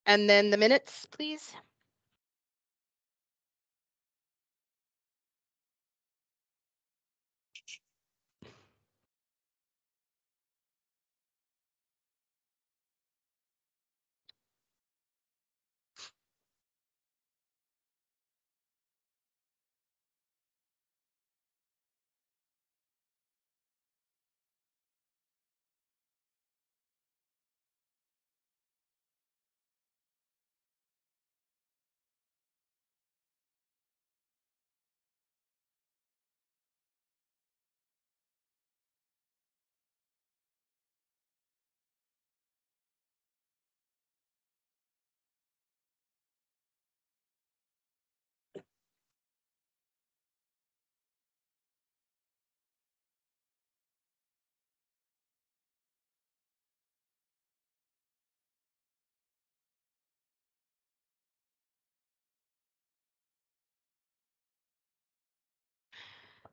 And then the minutes, please.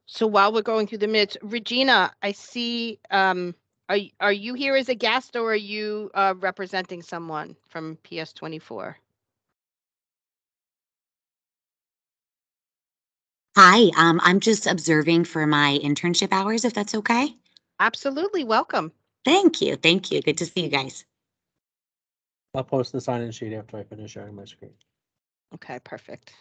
So while we're going through the minutes, Regina, I see, are you here as a guest or are you representing someone from PS24? Hi, I'm just observing for my internship hours, if that's okay. Absolutely, welcome. Thank you. Thank you. Good to see you guys. I'll post the sign-in sheet after I finish sharing my screen. Okay, perfect.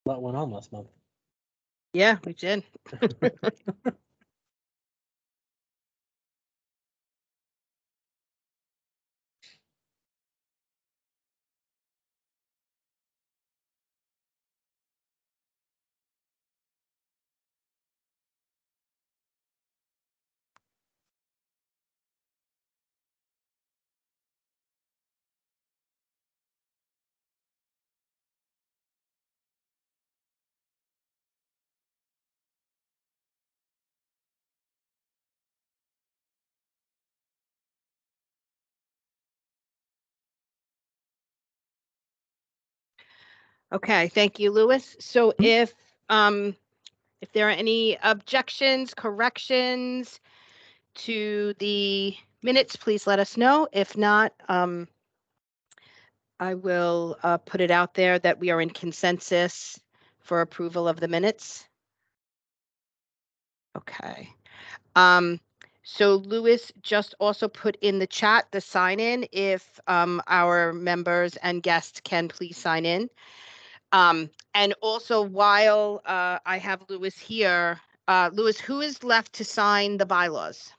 A lot went on last month. Yeah, we did. Okay, thank you, Louis. So if there are any objections, corrections to the minutes, please let us know. If not, I will put it out there that we are in consensus for approval of the minutes. Okay. So Louis just also put in the chat the sign in if our members and guests can please sign in. And also while I have Louis here, Louis, who is left to sign the bylaws?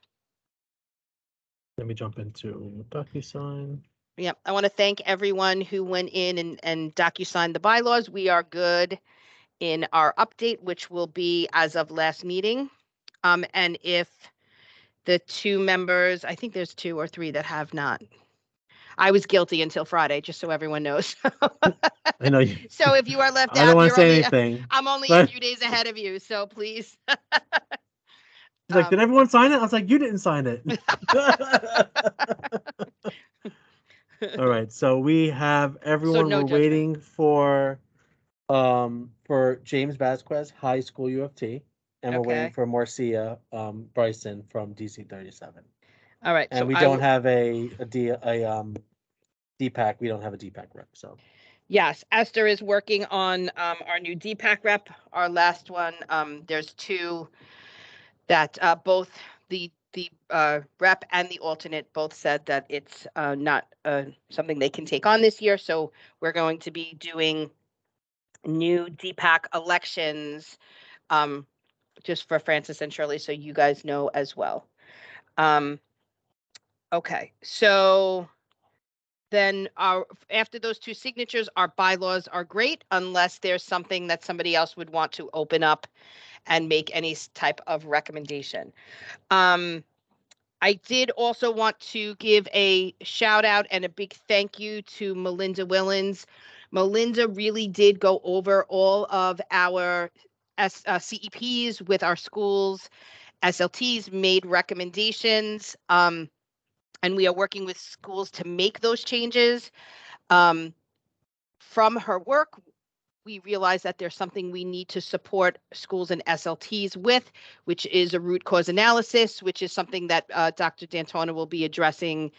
Let me jump into DocuSign. Yeah, I want to thank everyone who went in and DocuSigned the bylaws. We are good in our update, which will be as of last meeting. And if the two members, I think there's 2 or 3 that have not. I was guilty until Friday, just so everyone knows. I know you. So if you are left I out, don't want to say anything. I'm only but... a few days ahead of you, so please. He's like, did everyone sign it? I was like, you didn't sign it. All right, so we have everyone. no We're judgment. waiting for James Vasquez, High School U of T, and we're waiting for Marcia Bryson from DC 37. All right. And So we don't have a DPAC. We don't have a DPAC rep. So yes, Esther is working on our new DPAC rep. Our last one, there's two that both the rep and the alternate both said that it's not something they can take on this year. So we're going to be doing new DPAC elections just for Francis and Shirley, so you guys know as well. Okay, so then after those two signatures, our bylaws are great unless there's something that somebody else would want to open up and make any type of recommendation. I did also want to give a shout out and a big thank you to Melinda Willens. Melinda really did go over all of our CEPs with our schools. SLTs made recommendations, and we are working with schools to make those changes. From her work, we realize that there's something we need to support schools and SLTs with, which is a root cause analysis, which is something that Dr. D'Antona will be addressing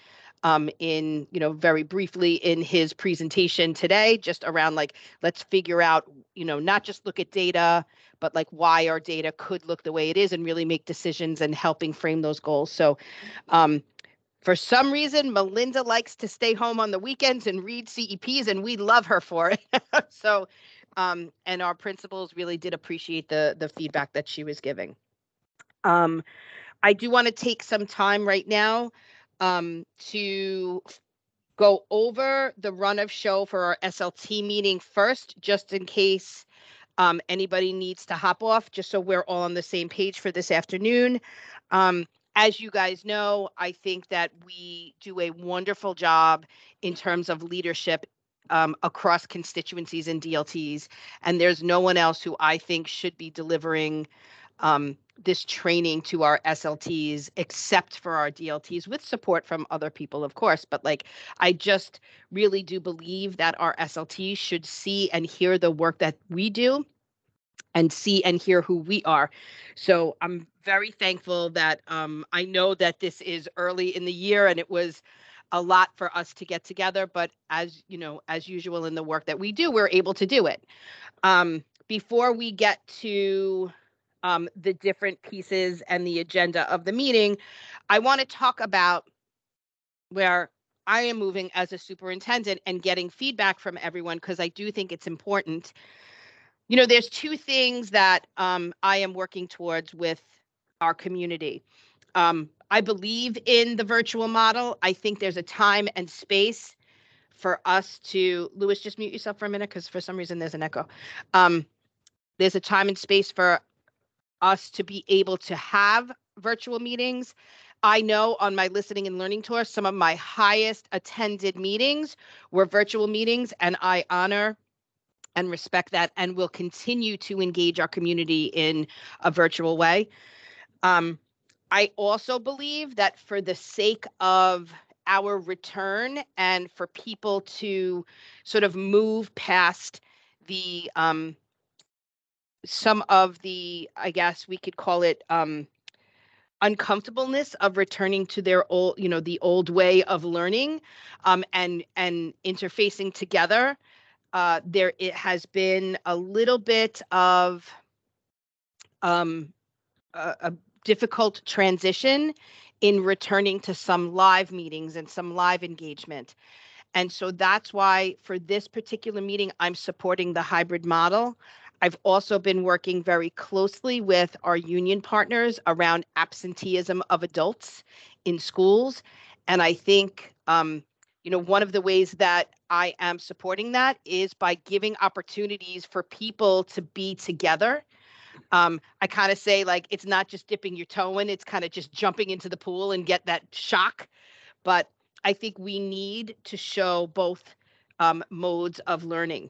in, very briefly in his presentation today, just around like, let's figure out, not just look at data, but like why our data could look the way it is and really make decisions and helping frame those goals. So for some reason, Melinda likes to stay home on the weekends and read CEPs, and we love her for it. So, and our principals really did appreciate the feedback that she was giving. I do want to take some time right now to go over the run of show for our SLT meeting first, just in case anybody needs to hop off, just so we're all on the same page for this afternoon. As you guys know, I think that we do a wonderful job in terms of leadership across constituencies and DLTs, and there's no one else who I think should be delivering this training to our SLTs except for our DLTs, with support from other people, of course. But like, I just really do believe that our SLTs should see and hear the work that we do and see and hear who we are. So I'm very thankful that I know that this is early in the year and it was a lot for us to get together, but as usual in the work that we do, we're able to do it. Before we get to the different pieces and the agenda of the meeting, I want to talk about where I am moving as a superintendent and getting feedback from everyone, because I do think it's important. There's two things that I am working towards with our community. I believe in the virtual model. I think there's a time and space for us to, Louis, just mute yourself for a minute, because for some reason there's an echo. There's a time and space for us to be able to have virtual meetings. I know on my listening and learning tour, some of my highest attended meetings were virtual meetings, and I honor and respect that and will continue to engage our community in a virtual way. I also believe that for the sake of our return and for people to sort of move past the some of the, I guess we could call it uncomfortableness of returning to their old, the old way of learning and interfacing together. It has been a little bit of a difficult transition in returning to some live meetings and some live engagement. And so that's why for this particular meeting, I'm supporting the hybrid model. I've also been working very closely with our union partners around absenteeism of adults in schools. And I think, one of the ways that I am supporting that is by giving opportunities for people to be together. I kind of say, like, it's not just dipping your toe in, it's kind of just jumping into the pool and get that shock. But I think we need to show both modes of learning.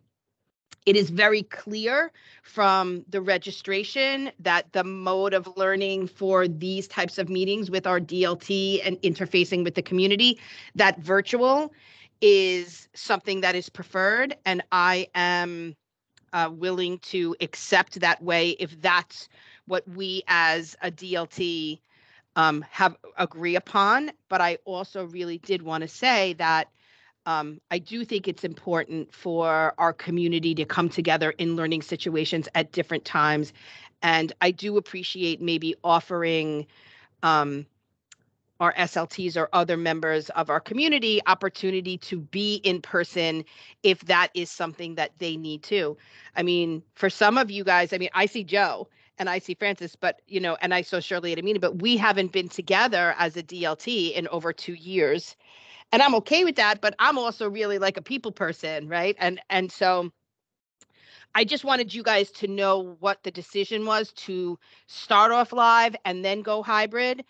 It is very clear from the registration that the mode of learning for these types of meetings with our DLT and interfacing with the community, that virtual is something that is preferred. And I am willing to accept that way if that's what we as a DLT have agree upon. But I also really did want to say that I do think it's important for our community to come together in learning situations at different times. And I do appreciate maybe offering our SLTs or other members of our community opportunity to be in person if that is something that they need to. I mean, for some of you guys, I mean, I see Joe and I see Francis, but and I saw Shirley at a meeting, but we haven't been together as a DLT in over 2 years. And I'm okay with that, but I'm also really like a people person, right? And so I just wanted you guys to know what the decision was to start off live and then go hybrid.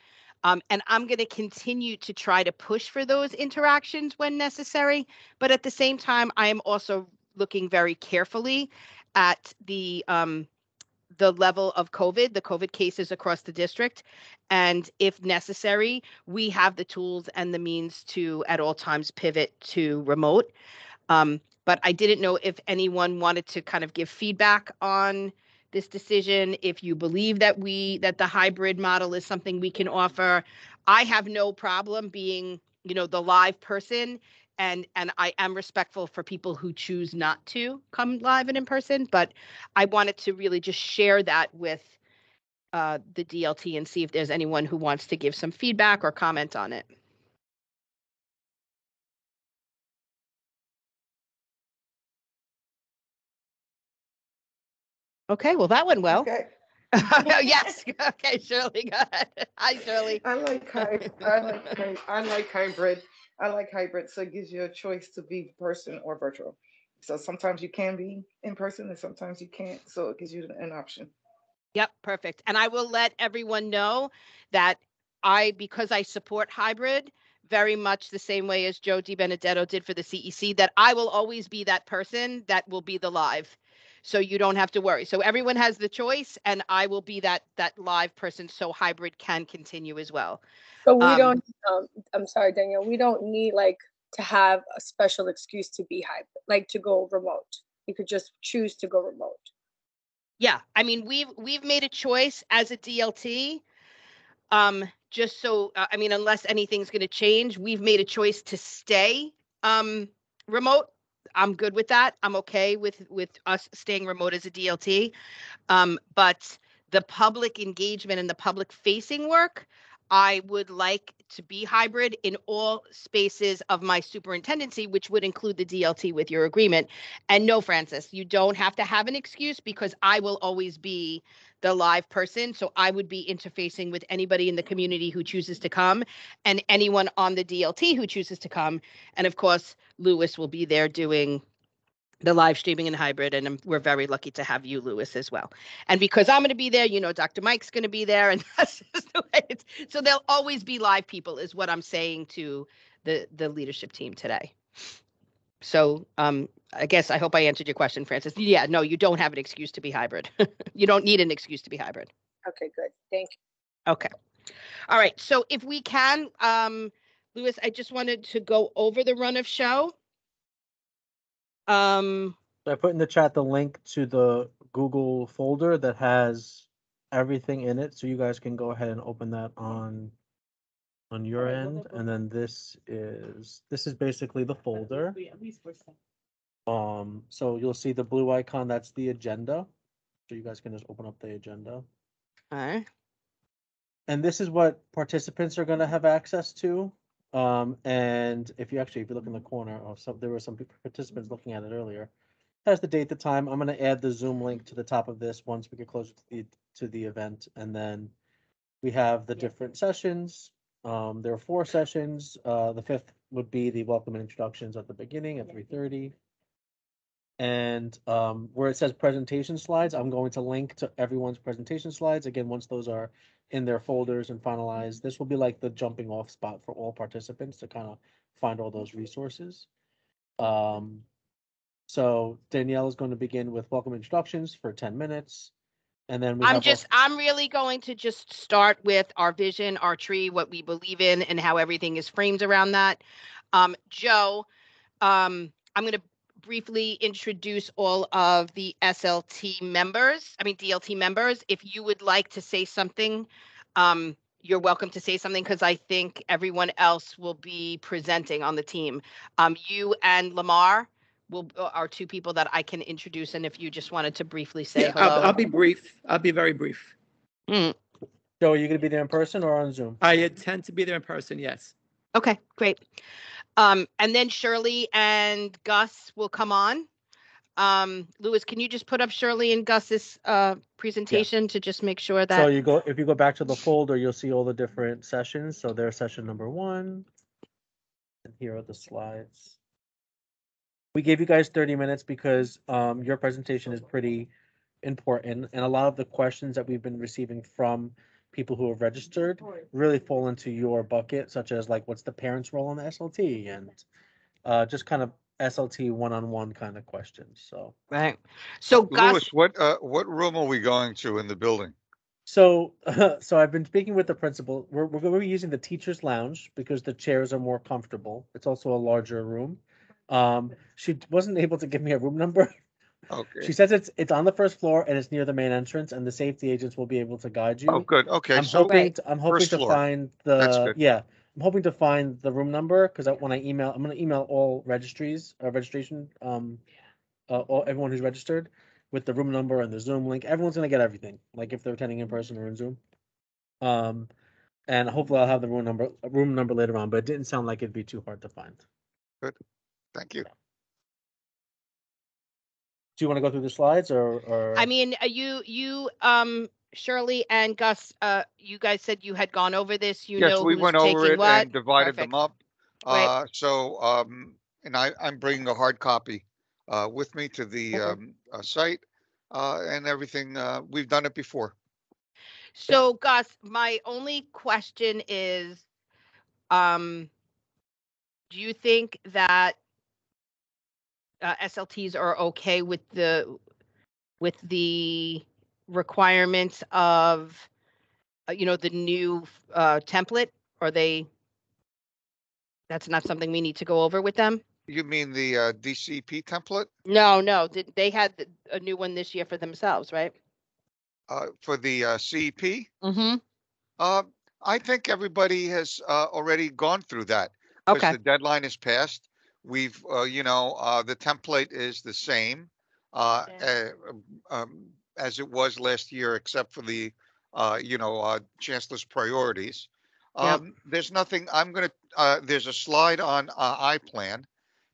And I'm going to continue to try to push for those interactions when necessary. But at the same time, I am also looking very carefully at the level of COVID, the COVID cases across the district. And if necessary, we have the tools and the means to at all times pivot to remote. But I didn't know if anyone wanted to kind of give feedback on this decision, if you believe that the hybrid model is something we can offer. I have no problem being, the live person, and I am respectful for people who choose not to come live and in person, but I wanted to really just share that with the DLT and see if there's anyone who wants to give some feedback or comment on it. Okay, well, that went well. Okay. Yes. Okay, Shirley, go ahead. Hi, Shirley. I like hybrid. I like hybrid, so it gives you a choice to be person or virtual. So sometimes you can be in person and sometimes you can't. So it gives you an option. Yep, perfect. And I will let everyone know that because I support hybrid very much the same way as Joe DiBenedetto did for the CEC, that I will always be that person that will be the live. So you don't have to worry. So everyone has the choice, and I will be that live person so hybrid can continue as well. So we don't, I'm sorry, Danielle, we don't need to have a special excuse to be hybrid, to go remote. You could just choose to go remote. Yeah, I mean, we've made a choice as a DLT. Just so, I mean, unless anything's going to change, we've made a choice to stay remote. I'm good with that. I'm okay with us staying remote as a DLT. But the public engagement and the public facing work, I would like to be hybrid in all spaces of my superintendency, which would include the DLT with your agreement. And no, Francis, you don't have to have an excuse because I will always be the live person. So I would be interfacing with anybody in the community who chooses to come and anyone on the DLT who chooses to come. And of course, Lewis will be there doing the live streaming and hybrid, and we're very lucky to have you, Lewis, as well. And because I'm going to be there, Dr. Mike's going to be there, and that's just the way it's. So there'll always be live people, is what I'm saying to the leadership team today. So I guess I hope I answered your question, Francis. Yeah, no, you don't have an excuse to be hybrid. You don't need an excuse to be hybrid. Okay, good. Thank you. Okay. All right. So if we can, Lewis, I just wanted to go over the run of show. So I put in the chat the link to the Google folder that has everything in it, so you guys can go ahead and open that on your end. And then this is basically the folder. So you'll see the blue icon, that's the agenda. So you guys can just open up the agenda. All right. And this is what participants are going to have access to. And if you look in the corner, there were some participants looking at it earlier. It has the date, the time. I'm going to add the Zoom link to the top of this once we get closer to the event, and then we have the different sessions. There are 4 sessions. The 5th would be the welcome and introductions at the beginning at 3:30. And where it says presentation slides, I'm going to link to everyone's presentation slides. Again, once those are in their folders and finalized, this will be like the jumping off spot for all participants to kind of find all those resources. So Danielle is going to begin with welcome introductions for 10 minutes. And then I'm really going to just start with our vision, our tree, what we believe in, and how everything is framed around that. Joe, I'm going to briefly introduce all of the DLT members. If you would like to say something, you're welcome to say something because I think everyone else will be presenting on the team. You and Lamar are two people that I can introduce, and if you just wanted to briefly say Yeah, hello. I'll be brief. I'll be very brief. Mm, Joe, are you going to be there in person or on Zoom? I intend to be there in person, yes. okay, great. And then Shirley and Gus will come on. Louis, can you just put up Shirley and Gus's presentation to just make sure that So if you go back to the folder, you'll see all the different sessions. So there's session number 1. And here are the slides. We gave you guys 30 minutes because your presentation is pretty important, and a lot of the questions that we've been receiving from people who have registered really fall into your bucket, such as like what's the parents' role in the SLT, and just kind of SLT one-on-one kind of questions. So right? So Louis, Gus, what room are we going to in the building? So, so I've been speaking with the principal. We're going to be using the teacher's lounge because the chairs are more comfortable. It's also a larger room. She wasn't able to give me a room number. Okay. She says it's on the first floor and it's near the main entrance, and the safety agents will be able to guide you. Oh, good. Okay. I'm So hoping Right. to, I'm hoping first to floor. find That's the good. yeah. I'm hoping to find the room number because when I'm going to email all registration everyone who's registered with the room number and the Zoom link. Everyone's gonna get everything, like if they're attending in person or in Zoom. And hopefully I'll have the room number later on, but it didn't sound like it'd be too hard to find. Thank you. Do you want to go through the slides or? I mean, Shirley and Gus, you guys said you had gone over this. You Yes, know we who's went taking over it what? and divided Perfect. them up. Right. And I'm bringing a hard copy with me to the site and everything. We've done it before. So Gus, my only question is, do you think that SLTs are okay with the requirements of the new template? Or that's not something we need to go over with them? You mean the DCP template? No, they had a new one this year for themselves, right? For the CEP? Mm-hmm. I think everybody has already gone through that because Okay. the deadline is passed. We've, the template is the same as it was last year, except for the, chancellor's priorities. Yep. There's nothing. There's a slide on iPlan.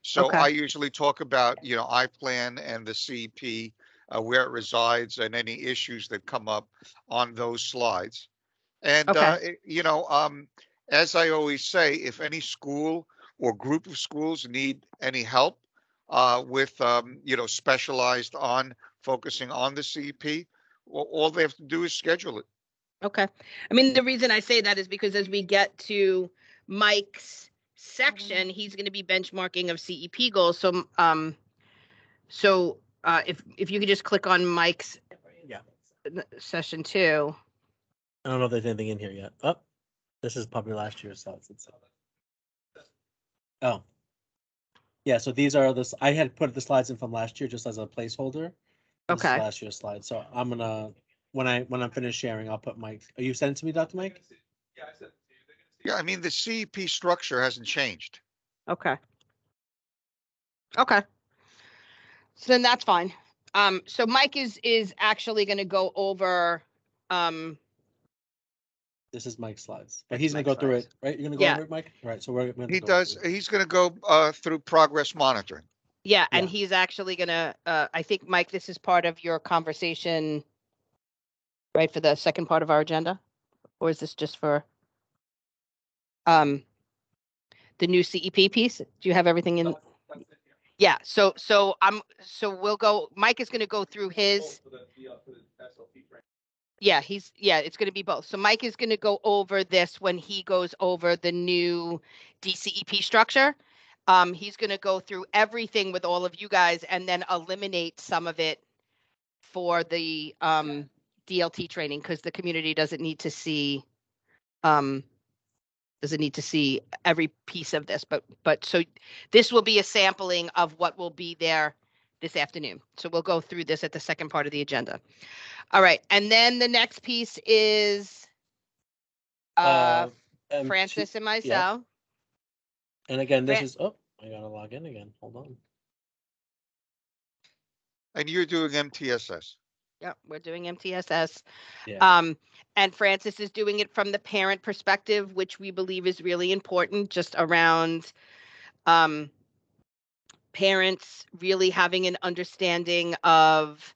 So Okay. I usually talk about, iPlan and the CEP, where it resides, and any issues that come up on those slides. And Okay. as I always say, if any school or group of schools need any help with specialized on focusing on the CEP, all they have to do is schedule it. Okay. I mean, the reason I say that is because as we get to Mike's section, he's going to be benchmarking of CEP goals. So, if you could just click on Mike's session 2. I don't know if there's anything in here yet. Oh, this is probably last year's slides. Oh, yeah. So these are I had put the slides in from last year just as a placeholder. This is Okay. last year's slide. So I'm gonna when I'm finished sharing, I'll put Mike. Are you sending it to me, Dr. Mike? Yeah, I sent it to you. Yeah, I mean the CEP structure hasn't changed. Okay. Okay. So then that's fine. So Mike is actually going to go over. This is Mike's slides, but he's gonna go through it, right? You're gonna go over it, Mike. All right. So we're gonna He does. He's going to go through progress monitoring. Yeah, and he's actually going to. I think, Mike, this is part of your conversation, right, for the second part of our agenda, or is this just for the new CEP piece? Do you have everything in? Yeah. So we'll go. Mike is going to go through his. Yeah, it's going to be both. So Mike is going to go over this when he goes over the new DCEP structure. He's going to go through everything with all of you guys and then eliminate some of it for the DLT training because the community doesn't need to see every piece of this. But so this will be a sampling of what will be there this afternoon. So we'll go through this at the second part of the agenda. All right. And then the next piece is MT Francis and Yep. myself. And again, this Fran- is, oh, I gotta log in again. Hold on. And you're doing MTSS. Yep, we're doing MTSS. Yeah. And Francis is doing it from the parent perspective, which we believe is really important, just around parents really having an understanding of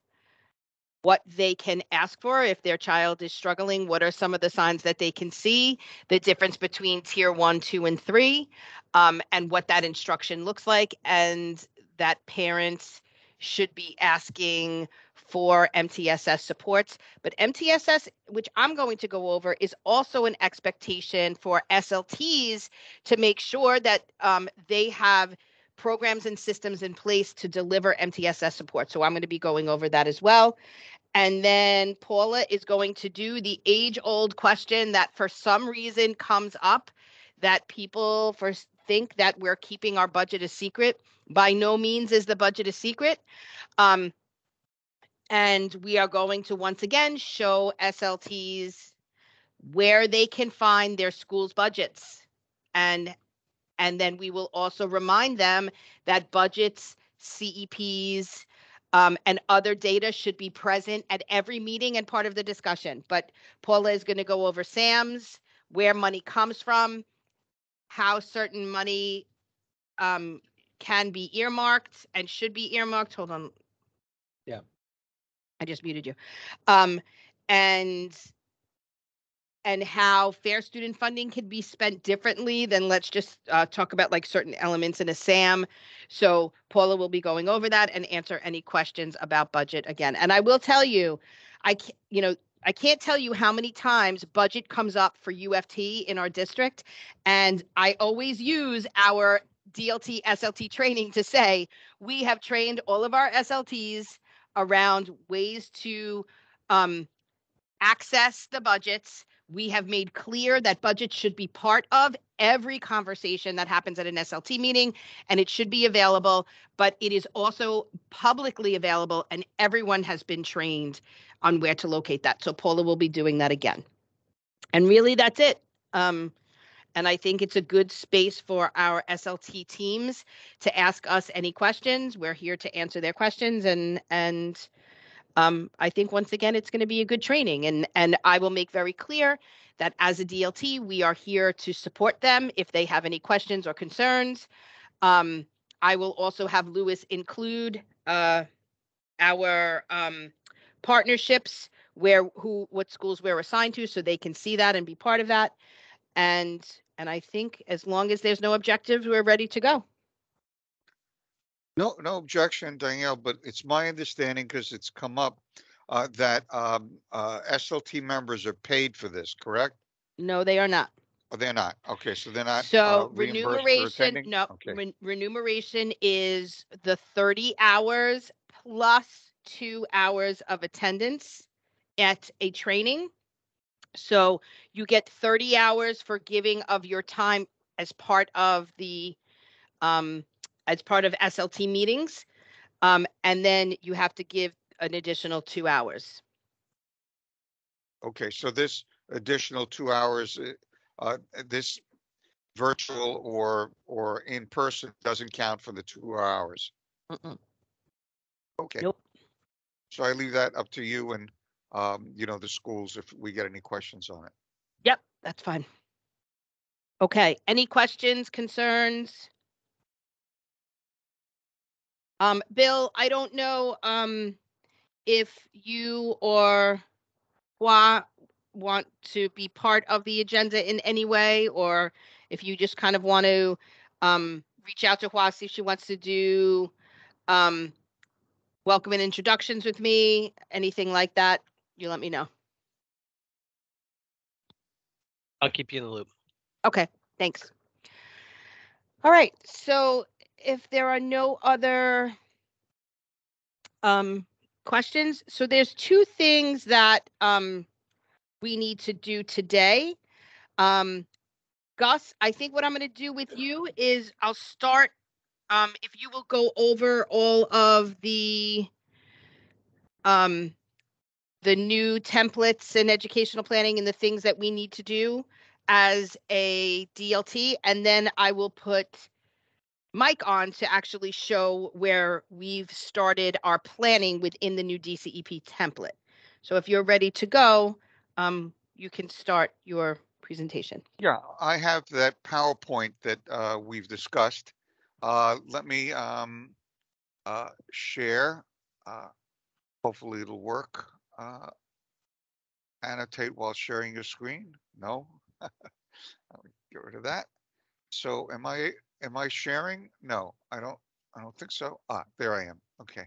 what they can ask for if their child is struggling. What are some of the signs that they can see, the difference between tier 1, 2, and 3, and what that instruction looks like, and that parents should be asking for MTSS supports. But MTSS, which I'm going to go over, is also an expectation for SLTs to make sure that they have programs and systems in place to deliver MTSS support. So I'm going to be going over that as well. And then Paula is going to do the age-old question that for some reason comes up, that people think that we're keeping our budget a secret. By no means is the budget a secret. And we are going to once again show SLTs where they can find their school's budgets. And then we will also remind them that budgets, CEPs, and other data should be present at every meeting and part of the discussion. But Paula is going to go over SAMs, where money comes from, how certain money can be earmarked and should be earmarked. Hold on. Yeah. I just muted you. And how fair student funding can be spent differently than, let's just talk about like certain elements in a SAM. So Paula will be going over that and answer any questions about budget again. And I will tell you, I can't tell you how many times budget comes up for UFT in our district. And I always use our DLT SLT training to say, we have trained all of our SLTs around ways to access the budgets. We have made clear that budgets should be part of every conversation that happens at an SLT meeting, and it should be available, but it is also publicly available, and everyone has been trained on where to locate that. So Paula will be doing that again. And really, that's it. And I think it's a good space for our SLT teams to ask us any questions. We're here to answer their questions, and I think once again, it's going to be a good training, and I will make very clear that as a DLT, we are here to support them if they have any questions or concerns. I will also have Lewis include our partnerships, what schools we're assigned to, so they can see that and be part of that. And I think as long as there's no objectives, we're ready to go. No objection, Danielle, but it's my understanding, because it's come up, that SLT members are paid for this, correct? No, they are not. Oh, they're not. Okay, so they're not So reimbursed for attending? no, Okay. remuneration is the 30 hours plus 2 hours of attendance at a training. So you get 30 hours for giving of your time as part of the SLT meetings. And then you have to give an additional 2 hours. Okay, so this additional 2 hours, this virtual or in person doesn't count for the 2 hours. Mm-mm. Okay. Nope. So I leave that up to you and the schools if we get any questions on it. Yep, that's fine. Okay, any questions, concerns? Bill, I don't know if you or Hua want to be part of the agenda in any way, or if you just kind of want to reach out to Hua, see if she wants to do welcome and introductions with me, anything like that, you let me know. I'll keep you in the loop. Okay, thanks. All right, so if there are no other questions, so there's 2 things that we need to do today. Gus, I think what I'm going to do with you is I'll start, if you will go over all of the new templates and educational planning and the things that we need to do. as a DLT, and then I will put Mike on to actually show where we've started our planning within the new DCEP template. So if you're ready to go, you can start your presentation. Yeah, I have that PowerPoint that we've discussed. Let me share. Hopefully it'll work. Annotate while sharing your screen. No, get rid of that. So am I sharing? No, I don't think so. There I am. Okay.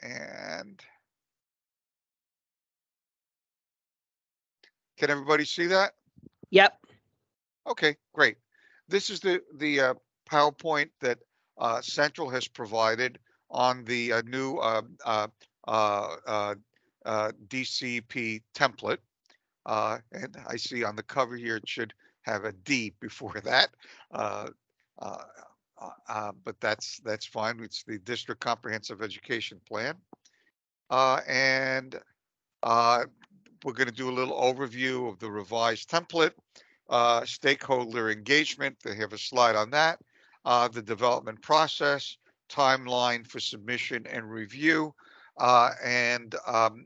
And can everybody see that? Yep. Okay, great. This is the PowerPoint that Central has provided on the new DCP template. And I see on the cover here it should have a D before that. But that's fine. It's the District Comprehensive Education Plan. And we're going to do a little overview of the revised template, stakeholder engagement. They have a slide on that, the development process, timeline for submission and review. And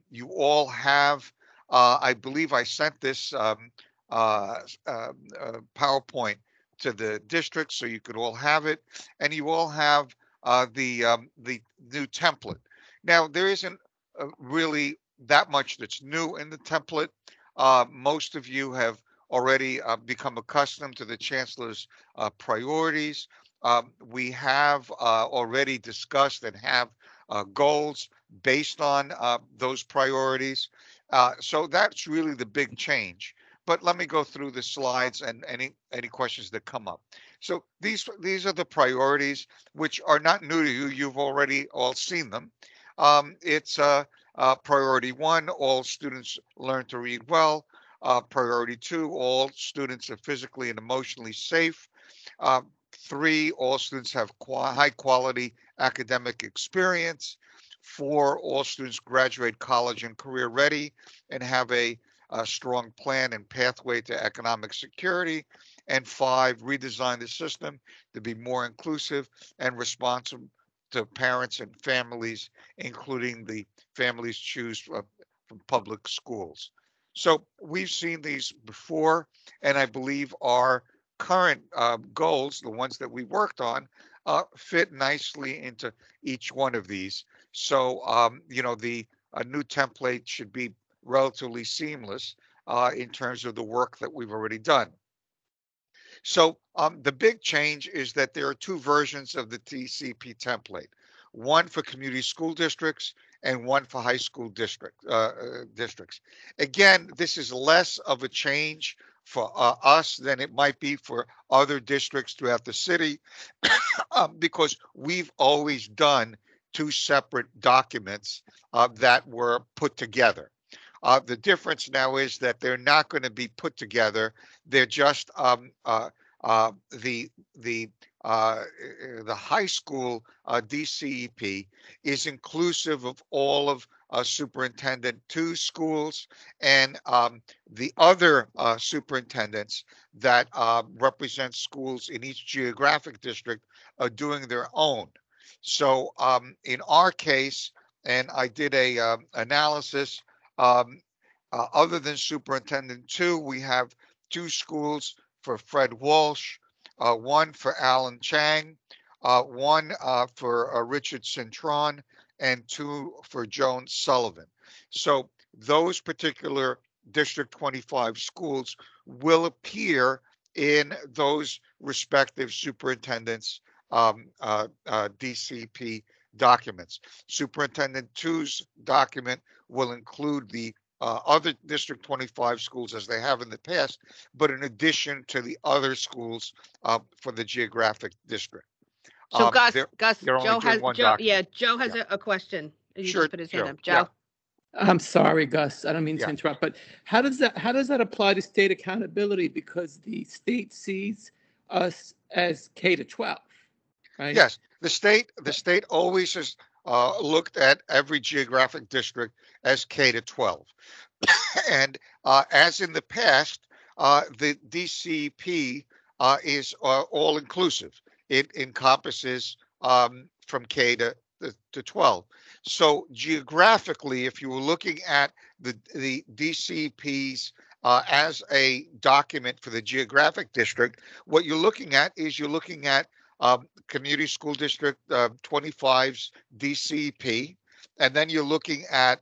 you all have, I believe I sent this PowerPoint to the district so you could all have it, and you all have the new template. Now there isn't really that much that's new in the template. Most of you have already become accustomed to the Chancellor's priorities. We have already discussed and have goals based on those priorities. So that's really the big change. But let me go through the slides and any questions that come up. So these are the priorities, which are not new to you. You've already all seen them. It's priority 1, all students learn to read well. Priority 2, all students are physically and emotionally safe. 3, all students have high quality academic experience. 4, all students graduate college and career ready and have a strong plan and pathway to economic security. And 5, redesign the system to be more inclusive and responsive to parents and families, including the families choose from public schools. So we've seen these before, and I believe our current goals, the ones that we worked on, fit nicely into each one of these. So, the new template should be relatively seamless in terms of the work that we've already done. So the big change is that there are 2 versions of the DCP template, one for community school districts and one for high school districts. Again, this is less of a change for us than it might be for other districts throughout the city because we've always done 2 separate documents that were put together. The difference now is that they're not going to be put together. They're just the high school DCEP is inclusive of all of Superintendent 2 schools and the other superintendents that represent schools in each geographic district are doing their own. So in our case, and I did a analysis, other than Superintendent 2, we have 2 schools for Fred Walsh, 1 for Alan Chang, 1 for Richard Cintron, and 2 for Joan Sullivan. So those particular District 25 schools will appear in those respective superintendents' DCP documents. Superintendent 2's document will include the other District 25 schools as they have in the past, but in addition to the other schools for the geographic district. So Gus, they're only Joe doing has one Joe, document. Joe has a question. He Sure, just put his hand Joe. up. Joe. I'm sorry, Gus. I don't mean Yeah. to interrupt, but how does that apply to state accountability? Because the state sees us as K to 12, right? Yes, the state always has looked at every geographic district as K to 12. And as in the past, the DCP is all inclusive. It encompasses from K to 12. So geographically, if you were looking at the DCPs as a document for the geographic district, what you're looking at is you're looking at Community School District 25's DCP, and then you're looking at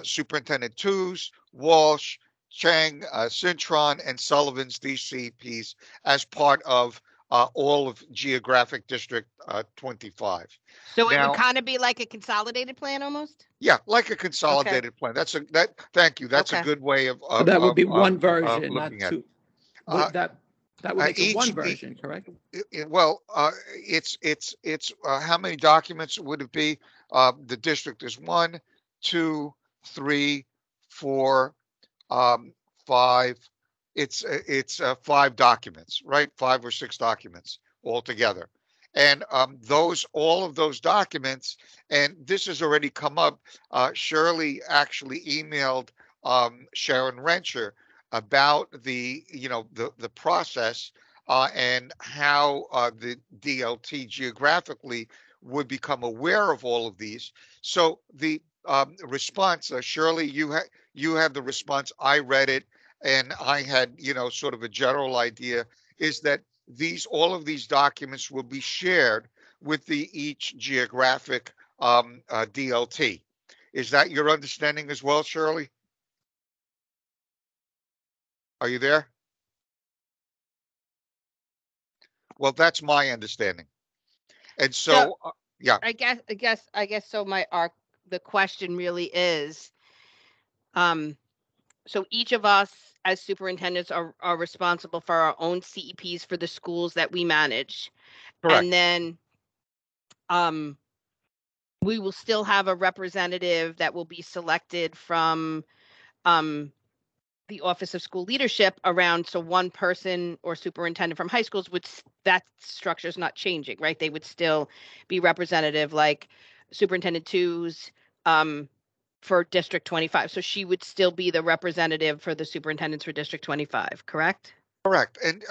Superintendent Two's, Walsh, Chang, Cintron, and Sullivan's DCPs as part of all of Geographic District 25. So it would Now, kind of be like a consolidated plan almost? yeah, like a consolidated plan. Thank you. That's a Okay. good way of So that would be one version, not looking at two. Uh, That would make it one each version, correct? well, it's how many documents would it be? The district is 1, 2, 3, 4, 5. It's 5 documents, right? 5 or 6 documents altogether. And all of those documents, and this has already come up. Shirley actually emailed Sharon Rencher about the process and how the DLT geographically would become aware of all of these. So the response, Shirley, you had the response. I read it, and I had sort of a general idea is that all of these documents will be shared with each geographic DLT. Is that your understanding as well, Shirley? Are you there? Well, that's my understanding. And so, yeah. I guess so. The question really is, so each of us as superintendents are responsible for our own CEPs for the schools that we manage. Correct. And then we will still have a representative that will be selected from the Office of School Leadership around. So one person or superintendent from high schools that structure is not changing, right? They would still be representative, like Superintendent Twos for District 25. So she would still be the representative for the superintendents for District 25, correct? Correct. And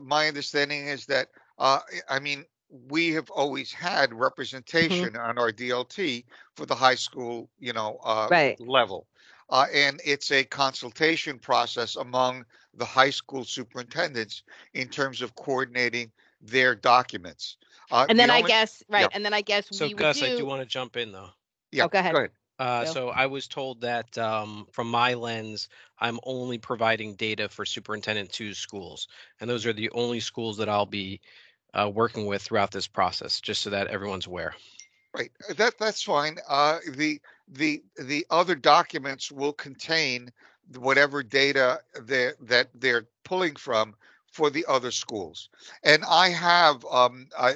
my understanding is that, I mean, we have always had representation on our DLT for the high school, Right. level. And it's a consultation process among the high school superintendents in terms of coordinating their documents. And then I guess, right. Yeah. And then I guess So we would Gus, I do want to jump in though. Yeah, go ahead. Bill. So I was told that from my lens, I'm only providing data for Superintendent 2 schools. And those are the only schools that I'll be working with throughout this process, just so that everyone's aware. Right. That's fine. The other documents will contain whatever data that they're pulling from for the other schools. And I have,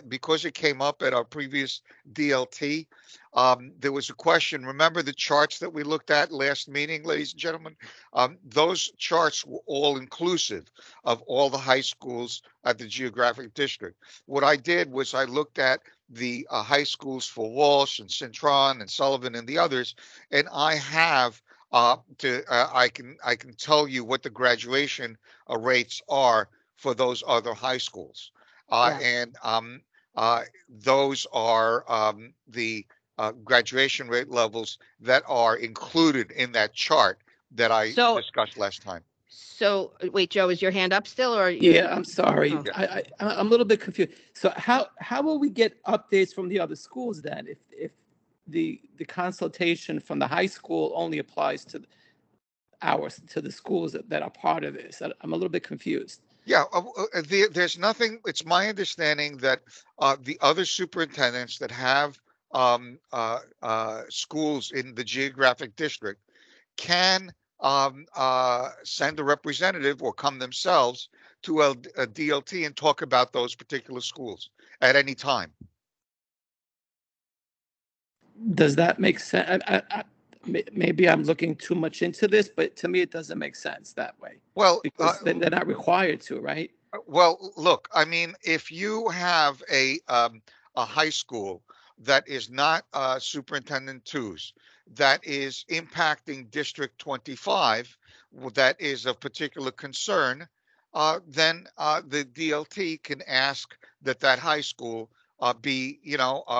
because it came up at our previous DLT, there was a question. Remember the charts that we looked at last meeting, ladies and gentlemen? Those charts were all inclusive of all the high schools at the geographic district. What I did was I looked at the high schools for Walsh and Cintron and Sullivan and the others, and I have I can tell you what the graduation rates are for those other high schools, and those are the graduation rate levels that are included in that chart that I discussed last time. So wait, Joe, is your hand up still, or? Yeah, I'm sorry. Oh. I'm a little bit confused. So how will we get updates from the other schools then if the consultation from the high school only applies to the schools that are part of this? I'm a little bit confused. Yeah, there's nothing. It's my understanding that the other superintendents that have schools in the geographic district can send a representative or come themselves to a DLT and talk about those particular schools at any time. Does that make sense? Maybe I'm looking too much into this, but to me, it doesn't make sense that way. Well, because they're not required to, right? Well, look, I mean, if you have a high school that is not Superintendent Twos, that is impacting District 25, that is of particular concern, then the DLT can ask that that high school be,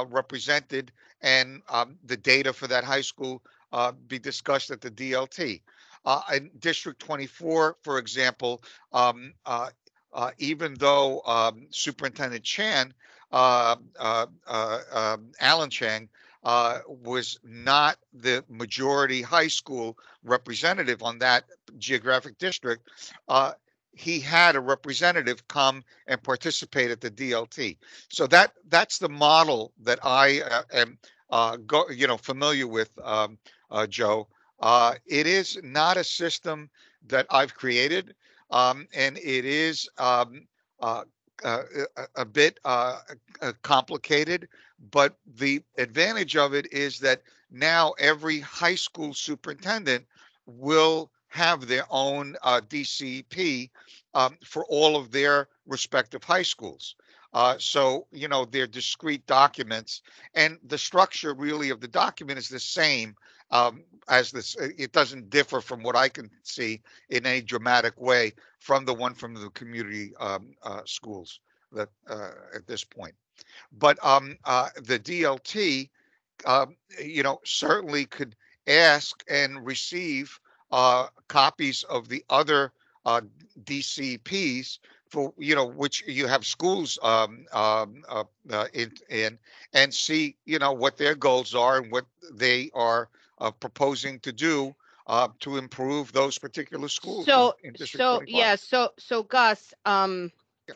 represented, and the data for that high school be discussed at the DLT. In District 24, for example, even though Superintendent Chan, Alan Chang, was not the majority high school representative on that geographic district, he had a representative come and participate at the DLT. So that's the model that I am familiar with, Joe. It is not a system that I've created, and it is uh, a bit complicated. But the advantage of it is that now every high school superintendent will have their own DCP for all of their respective high schools. So, they're discrete documents, and the structure really of the document is the same as this. It doesn't differ from what I can see in a dramatic way from the one from the community schools that at this point. But the DLT, certainly could ask and receive copies of the other DCPs for, which you have schools in, and see, what their goals are and what they are proposing to do to improve those particular schools in District 25. Yeah, so Gus, Yeah.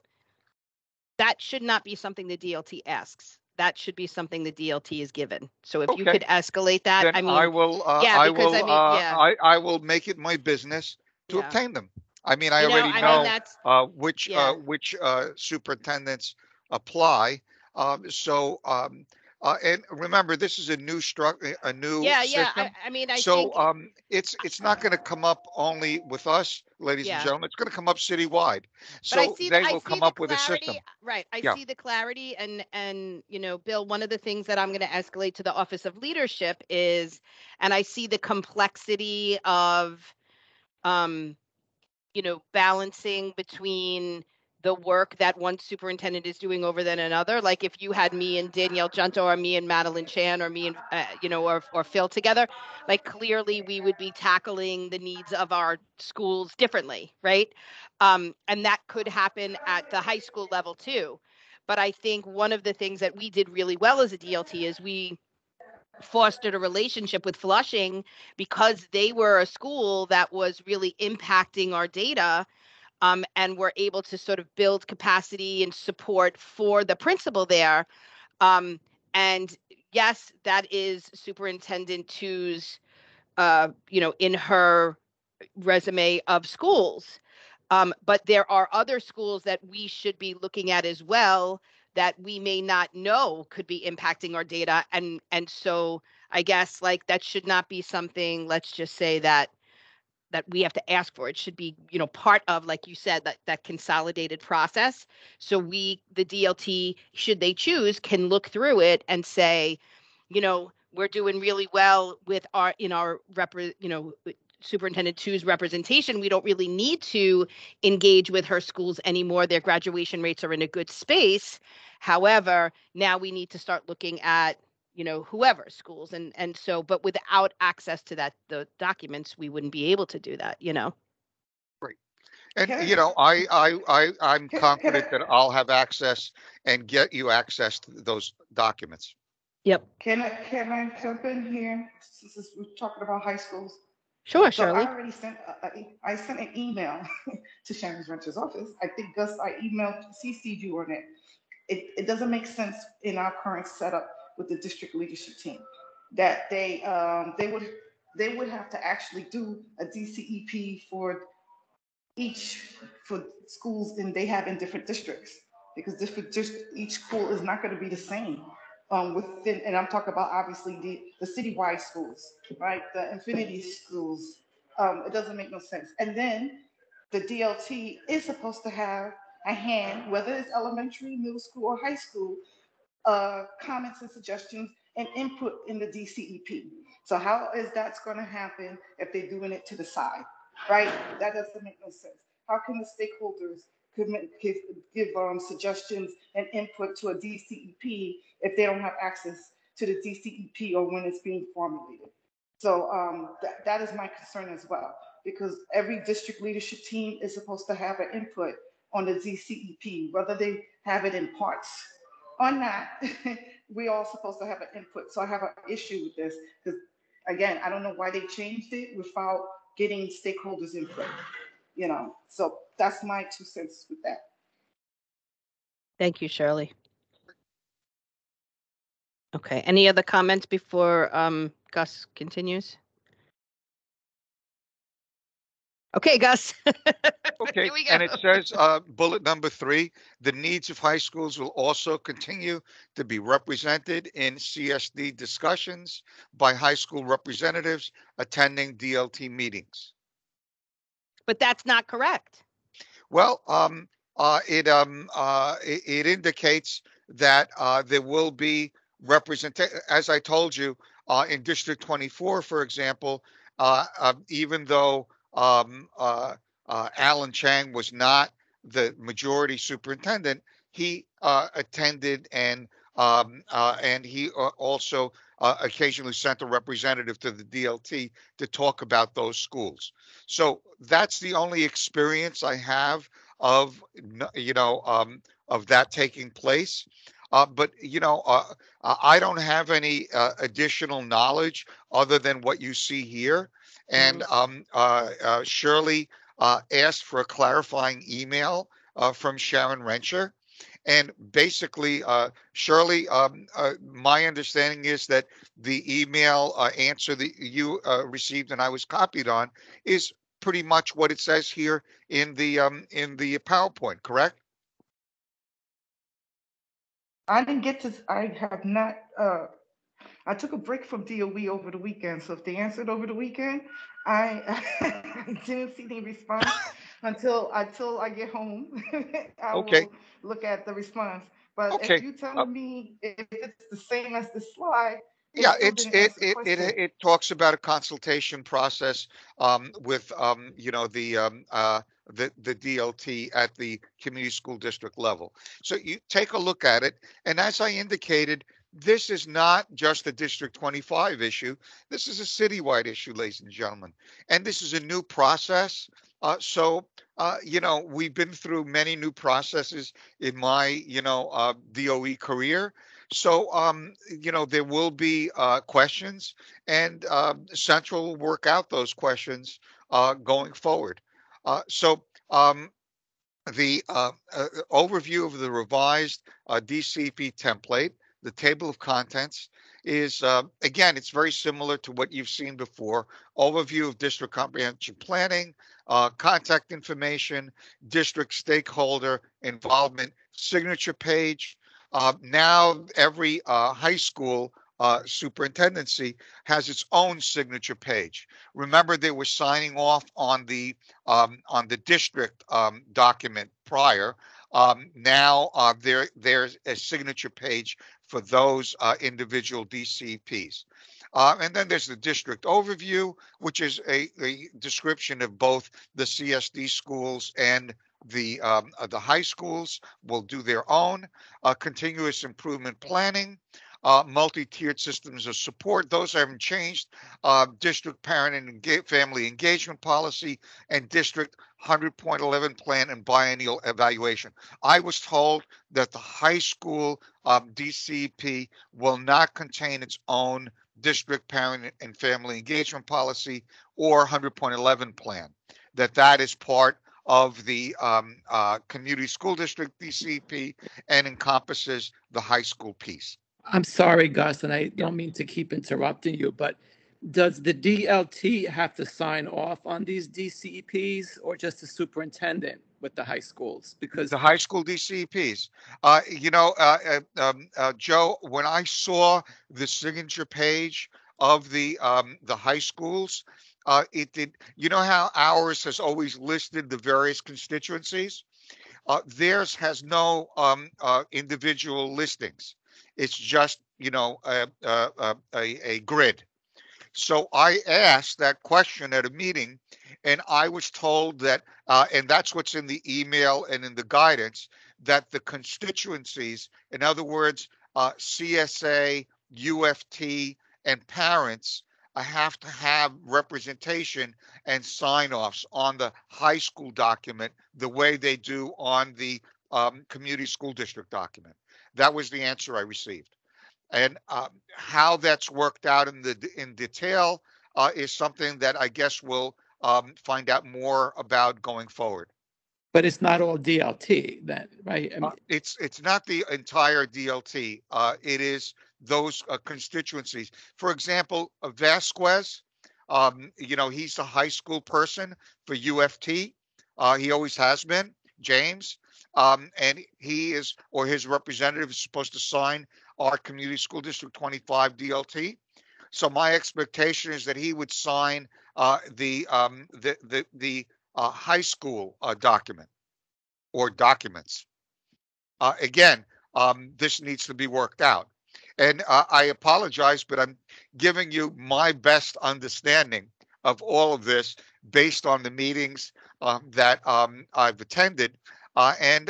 that should not be something the DLT asks. That should be something the DLT is given. So if you Okay. could escalate that, Then I mean, I will. yeah, because yeah, I will make it my business to yeah. obtain them. I mean, I You know, already I mean, know that's, which yeah. superintendents apply. And remember, this is a new a new Yeah, system. I mean, I So think, it's not going to come up only with us, ladies and yeah. gentlemen. It's going to come up citywide. But I So see, they I will see come the up with a clarity, system. right? I Yeah. see the clarity, and Bill, one of the things that I'm going to escalate to the Office of Leadership is, and I see the complexity of, balancing between the work that one superintendent is doing over than another. Like if you had me and Danielle Junto, or me and Madeline Chan, or me and or Phil together, like clearly we would be tackling the needs of our schools differently, right? And that could happen at the high school level too. But I think one of the things that we did really well as a DLT is we fostered a relationship with Flushing, because they were a school that was really impacting our data, and were able to sort of build capacity and support for the principal there. And yes, that is Superintendent Two's, in her resume of schools. But there are other schools that we should be looking at as well that we may not know could be impacting our data. And so I guess like that should not be something, let's just say that we have to ask for. It should be, part of, like you said, that consolidated process. So the DLT, should they choose, can look through it and say, we're doing really well with Superintendent Two's representation. We don't really need to engage with her schools anymore. Their graduation rates are in a good space. However, now we need to start looking at, whoever schools. And so, but without access to the documents, we wouldn't be able to do that, Great. And Can I'm can, confident that I'll have access and get you access to those documents. Yep. can I jump in here since we're talking about high schools? Sure, So I Shirley. already sent I sent an email to Sharon's Renter's office. I think Gus, I emailed CC'd you on it. It doesn't make sense in our current setup with the district leadership team that they would have to actually do a DCEP each for schools and they have in different districts because each school is not going to be the same within, and I'm talking about obviously the citywide schools, right? The infinity schools. It doesn't make no sense. And then the DLT is supposed to have a hand, whether it's elementary, middle school, or high school, comments and suggestions and input in the DCEP. So how is that going to happen if they're doing it to the side? right? That doesn't make no sense. How can the stakeholders give suggestions and input to a DCEP if they don't have access to the DCEP or when it's being formulated? So that is my concern as well, because every district leadership team is supposed to have an input on the DCEP, whether they have it in parts or not. We all supposed to have an input. So I have an issue with this because, again, I don't know why they changed it without getting stakeholders input. So that's my 2 cents with that. Thank you, Shirley. Okay, any other comments before Gus continues? Okay, Gus. Okay, Here we go. and it says, bullet number 3, the needs of high schools will also continue to be represented in CSD discussions by high school representatives attending DLT meetings. But that's not correct. Well, it indicates that there will be representation. As I told you, in District 24, for example, even though Alan Chang was not the majority superintendent, he attended and he also occasionally sent a representative to the DLT to talk about those schools. So that's the only experience I have of of that taking place. But I don't have any additional knowledge other than what you see here. And Shirley asked for a clarifying email from Sharon Rencher. And basically, Shirley, my understanding is that the email answer that you received and I was copied on is pretty much what it says here in the PowerPoint, correct? I didn't get to. I have not. I took a break from DOE over the weekend, so if they answered over the weekend, I, I didn't see any response until I get home. I Okay. will look at the response. But if Okay. you telling me if it's the same as the slide, it Yeah, still didn't answer the question. it talks about a consultation process with the DLT at the community school district level. So you take a look at it, and as I indicated, this is not just a District 25 issue. This is a citywide issue, ladies and gentlemen, and this is a new process. We've been through many new processes in my DOE career. So, there will be questions, and Central will work out those questions going forward. The overview of the revised DCP template, the table of contents, is again, it's very similar to what you've seen before. Overview of district comprehensive planning, contact information, district stakeholder involvement, signature page. Now every high school superintendency has its own signature page. Remember, they were signing off on the district document prior. Now there's a signature page for those individual DCPs. And then there's the district overview, which is a description of both the CSD schools and the high schools will do their own. Continuous improvement planning, multi-tiered systems of support. Those haven't changed. District parent and family engagement policy, and district 100.11 plan and biennial evaluation. I was told that the high school DCP will not contain its own district parent and family engagement policy or 100.11 plan, that is part of the community school district DCP and encompasses the high school piece. I'm sorry, Gus, and I don't mean to keep interrupting you, but does the DLT have to sign off on these DCEPs or just the superintendent with the high schools? Because the high school DCEPs, Joe, when I saw the signature page of the high schools, it did. You know how ours has always listed the various constituencies? Theirs has no individual listings. It's just a grid. So I asked that question at a meeting, and I was told that, and that's what's in the email and in the guidance, that the constituencies, in other words, CSA, UFT, and parents have to have representation and sign-offs on the high school document the way they do on the community school district document. That was the answer I received. And how that's worked out in detail is something that I guess we'll find out more about going forward. But it's not all DLT then, right? I mean, It's not the entire DLT. It is those constituencies. For example, Vasquez, he's a high school person for UFT. He always has been. James, and he is, or his representative is supposed to sign our Community School District 25 DLT. So my expectation is that he would sign the high school document or documents. Again, this needs to be worked out. And I apologize, but I'm giving you my best understanding of all of this based on the meetings that I've attended. And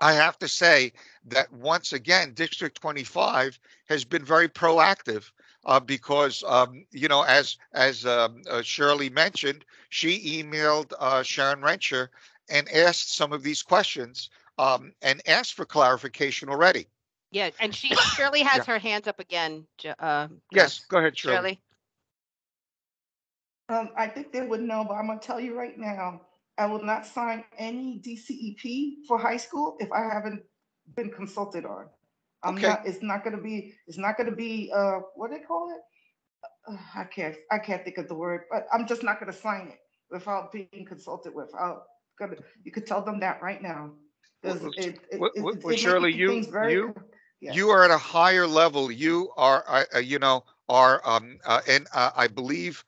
I have to say that once again, District 25 has been very proactive because, as Shirley mentioned, she emailed Sharon Rencher and asked some of these questions and asked for clarification already. Yeah, and Shirley has Yeah. her hands up again. Yes, Gus. go ahead, Shirley. Shirley. I think they would know, but I'm gonna tell you right now, I will not sign any DCEP for high school if I haven't been consulted on. I'm Okay. not, it's not gonna be, what do they call it? I can't think of the word, but I'm just not gonna sign it without being consulted with. You could tell them that right now. Because Well, Shirley, things very, yes. you are at a higher level. You are, and I believe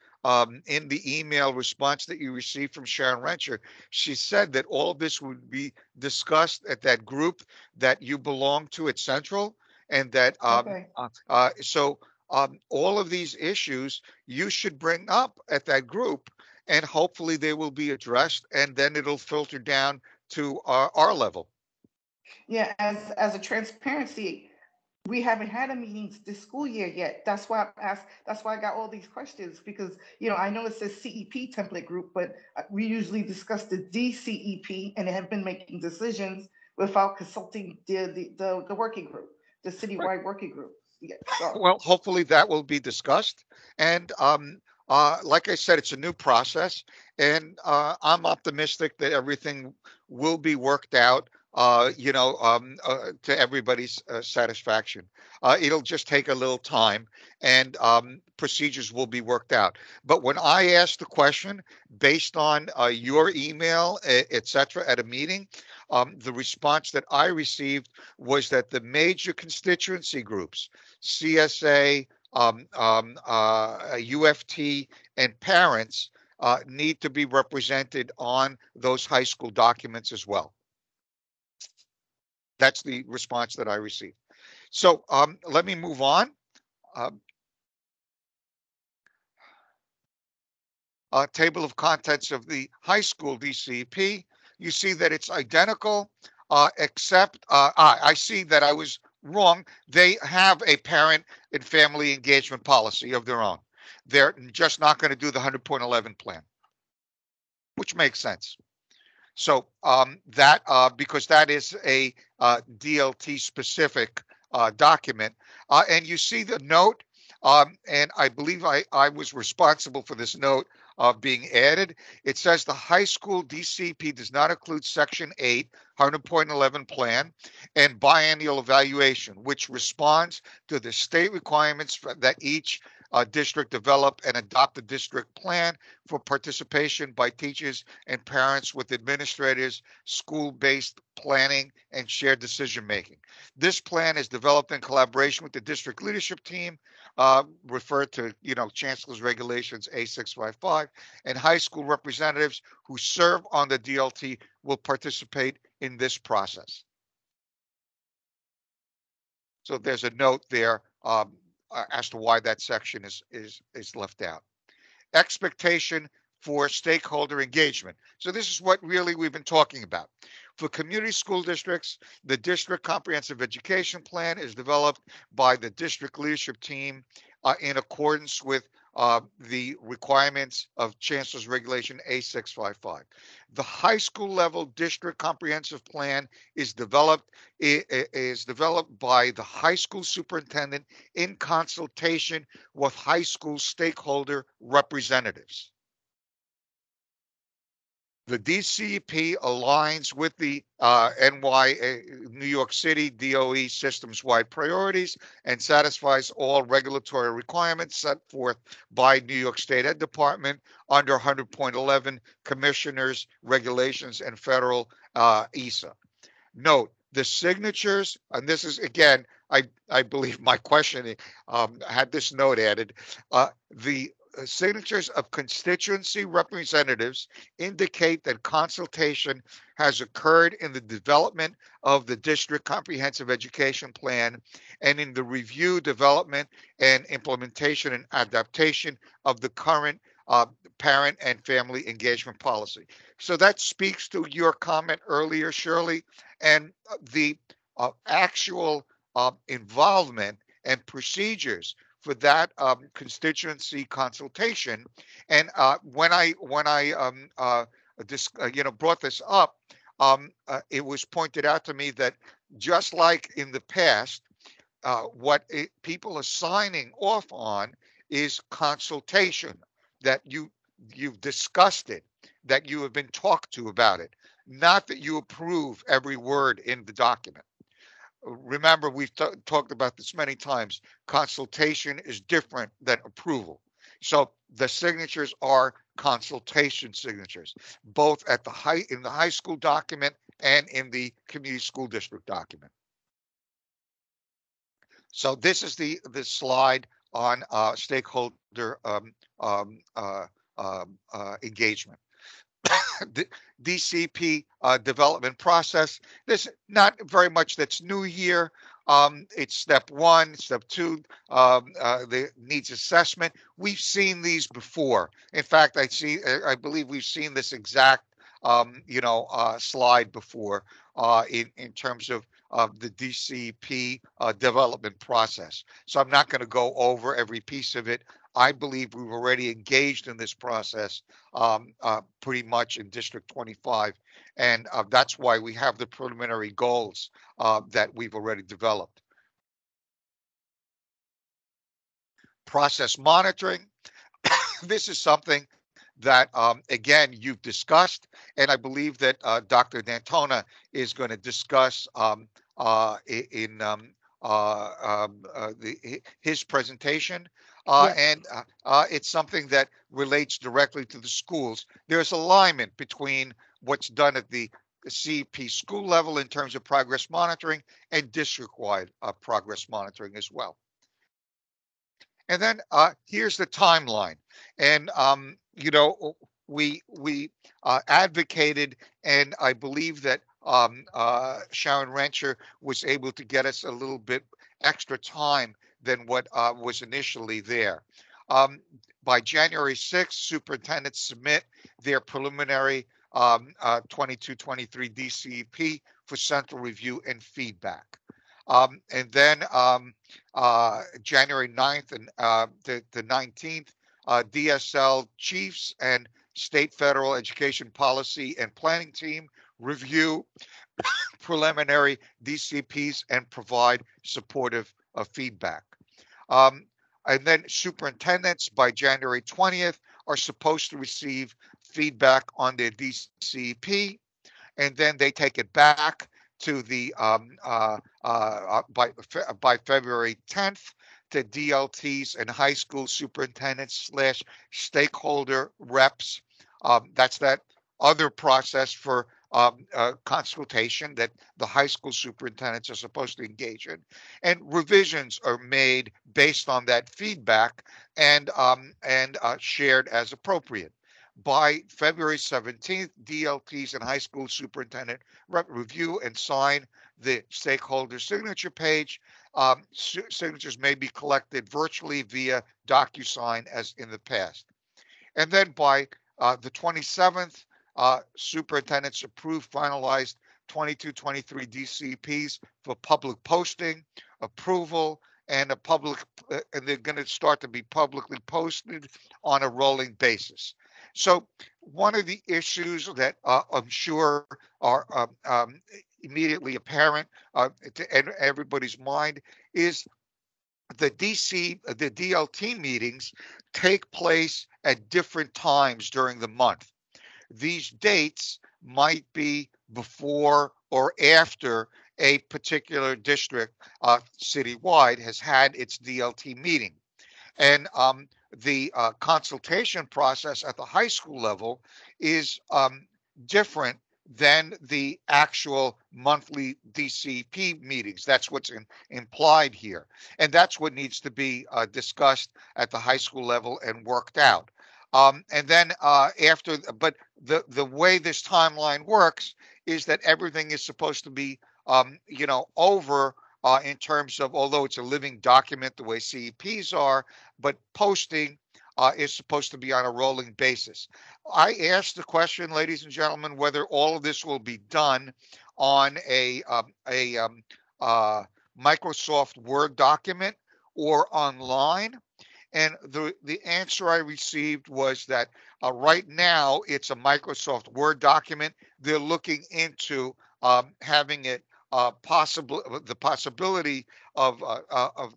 in the email response that you received from Sharon Rencher, she said that all of this would be discussed at that group that you belong to at Central, and that Okay. so all of these issues you should bring up at that group, and hopefully they will be addressed, and then it'll filter down to our level. Yeah, as a transparency, we haven't had a meeting this school year yet. That's why I asked. That's why I got all these questions, because I know it says CEP template group, but we usually discuss the DCEP and have been making decisions without consulting the working group, the citywide working group. Yeah, so. Well, hopefully that will be discussed, and like I said, it's a new process, and I'm optimistic that everything will be worked out. To everybody's satisfaction. It'll just take a little time, and procedures will be worked out. But when I asked the question based on your email, etc., at a meeting, the response that I received was that the major constituency groups, CSA, UFT, and parents need to be represented on those high school documents as well. That's the response that I received. So let me move on. Table of contents of the high school DCP. You see that it's identical, except I see that I was wrong. They have a parent and family engagement policy of their own. They're just not going to do the 100.11 plan, which makes sense. So because that is a DLT specific document, and you see the note, and I believe I was responsible for this note being added. It says the high school DCP does not include Section 8, 100.11 plan, and biennial evaluation, which responds to the state requirements that each district develop and adopt a district plan for participation by teachers and parents with administrators, school-based planning, and shared decision-making. This plan is developed in collaboration with the district leadership team, referred to, Chancellor's Regulations A655, and high school representatives who serve on the DLT will participate in this process. So there's a note there as to why that section is left out. Expectation for stakeholder engagement. So this is what really we've been talking about. For community school districts, the district comprehensive education plan is developed by the district leadership team in accordance with the requirements of Chancellor's Regulation A655. The high school level district comprehensive plan is developed by the high school superintendent in consultation with high school stakeholder representatives. The DCP aligns with the New York City DOE systems-wide priorities and satisfies all regulatory requirements set forth by New York State Ed Department under 100.11 Commissioners, Regulations, and Federal ESA. Note, the signatures, and this is, again, I believe my question had this note added, the signatures of constituency representatives indicate that consultation has occurred in the development of the district comprehensive education plan and in the review, development, and implementation and adaptation of the current parent and family engagement policy. So that speaks to your comment earlier, Shirley, and the actual involvement and procedures for that constituency consultation. And when I brought this up, it was pointed out to me that just like in the past, people are signing off on is consultation, that you've discussed it, that you have been talked to about it, not that you approve every word in the document. Remember, we've talked about this many times. Consultation is different than approval. So the signatures are consultation signatures, both at in the high school document and in the community school district document. So this is the slide on stakeholder engagement. The DCP development process. There's not very much that's new here. It's step one, step two, the needs assessment. We've seen these before. In fact, I believe we've seen this exact slide before in terms of the DCP development process. So I'm not going to go over every piece of it. I believe we've already engaged in this process pretty much in District 25, and that's why we have the preliminary goals that we've already developed. Process monitoring. This is something that, again, you've discussed, and I believe that Dr. D'Antona is going to discuss his presentation. Yes. And it's something that relates directly to the schools. There's alignment between what's done at the CP school level in terms of progress monitoring and district-wide progress monitoring as well. And then here's the timeline. And, we advocated, and I believe that Sharon Rencher was able to get us a little bit extra time than what was initially there. By January 6th, superintendents submit their preliminary 22-23 DCP for central review and feedback. And then January 9th and the 19th, DSL chiefs and state federal education policy and planning team review preliminary DCPs and provide supportive feedback. And then superintendents by January 20th are supposed to receive feedback on their DCP, and then they take it back to the by February 10th to DLTs and high school superintendents / stakeholder reps. That's that other process for consultation that the high school superintendents are supposed to engage in, and revisions are made based on that feedback and shared as appropriate. by February 17th, DLTs and high school superintendent review and sign the stakeholder signature page. Signatures may be collected virtually via DocuSign as in the past. And then by the 27th, superintendents approve finalized 22-23 DCPs for public posting, approval, and and they're going to start to be publicly posted on a rolling basis. So one of the issues that I'm sure are immediately apparent to everybody's mind is the DLT meetings take place at different times during the month. These dates might be before or after a particular district citywide has had its DLT meeting. And the consultation process at the high school level is different than the actual monthly DCP meetings. That's what's implied here. And that's what needs to be discussed at the high school level and worked out. And then but the way this timeline works is that everything is supposed to be, over in terms of, although it's a living document the way CEPs are, but posting is supposed to be on a rolling basis. I asked the question, ladies and gentlemen, whether all of this will be done on a Microsoft Word document or online. And the answer I received was that right now it's a Microsoft Word document. They're looking into having it the possibility of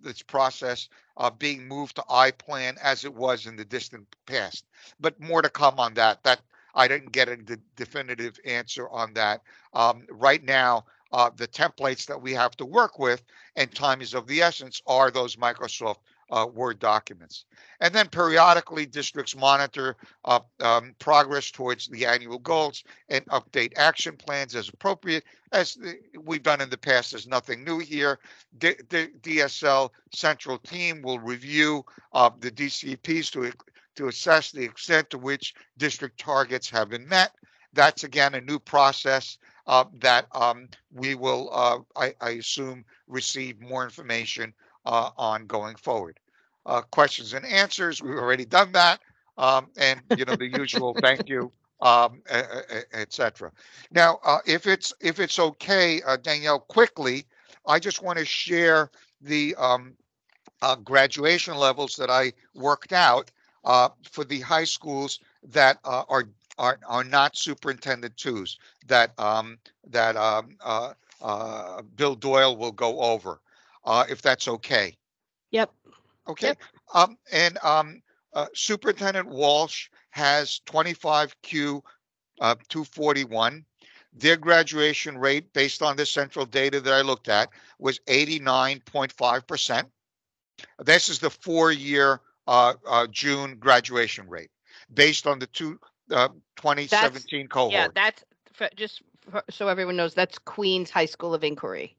this process being moved to iPlan as it was in the distant past. But more to come on that. That I didn't get a definitive answer on that. Right now, the templates that we have to work with, and time is of the essence, are those Microsoft Word documents. And then periodically, districts monitor progress towards the annual goals and update action plans as appropriate, as we've done in the past. There's nothing new here. The DSL central team will review the DCPs to assess the extent to which district targets have been met. That's, again, a new process that we will, I assume, receive more information on going forward. Questions and answers, we've already done that. And, the usual thank you, etc. Now, if it's okay, Danielle, quickly, I just want to share the graduation levels that I worked out for the high schools that are not superintendent twos that Bill Doyle will go over, if that's okay. Yep. Okay. Yep. And Superintendent Walsh has 25Q 241. Their graduation rate, based on the central data that I looked at, was 89.5%. This is the 4-year June graduation rate, based on the 2017 cohort. Yeah, that's so everyone knows, that's Queens High School of Inquiry.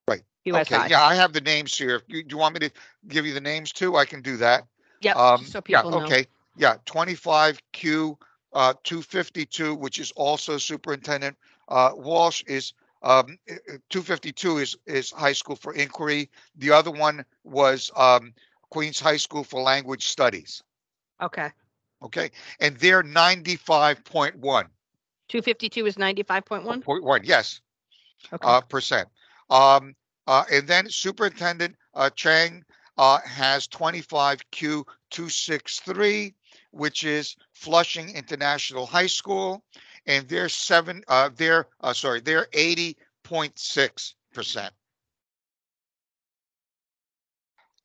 Right. USI. Okay. Yeah, I have the names here. Do you want me to give you the names too? I can do that. Yep. Just so people know. Okay. Yeah. 25Q 252, which is also Superintendent Walsh, is 252 is High School for Inquiry. The other one was Queens High School for Language Studies. Okay. Okay. And they're 95.1. 252 is 95.1? 0.1, yes. Okay. Percent. And then Superintendent Chang has 25Q 263, which is Flushing International High School, and they're 80.6%.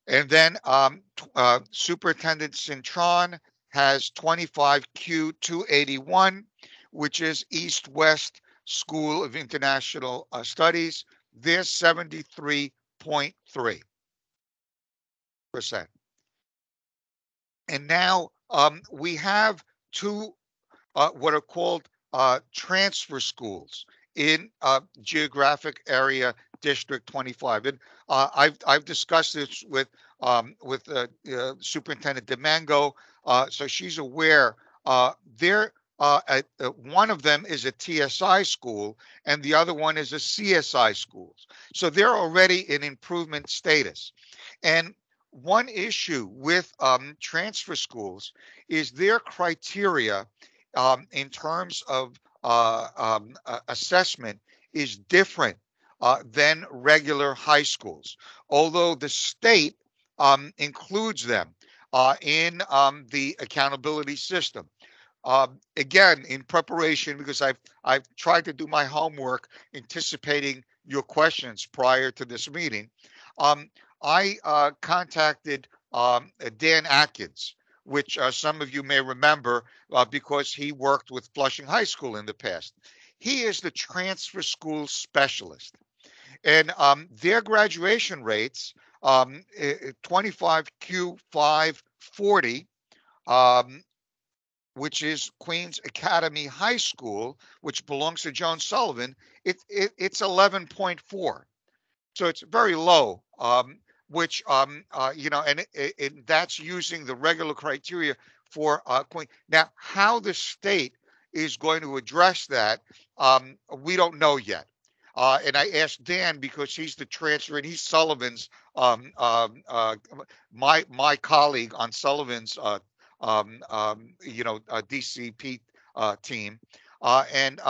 And then Superintendent Cintron has 25Q 281, which is East West School of International Studies. They're 73.3%. And now we have two what are called transfer schools in geographic area District 25. And I've discussed this with Superintendent DeMango, so she's aware one of them is a TSI school and the other one is a CSI school. So they're already in improvement status. And one issue with transfer schools is their criteria in terms of assessment is different than regular high schools, although the state includes them in the accountability system. Again, in preparation, because I've tried to do my homework, anticipating your questions prior to this meeting, I contacted Dan Atkins, which some of you may remember because he worked with Flushing High School in the past. He is the transfer school specialist, and their graduation rates, 25Q540, which is Queens Academy High School, which belongs to Joan Sullivan, it's 11.4. So it's very low, which, and that's using the regular criteria for Queen. Now, how the state is going to address that, we don't know yet. And I asked Dan because he's the transfer, and he's Sullivan's, my colleague on Sullivan's, DCP team. And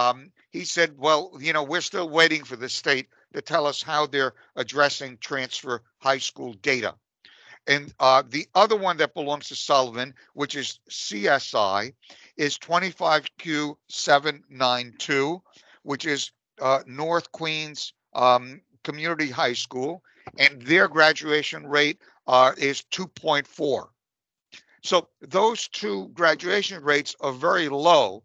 he said, well, we're still waiting for the state to tell us how they're addressing transfer high school data. And the other one that belongs to Sullivan, which is CSI, is 25Q792, which is North Queens Community High School, and their graduation rate is 2.4. So those two graduation rates are very low,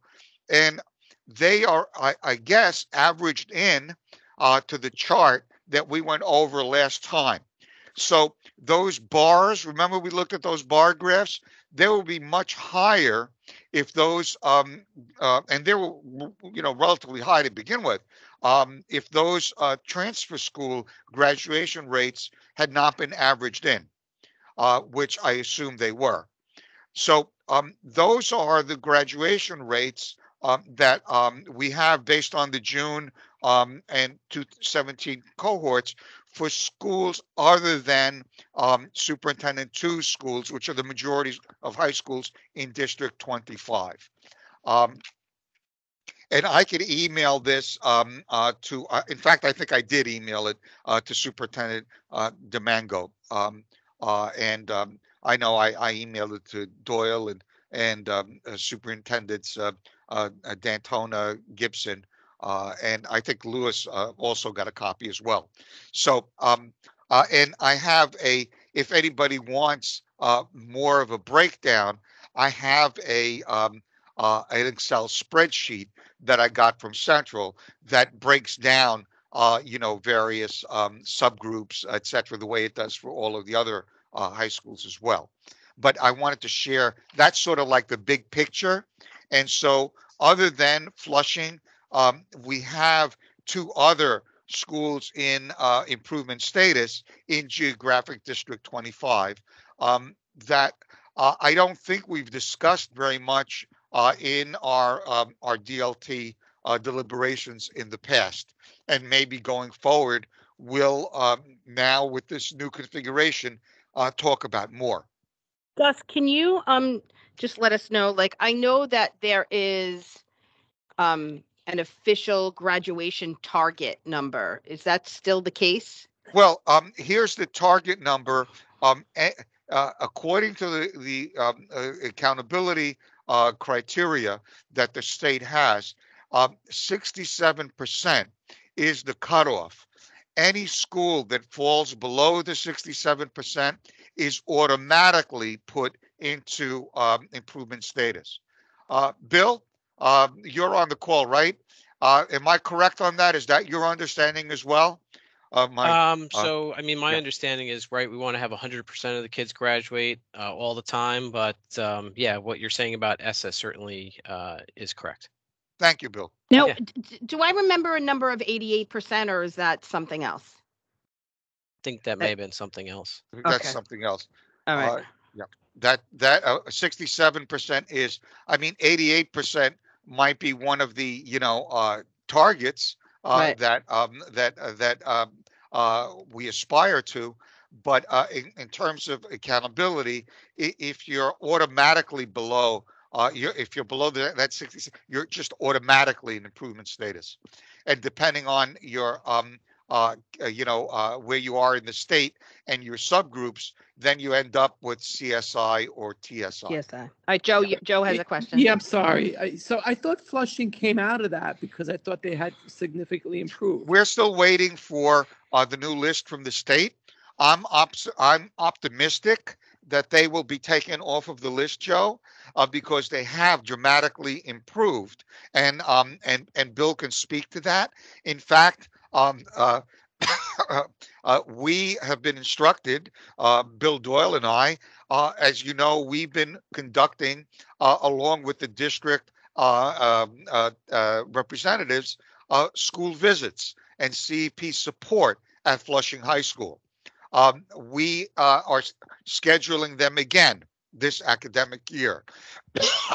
and they are, I guess, averaged in to the chart that we went over last time. So those bars, remember we looked at those bar graphs, they will be much higher if those, and they were, relatively high to begin with, if those transfer school graduation rates had not been averaged in, which I assume they were. So those are the graduation rates that we have based on the June and 2017 cohorts for schools other than Superintendent 2 schools, which are the majority of high schools in District 25. And I could email this to, in fact, I think I did email it to Superintendent DeMango. I know I emailed it to Doyle and Superintendents Dantona, Gibson, and I think Lewis also got a copy as well. So, and I have if anybody wants more of a breakdown, I have an Excel spreadsheet that I got from Central that breaks down, various subgroups, et cetera, the way it does for all of the other high schools as well. But I wanted to share, that's sort of like the big picture. And so other than Flushing, we have two other schools in improvement status in geographic District 25 that I don't think we've discussed very much in our DLT deliberations in the past. And maybe going forward, we'll now with this new configuration talk about more. Gus, can you just let us know, like, I know that there is an official graduation target number. Is that still the case? Well, here's the target number. According to the accountability criteria that the state has, 67% is the cutoff. Any school that falls below the 67% is automatically put into improvement status. Bill, you're on the call, right? Am I correct on that? Is that your understanding as well? My understanding is, right, we want to have 100% of the kids graduate all the time, but yeah, what you're saying about ESSA certainly is correct. Thank you, Bill. Now, do I remember a number of 88%, or is that something else? I think that may have been something else. That's something else. All right. Yeah. That 67% is, I mean, 88% might be one of the targets Right. that we aspire to. But in terms of accountability, if you're automatically below, if you're below that 60, you're just automatically in improvement status. And depending on your where you are in the state and your subgroups, then you end up with CSI or TSI. Yes. All right, Joe. Joe has a question. Yeah, I'm sorry. So I thought Flushing came out of that because I thought they had significantly improved. We're still waiting for the new list from the state. I'm optimistic that they will be taken off of the list, Joe, because they have dramatically improved, and Bill can speak to that. In fact, we have been instructed, Bill Doyle and I, as you know, we've been conducting, along with the district representatives, school visits and CEP support at Flushing High School. We are scheduling them again this academic year.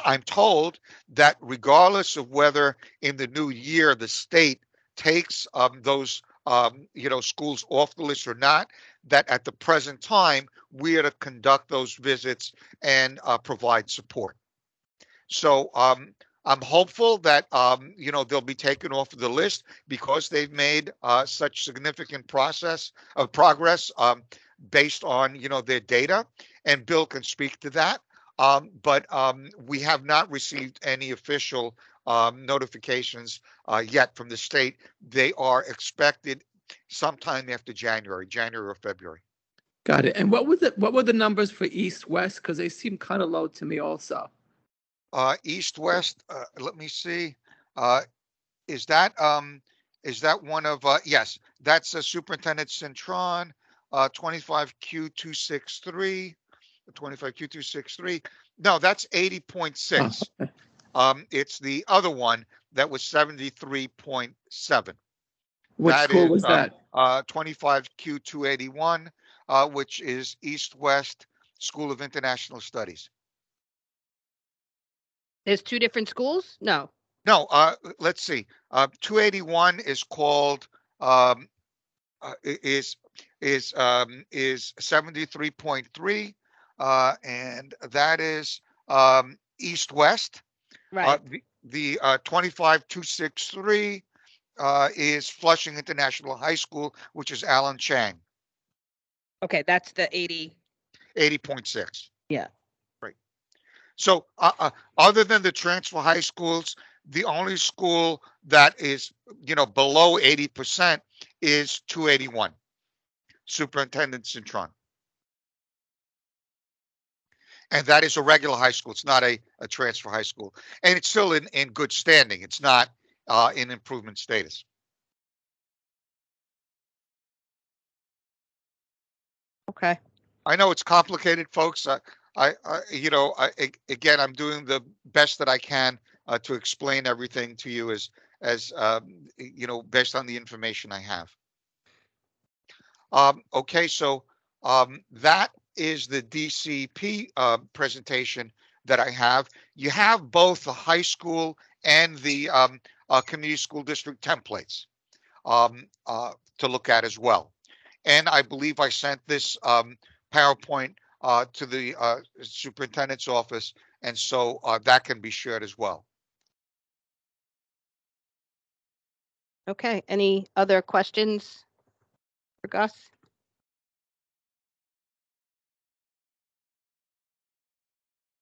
I'm told that regardless of whether in the new year the state takes those schools off the list or not, that at the present time we are to conduct those visits and provide support. So I'm hopeful that they'll be taken off of the list because they've made such significant progress based on their data, and Bill can speak to that. But we have not received any official notifications yet from the state. They are expected sometime after January or February. Got it. And what were the numbers for East West? Because they seem kind of low to me also. East West. Let me see. Is that one of yes? That's Superintendent Cintron, 25Q263, 25Q263. No, that's 80.6. It's the other one that was 73.7. What school was that? 25Q281, which is East West School of International Studies. There's two different schools? No. No, let's see. 281 is called is 73.3, and that is East West. Right. The 25263 is Flushing International High School, which is Alan Chang. Okay, that's the 80. 80.6. Yeah. Right. So other than the transfer high schools, the only school that is, below 80% is 281, Superintendent Cintron. And that is a regular high school. It's not a transfer high school. And it's still in good standing. It's not in improvement status. Okay. I know it's complicated, folks. Again, I'm doing the best that I can to explain everything to you as based on the information I have. Okay, so that is the DCP presentation that I have. You have both the high school and the community school district templates to look at as well. And I believe I sent this PowerPoint to the superintendent's office, and so that can be shared as well. Okay. Any other questions for Gus?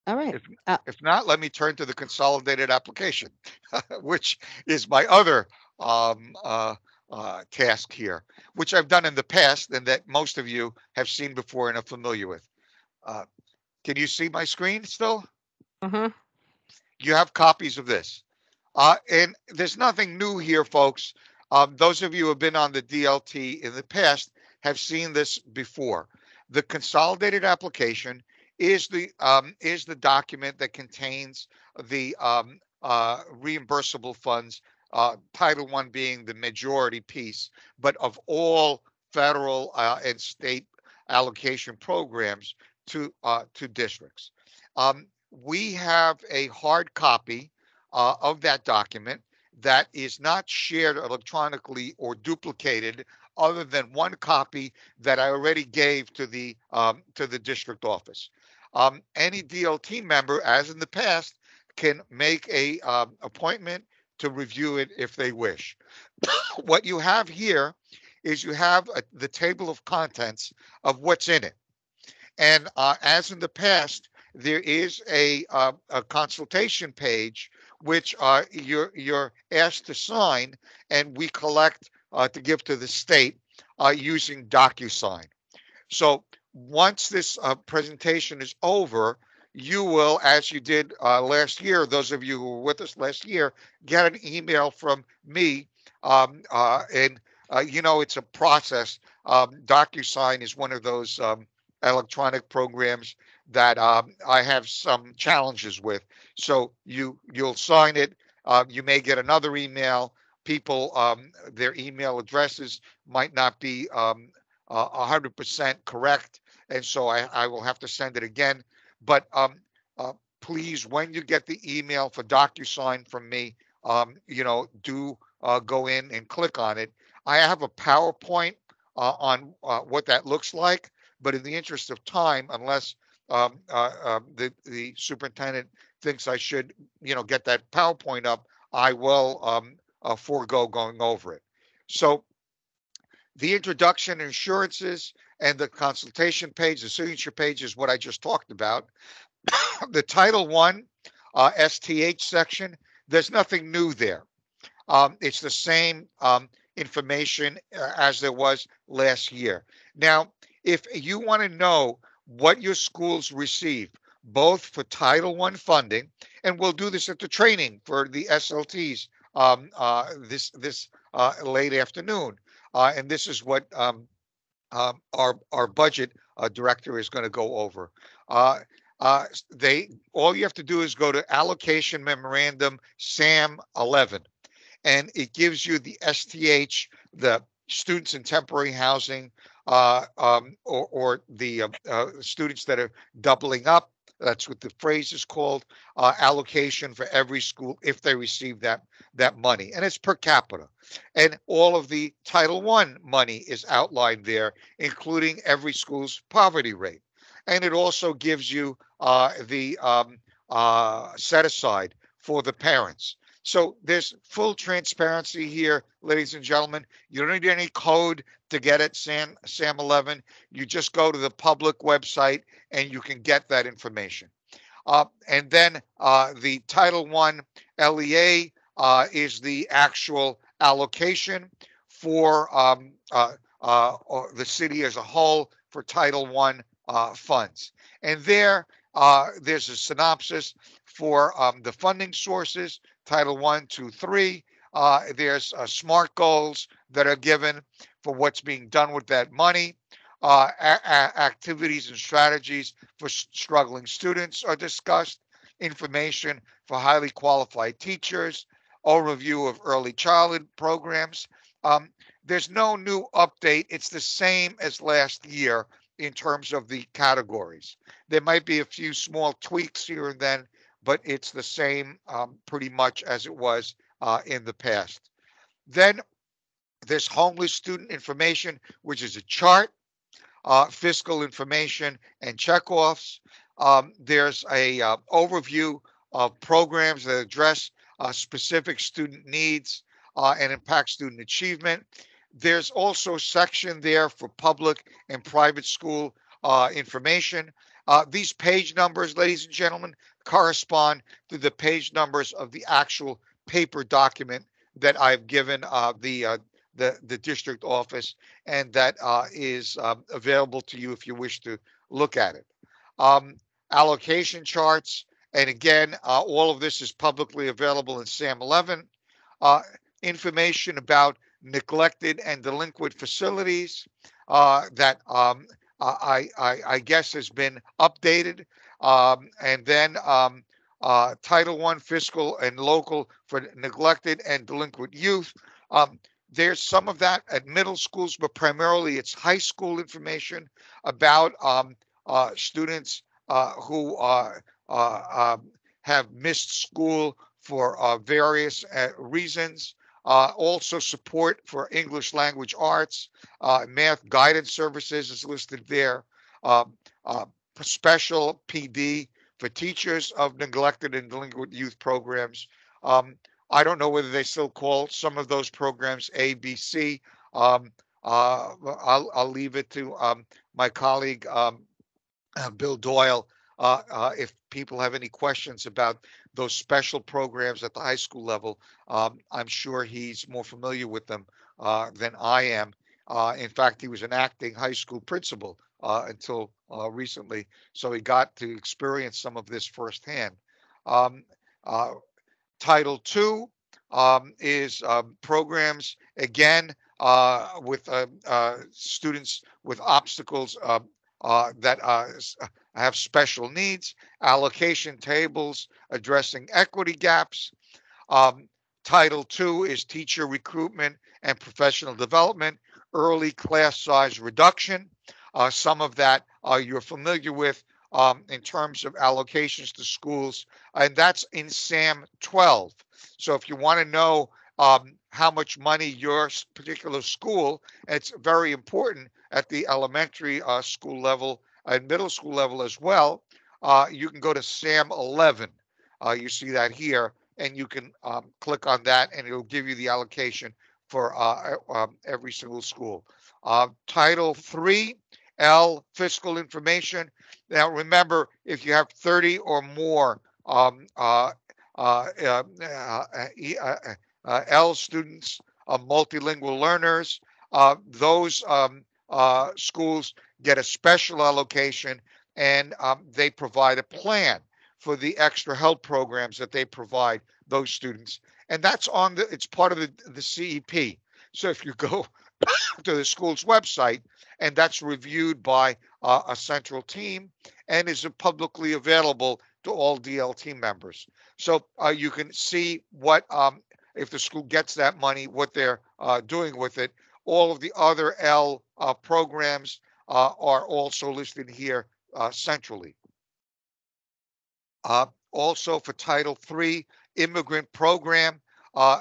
All right. If not, let me turn to the consolidated application, which is my other task here, which I've done in the past and that most of you have seen before and are familiar with. Can you see my screen still? Mm-hmm. You have copies of this. And there's nothing new here, folks. Those of you who have been on the DLT in the past have seen this before. The consolidated application is the document that contains the reimbursable funds, Title I being the majority piece, but of all federal and state allocation programs to districts. We have a hard copy of that document that is not shared electronically or duplicated, other than one copy that I already gave to the district office. Any DLT member, as in the past, can make a appointment to review it if they wish. What you have here is you have the table of contents of what's in it. And as in the past, there is a consultation page which you're asked to sign, and we collect to give to the state using DocuSign. So once this presentation is over, you will, as you did last year, those of you who were with us last year, get an email from me. And it's a process. DocuSign is one of those electronic programs that I have some challenges with. So you'll sign it. You may get another email. People, their email addresses might not be 100% correct, and so I will have to send it again. But please, when you get the email for DocuSign from me, do go in and click on it. I have a PowerPoint on what that looks like, but in the interest of time, unless the superintendent thinks I should, get that PowerPoint up, I will forego going over it. So the introduction, insurances, and the consultation page, the signature page, is what I just talked about. The Title I STH section, there's nothing new there. It's the same information as there was last year. Now, if you want to know what your schools receive, both for Title I funding, and we'll do this at the training for the SLTs this late afternoon, and this is what our budget director is going to go over. All you have to do is go to Allocation Memorandum SAM 11, and it gives you the STH, the students in temporary housing, or the students that are doubling up. That's what the phrase is called. Allocation for every school if they receive that money, and it's per capita. And all of the Title I money is outlined there, including every school's poverty rate. And it also gives you the set aside for the parents. So there's full transparency here, ladies and gentlemen. You don't need any code to get it, SAM 11. You just go to the public website and you can get that information. And then the Title I LEA is the actual allocation for the city as a whole for Title I funds. And there's a synopsis for the funding sources, Title I, II, III. There's SMART goals that are given for what's being done with that money. Activities and strategies for struggling students are discussed. Information for highly qualified teachers. Overview of early childhood programs. There's no new update. It's the same as last year in terms of the categories. There might be a few small tweaks here and then, but it's the same pretty much as it was in the past. Then there's homeless student information, which is a chart, fiscal information, and checkoffs. There's a overview of programs that address specific student needs and impact student achievement. There's also a section there for public and private school information. These page numbers, ladies and gentlemen, correspond to the page numbers of the actual paper document that I've given the district office, and that is available to you if you wish to look at it. Allocation charts, and again, all of this is publicly available in SAM 11. Information about neglected and delinquent facilities that I guess has been updated, and then Title I fiscal and local for neglected and delinquent youth. There's some of that at middle schools, but primarily it's high school information about students who have missed school for various reasons. Also support for English language arts, math guidance services is listed there. Uh, uh, Special PD for teachers of neglected and delinquent youth programs. Um, I don't know whether they still call some of those programs ABC. Um, I'll leave it to my colleague Bill Doyle, if people have any questions about those special programs at the high school level. I'm sure he's more familiar with them than I am. In fact, he was an acting high school principal until recently, so he got to experience some of this firsthand. Um, uh, Title II is programs, again, with students with obstacles that have special needs, allocation tables addressing equity gaps. Um, Title II is teacher recruitment and professional development, early class size reduction. Some of that you're familiar with in terms of allocations to schools, and that's in SAM 12. So if you want to know how much money your particular school, it's very important at the elementary school level and middle school level as well, you can go to SAM 11. You see that here, and you can click on that, and it'll give you the allocation for every single school. Title 3L, fiscal information. Now, remember, if you have 30 or more L students, multilingual learners, those schools get a special allocation, and they provide a plan for the extra help programs that they provide those students. And that's it's part of the CEP. So if you go to the school's website, and that's reviewed by a central team and is publicly available to all DLT members. So you can see what, if the school gets that money, what they're doing with it. All of the other L programs are also listed here centrally. Also for Title III, immigrant program,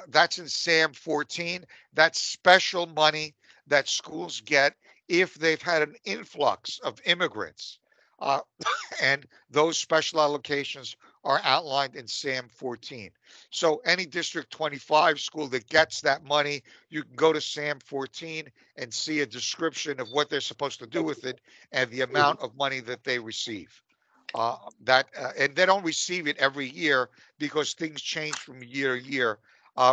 that's in SAM 14. That's special money that schools get if they've had an influx of immigrants. Uh, and those special allocations are outlined in SAM 14. So any District 25 school that gets that money, you can go to SAM 14 and see a description of what they're supposed to do with it and the amount of money that they receive. And they don't receive it every year because things change from year to year.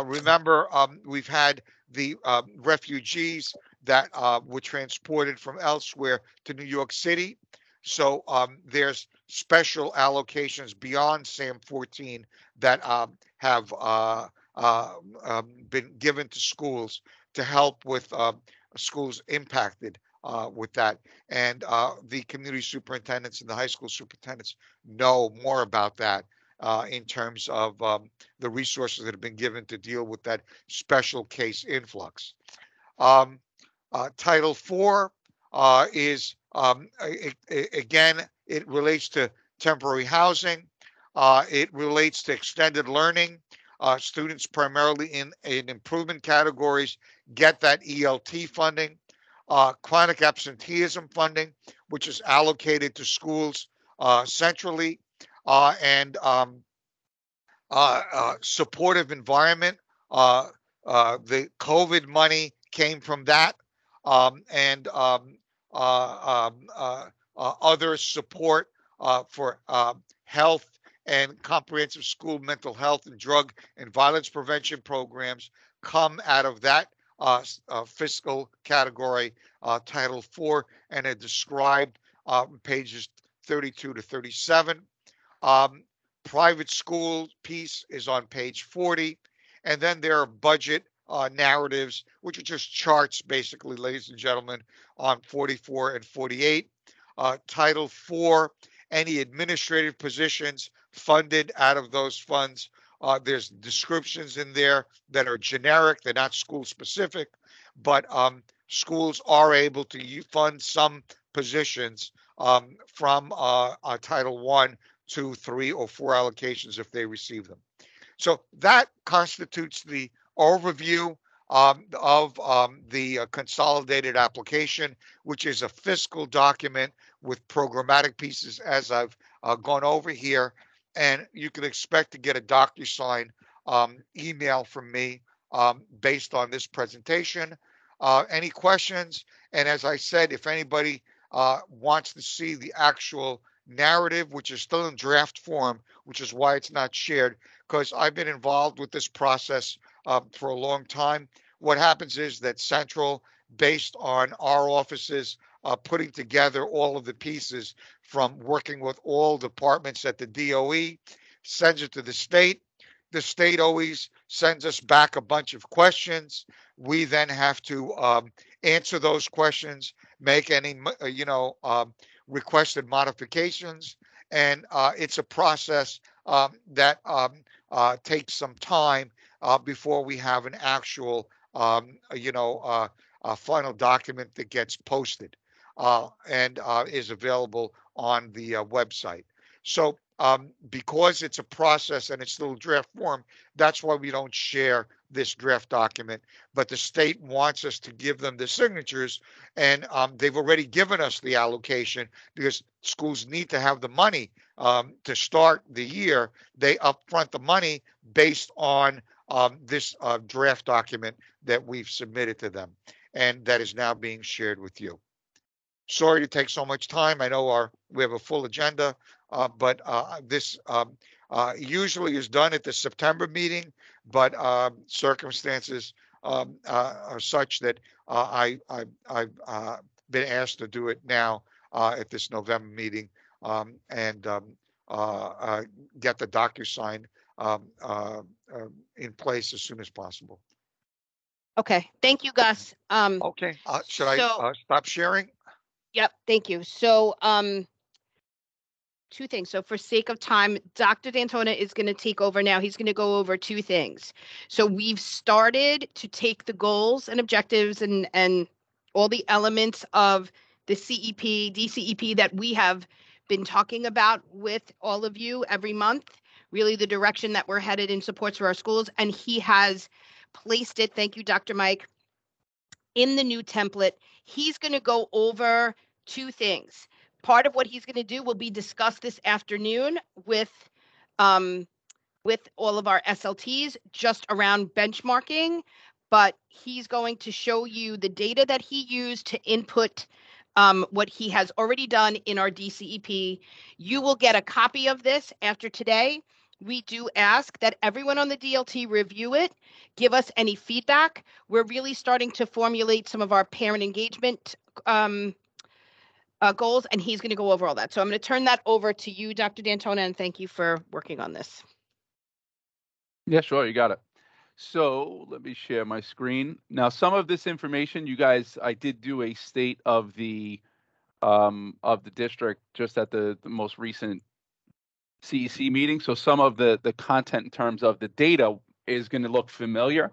Remember, we've had the refugees that were transported from elsewhere to New York City. So there's special allocations beyond SAM 14 that have been given to schools to help with schools impacted with that. And the community superintendents and the high school superintendents know more about that in terms of the resources that have been given to deal with that special case influx. Title IV is, again, it relates to temporary housing. It relates to extended learning. Students primarily in improvement categories get that ELT funding. Chronic absenteeism funding, which is allocated to schools centrally, and supportive environment. The COVID money came from that, and other support for health and comprehensive school mental health and drug and violence prevention programs come out of that fiscal category, Title IV, and are described pages 32 to 37. Private school piece is on page 40. And then there are budget narratives, which are just charts, basically, ladies and gentlemen, on 44 and 48. Title IV, any administrative positions funded out of those funds. There's descriptions in there that are generic. They're not school specific, but schools are able to fund some positions from Title 1, 2, 3, or 4 allocations if they receive them. So that constitutes the overview of the consolidated application, which is a fiscal document with programmatic pieces, as I've gone over here. And you can expect to get a DocuSign email from me based on this presentation. Any questions? And as I said, if anybody wants to see the actual narrative, which is still in draft form, which is why it's not shared, because I've been involved with this process for a long time. What happens is that Central, based on our offices putting together all of the pieces from working with all departments at the DOE, sends it to the state. The state always sends us back a bunch of questions. We then have to answer those questions, make any requested modifications, and it's a process that takes some time before we have an actual, final document that gets posted and is available on the website. So because it's a process and it's still draft form, that's why we don't share this draft document. But the state wants us to give them the signatures, and they've already given us the allocation because schools need to have the money to start the year. They upfront the money based on this draft document that we've submitted to them, and that is now being shared with you. Sorry to take so much time. I know we have a full agenda, but this usually is done at the September meeting, but circumstances are such that I've been asked to do it now at this November meeting and get the DocuSign in place as soon as possible. Okay, thank you, Gus. Okay, should I stop sharing? Yep, thank you. So, two things. So for sake of time, Dr. D'Antona is going to take over now. He's going to go over two things. So we've started to take the goals and objectives and all the elements of the CEP, DCEP that we have been talking about with all of you every month, really the direction that we're headed in supports for our schools. And he has placed it, thank you, Dr. Mike, in the new template. He's going to go over two things. Part of what he's going to do will be discussed this afternoon with all of our SLTs just around benchmarking, but he's going to show you the data that he used to input what he has already done in our DCEP. You will get a copy of this after today. We do ask that everyone on the DLT review it, give us any feedback. We're really starting to formulate some of our parent engagement goals, and he's going to go over all that. So I'm going to turn that over to you, Dr. D'Antona, and thank you for working on this. Yeah, sure, you got it. So let me share my screen. Now, some of this information, you guys, I did do a state of the district just at the most recent CEC meeting. So some of the content in terms of the data is going to look familiar.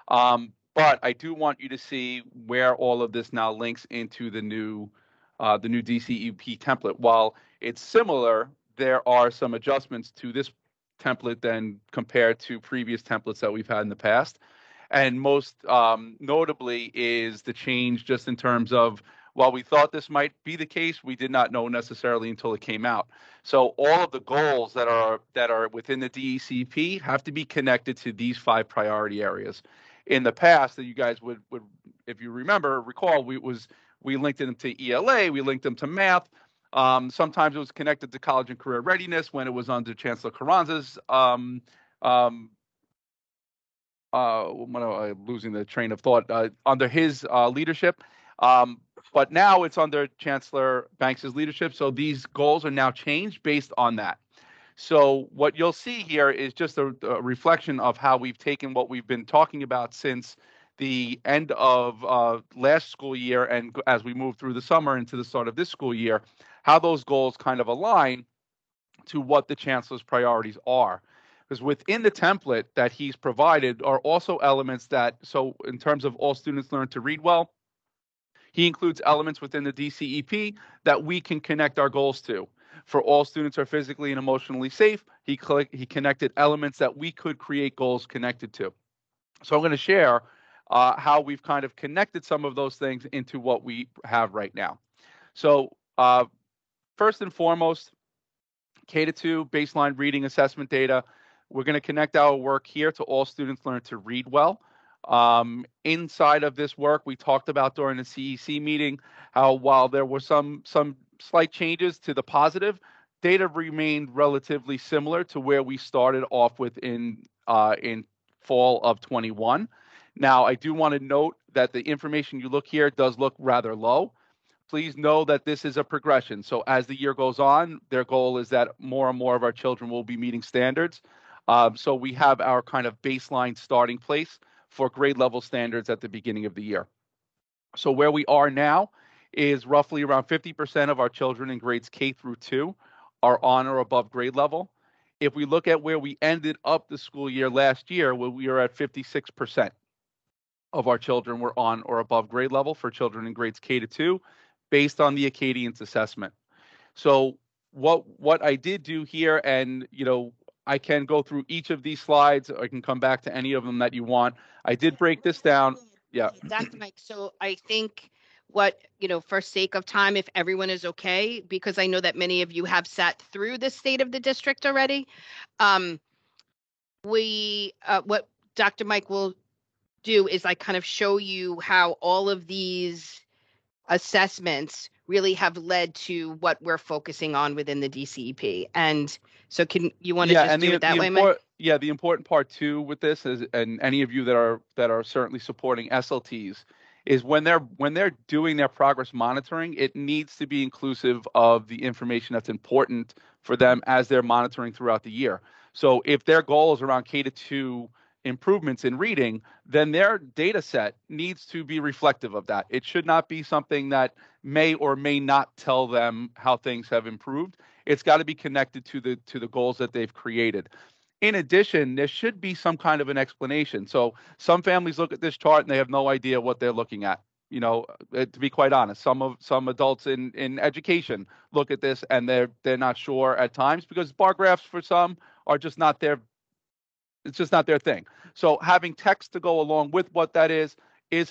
But I do want you to see where all of this now links into the new DCEP template. While it's similar, there are some adjustments to this template than compared to previous templates that we've had in the past. And most notably is the change just in terms of, while we thought this might be the case, we did not know necessarily until it came out. So all of the goals that are within the DECP have to be connected to these 5 priority areas. In the past, that you guys would, if you recall, we linked them to ELA, we linked them to math. Sometimes it was connected to college and career readiness when it was under Chancellor Carranza's. When I'm losing the train of thought, under his leadership. But now it's under Chancellor Banks's leadership. So these goals are now changed based on that. So what you'll see here is just a reflection of how we've taken what we've been talking about since the end of last school year, and as we move through the summer into the start of this school year, how those goals kind of align to what the Chancellor's priorities are. Because within the template that he's provided are also elements that, so in terms of all students learn to read well, He includes elements within the DCEP that we can connect our goals to. For all students are physically and emotionally safe, he connected elements that we could create goals connected to. So I'm going to share how we've kind of connected some of those things into what we have right now. So first and foremost, K-2 baseline reading assessment data. We're going to connect our work here to all students learn to read well. Inside of this work, we talked about during the CEC meeting how while there were some slight changes to the positive, data remained relatively similar to where we started off with in fall of 21. Now, I do want to note that the information you look here does look rather low. Please know that this is a progression. So as the year goes on, their goal is that more and more of our children will be meeting standards. So we have our kind of baseline starting place for grade level standards at the beginning of the year. So where we are now is roughly around 50% of our children in grades K through 2 are on or above grade level. If we look at where we ended up the school year last year, where we are at 56% of our children were on or above grade level for children in grades K to 2, based on the Acadians assessment. So what I did do here, and I can go through each of these slides. I can come back to any of them that you want. I did break this down. Yeah. Dr. Mike, so I think for sake of time, if everyone is okay, because I know that many of you have sat through the state of the district already, what Dr. Mike will do is I kind of show you how all of these assessments really have led to what we're focusing on within the DCEP. And so can you want to just do it that way, Mike? Yeah, the important part too with this is, and any of you that are certainly supporting SLTs, is when they're doing their progress monitoring, it needs to be inclusive of the information that's important for them as they're monitoring throughout the year. So if their goal is around K-2 improvements in reading, then their data set needs to be reflective of that. It should not be something that may or may not tell them how things have improved. It's got to be connected to the goals that they've created. In addition, there should be some kind of an explanation. So some families look at this chart and they have no idea what they're looking at. To be quite honest, some adults in education look at this and they're not sure at times, because bar graphs for some are just not their it's just not their thing. So having text to go along with what that is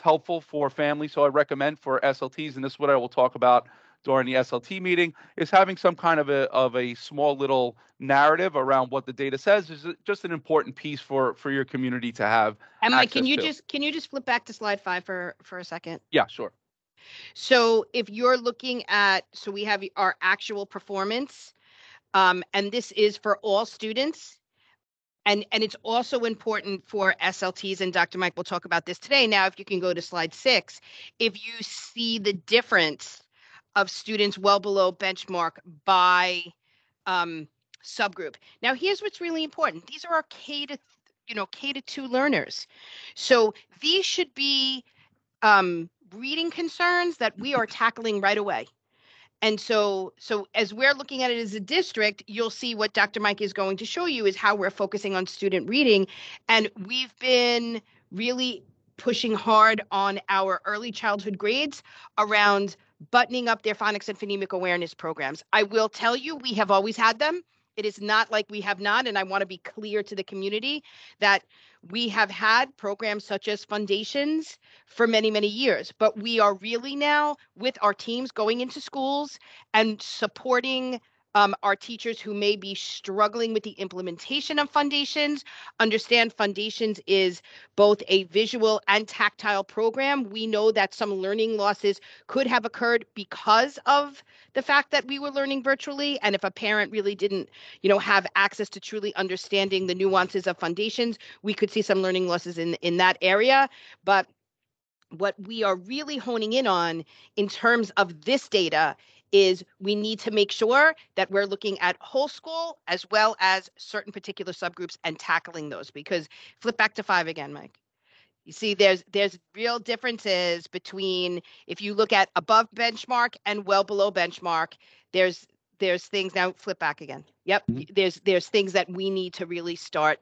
helpful for families. So I recommend for SLTs, and this is what I will talk about during the SLT meeting, is having some kind of a small little narrative around what the data says is just an important piece for your community to have. And Mike, can you just flip back to slide 5 for a second? Yeah, sure. So if you're looking at, so we have our actual performance, and this is for all students. And it's also important for SLTs, and Dr. Mike will talk about this today. Now, if you can go to slide 6, if you see the difference of students well below benchmark by subgroup. Now, here's what's really important. These are our K-2 learners. So these should be reading concerns that we are tackling right away. And so as we're looking at it as a district, you'll see what Dr. Mike is going to show you is how we're focusing on student reading. And we've been really pushing hard on our early childhood grades around buttoning up their phonics and phonemic awareness programs. I will tell you, we have always had them. It is not like we have not. And I want to be clear to the community that we have had programs such as Foundations for many, many years, but we are really now with our teams going into schools and supporting our teachers who may be struggling with the implementation of Foundations. Understand Foundations is both a visual and tactile program. We know that some learning losses could have occurred because of the fact that we were learning virtually. And if a parent really didn't, have access to truly understanding the nuances of Foundations, we could see some learning losses in that area. But what we are really honing in on in terms of this data is we need to make sure that we're looking at whole school as well as certain particular subgroups and tackling those. Because flip back to 5 again, Mike. You see, there's real differences between if you look at above benchmark and well below benchmark. There's there's things now. Flip back again. Yep. Mhm. There's things that we need to really start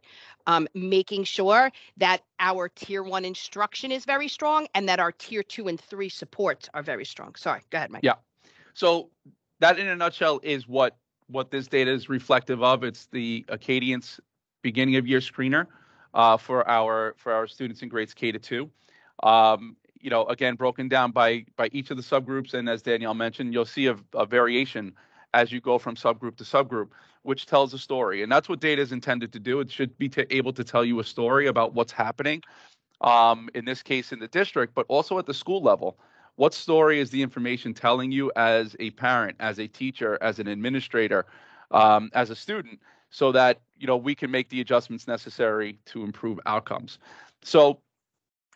making sure that our tier 1 instruction is very strong and that our tier 2 and 3 supports are very strong. Sorry, go ahead, Mike. Yeah. So that in a nutshell is what this data is reflective of. It's the Acadience beginning of year screener for our students in grades K to 2. Again, broken down by each of the subgroups, and as Danielle mentioned, you'll see a variation as you go from subgroup to subgroup, which tells a story. And that's what data is intended to do. It should be able to tell you a story about what's happening, in this case in the district, but also at the school level. What story is the information telling you as a parent, as a teacher, as an administrator, as a student, so that we can make the adjustments necessary to improve outcomes. So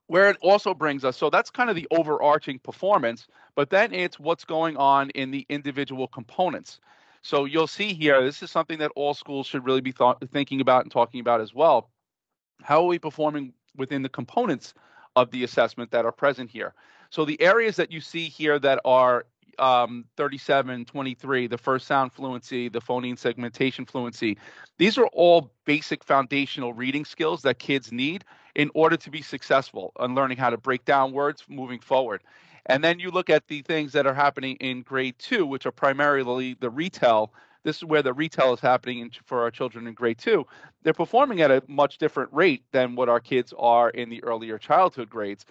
where it also brings us, so that's kind of the overarching performance, but then it's what's going on in the individual components. So you'll see here, this is something that all schools should really be thinking about and talking about as well. How are we performing within the components of the assessment that are present here? So the areas that you see here that are 37, 23, the first sound fluency, the phoneme segmentation fluency, these are all basic foundational reading skills that kids need in order to be successful in learning how to break down words moving forward. And then you look at the things that are happening in grade 2, which are primarily the retail. This is where the retail is happening for our children in grade 2. They're performing at a much different rate than what our kids are in the earlier childhood grades.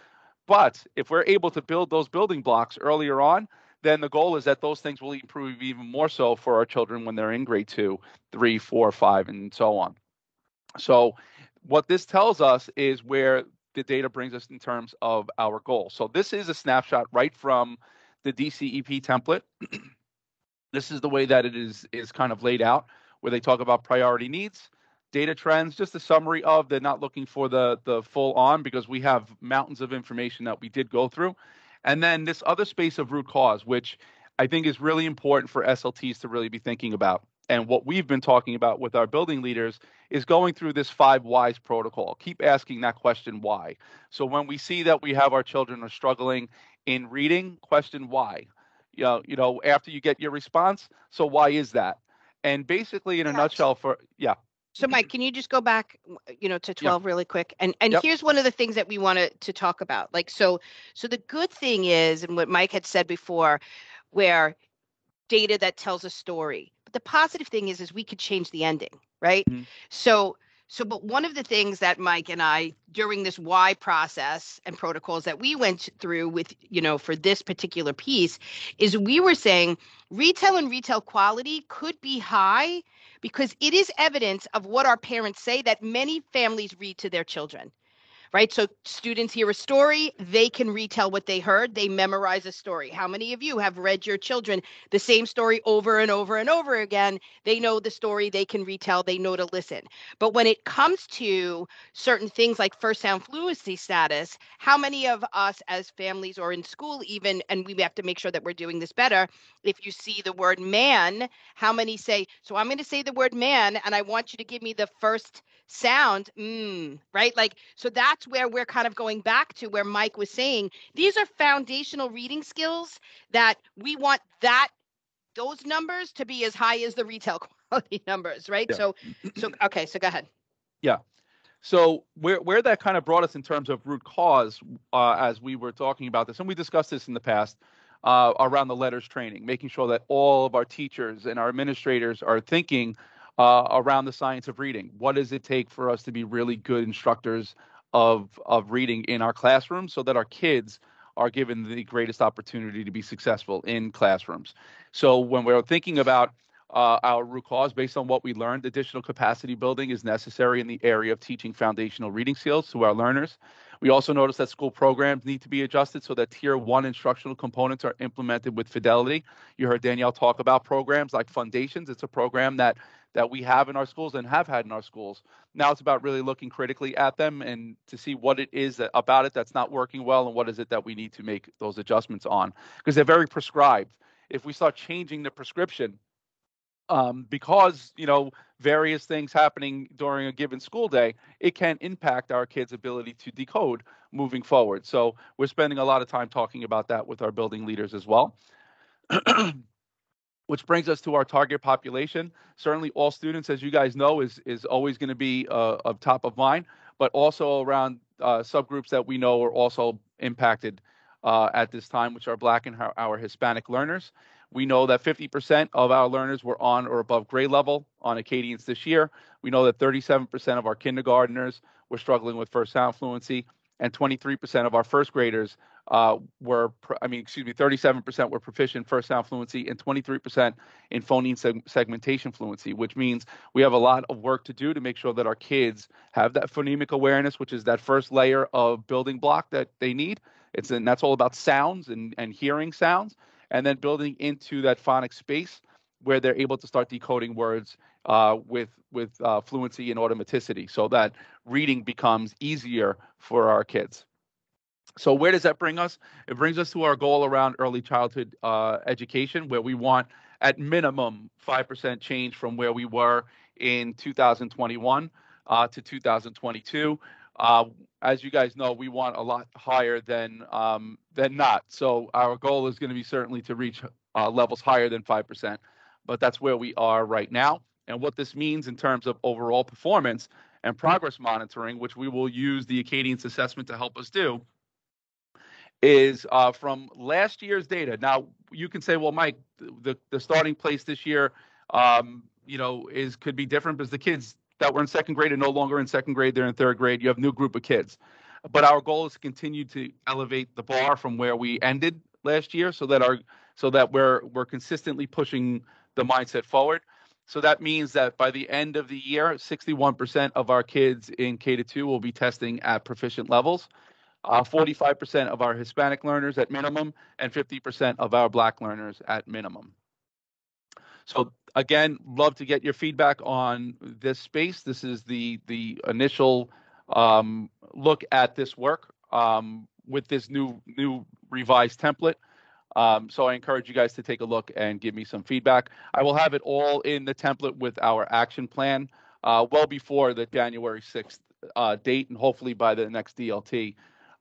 But if we're able to build those building blocks earlier on, then the goal is that those things will improve even more so for our children when they're in grade 2, 3, 4, 5, and so on. So what this tells us is where the data brings us in terms of our goal. So this is a snapshot right from the DCEP template. This is the way that it is kind of laid out, where they talk about priority needs, data trends, just a summary of. They're not looking for the full on, because we have mountains of information that we did go through. And then this other space of root cause, which I think is really important for SLTs to really be thinking about. And what we've been talking about with our building leaders is going through this 5 whys protocol. Keep asking that question, why? So when we see that we have our children are struggling in reading, question why. After you get your response, so why is that? And basically in a nutshell So Mike, can you just go back, to 12 really quick? And Yep. here's one of the things that we wanted to talk about. So the good thing is, and what Mike had said before, where data that tells a story. But the positive thing is we could change the ending, right? Mhm. But one of the things that Mike and I, during this why process and protocols that we went through with, for this particular piece, is we were saying retail and retail quality could be high because it is evidence of what our parents say that many families read to their children. Right? So students hear a story, they can retell what they heard, they memorize a story. How many of you have read your children the same story over and over and over again? They know the story, they can retell, they know to listen. But when it comes to certain things like first sound fluency status, how many of us as families or in school even, and we have to make sure that we're doing this better, if you see the word man, how many say, so I'm going to say the word man and I want you to give me the first sound, right? Like, so that's where we're kind of going back to where Mike was saying, these are foundational reading skills that we want those numbers to be as high as the retail quality numbers, right? Yeah. Okay, so go ahead. Yeah. So where that kind of brought us in terms of root cause, as we were talking about this, and we discussed this in the past, around the letters training, making sure that all of our teachers and our administrators are thinking around the science of reading. What does it take for us to be really good instructors of reading in our classrooms, so that our kids are given the greatest opportunity to be successful in classrooms? So when we're thinking about our root cause, based on what we learned, additional capacity building is necessary in the area of teaching foundational reading skills to our learners. We also noticed that school programs need to be adjusted so that tier 1 instructional components are implemented with fidelity. You heard Danielle talk about programs like Foundations. It's a program that we have in our schools and have had in our schools. Now it's about really looking critically at them and to see what it is about it that's not working well, and what is it that we need to make those adjustments on, because they're very prescribed. If we start changing the prescription, because various things happening during a given school day, it can impact our kids' ability to decode moving forward. So we're spending a lot of time talking about that with our building leaders as well. which brings us to our target population. Certainly all students, as you guys know, is always going to be of top of mind, but also around subgroups that we know are also impacted at this time, which are Black and our Hispanic learners. We know that 50% of our learners were on or above grade level on Acadians this year. We know that 37% of our kindergarteners were struggling with first sound fluency, and 23% of our first graders 37% were proficient first sound fluency and 23% in phoneme segmentation fluency, which means we have a lot of work to do to make sure that our kids have that phonemic awareness, which is that first layer of building block that they need. And that's all about sounds and hearing sounds, and then building into that phonic space where they're able to start decoding words with fluency and automaticity, so that reading becomes easier for our kids. So where does that bring us? It brings us to our goal around early childhood education, where we want at minimum 5% change from where we were in 2021 to 2022. As you guys know, we want a lot higher than not. So our goal is going to be certainly to reach levels higher than 5%, but that's where we are right now. And what this means in terms of overall performance and progress monitoring, which we will use the Acadians assessment to help us do, is from last year's data. Now you can say, well, Mike, the starting place this year, could be different because the kids that were in second grade are no longer in second grade; they're in third grade. You have a new group of kids, but our goal is to continue to elevate the bar from where we ended last year, so that we're consistently pushing the mindset forward. So that means that by the end of the year, 61% of our kids in K-2 will be testing at proficient levels. 45% of our Hispanic learners at minimum, and 50% of our Black learners at minimum. So again, love to get your feedback on this space. This is the initial look at this work with this new revised template. So I encourage you guys to take a look and give me some feedback. I will have it all in the template with our action plan well before the January 6th date, and hopefully by the next DLT.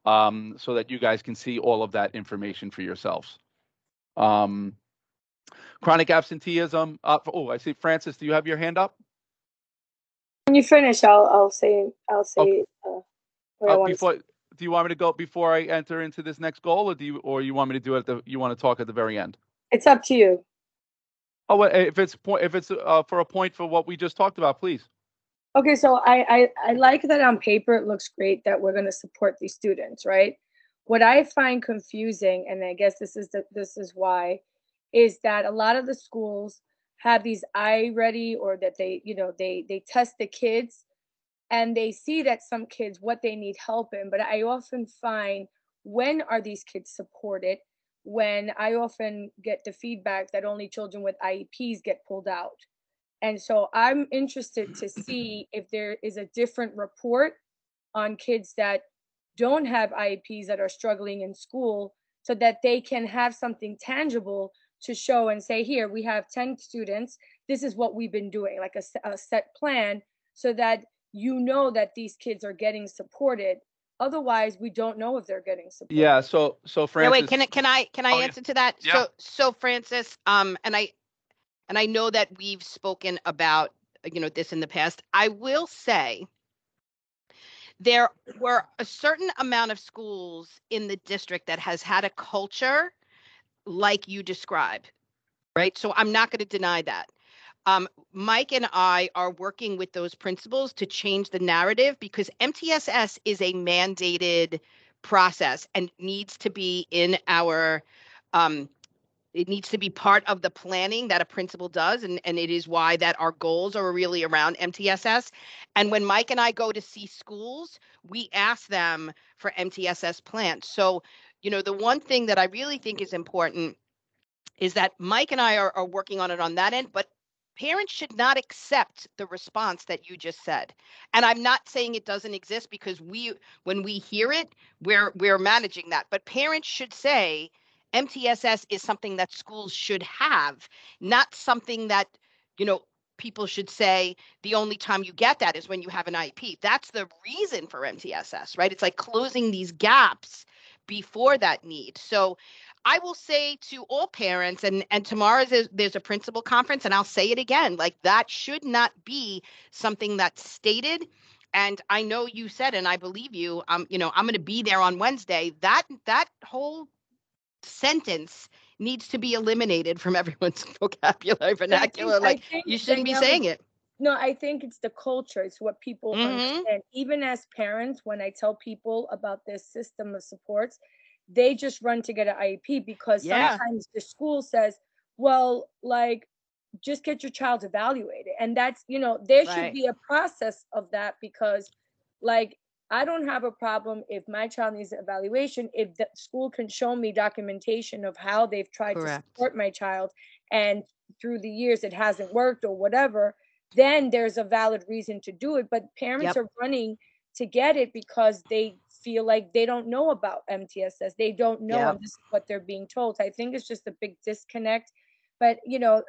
So that you guys can see all of that information for yourselves. Chronic absenteeism. I see Francis. Do you have your hand up? When you finish, I'll say Okay. what I want to say. Do you want me to go before I enter into this next goal, or you want me to do it you want to talk at the very end? It's up to you. Oh, if it's for a point for what we just talked about, please. Okay, so I like that on paper it looks great that we're going to support these students, right? What I find confusing, and I guess this is why, is that a lot of the schools have these iReady, or that they test the kids, and they see that some kids what they need help in. But I often find, when are these kids supported? When I often get the feedback that only children with IEPs get pulled out. And so I'm interested to see if there is a different report on kids that don't have IEPs that are struggling in school, so that they can have something tangible to show and say, here, we have 10 students. This is what we've been doing, like a set plan, so that you know that these kids are getting supported. Otherwise, we don't know if they're getting supported. Yeah. So Francis. Yeah, wait, can I answer to that? Yeah. So Francis, and I know that we've spoken about, this in the past. I will say there were a certain amount of schools in the district that has had a culture like you described, right? So I'm not going to deny that. Mike and I are working with those principals to change the narrative, because MTSS is a mandated process and needs to be in our it needs to be part of the planning that a principal does. And it is why that our goals are really around MTSS. And when Mike and I go to see schools, we ask them for MTSS plans. So, the one thing that I really think is important is that Mike and I are working on it on that end, but parents should not accept the response that you just said. And I'm not saying it doesn't exist, because when we hear it, we're managing that. But parents should say, MTSS is something that schools should have, not something that, people should say the only time you get that is when you have an IEP. That's the reason for MTSS, right? It's like closing these gaps before that need. So I will say to all parents, and tomorrow there's a principal conference, and I'll say it again, like that should not be something that's stated. And I know you said, and I believe you, I'm going to be there on Wednesday. That whole sentence needs to be eliminated from everyone's vocabulary vernacular. Like, you shouldn't be saying it. No, I think it's the culture. It's what people understand. Even as parents, when I tell people about this system of supports, they just run to get an IEP because sometimes the school says, well, like, just get your child evaluated. And that's, there should be a process of that because, like, I don't have a problem if my child needs an evaluation, if the school can show me documentation of how they've tried to support my child and through the years it hasn't worked or whatever, then there's a valid reason to do it. But parents are running to get it because they feel like they don't know about MTSS. They don't know, and this is what they're being told. I think it's just a big disconnect. But,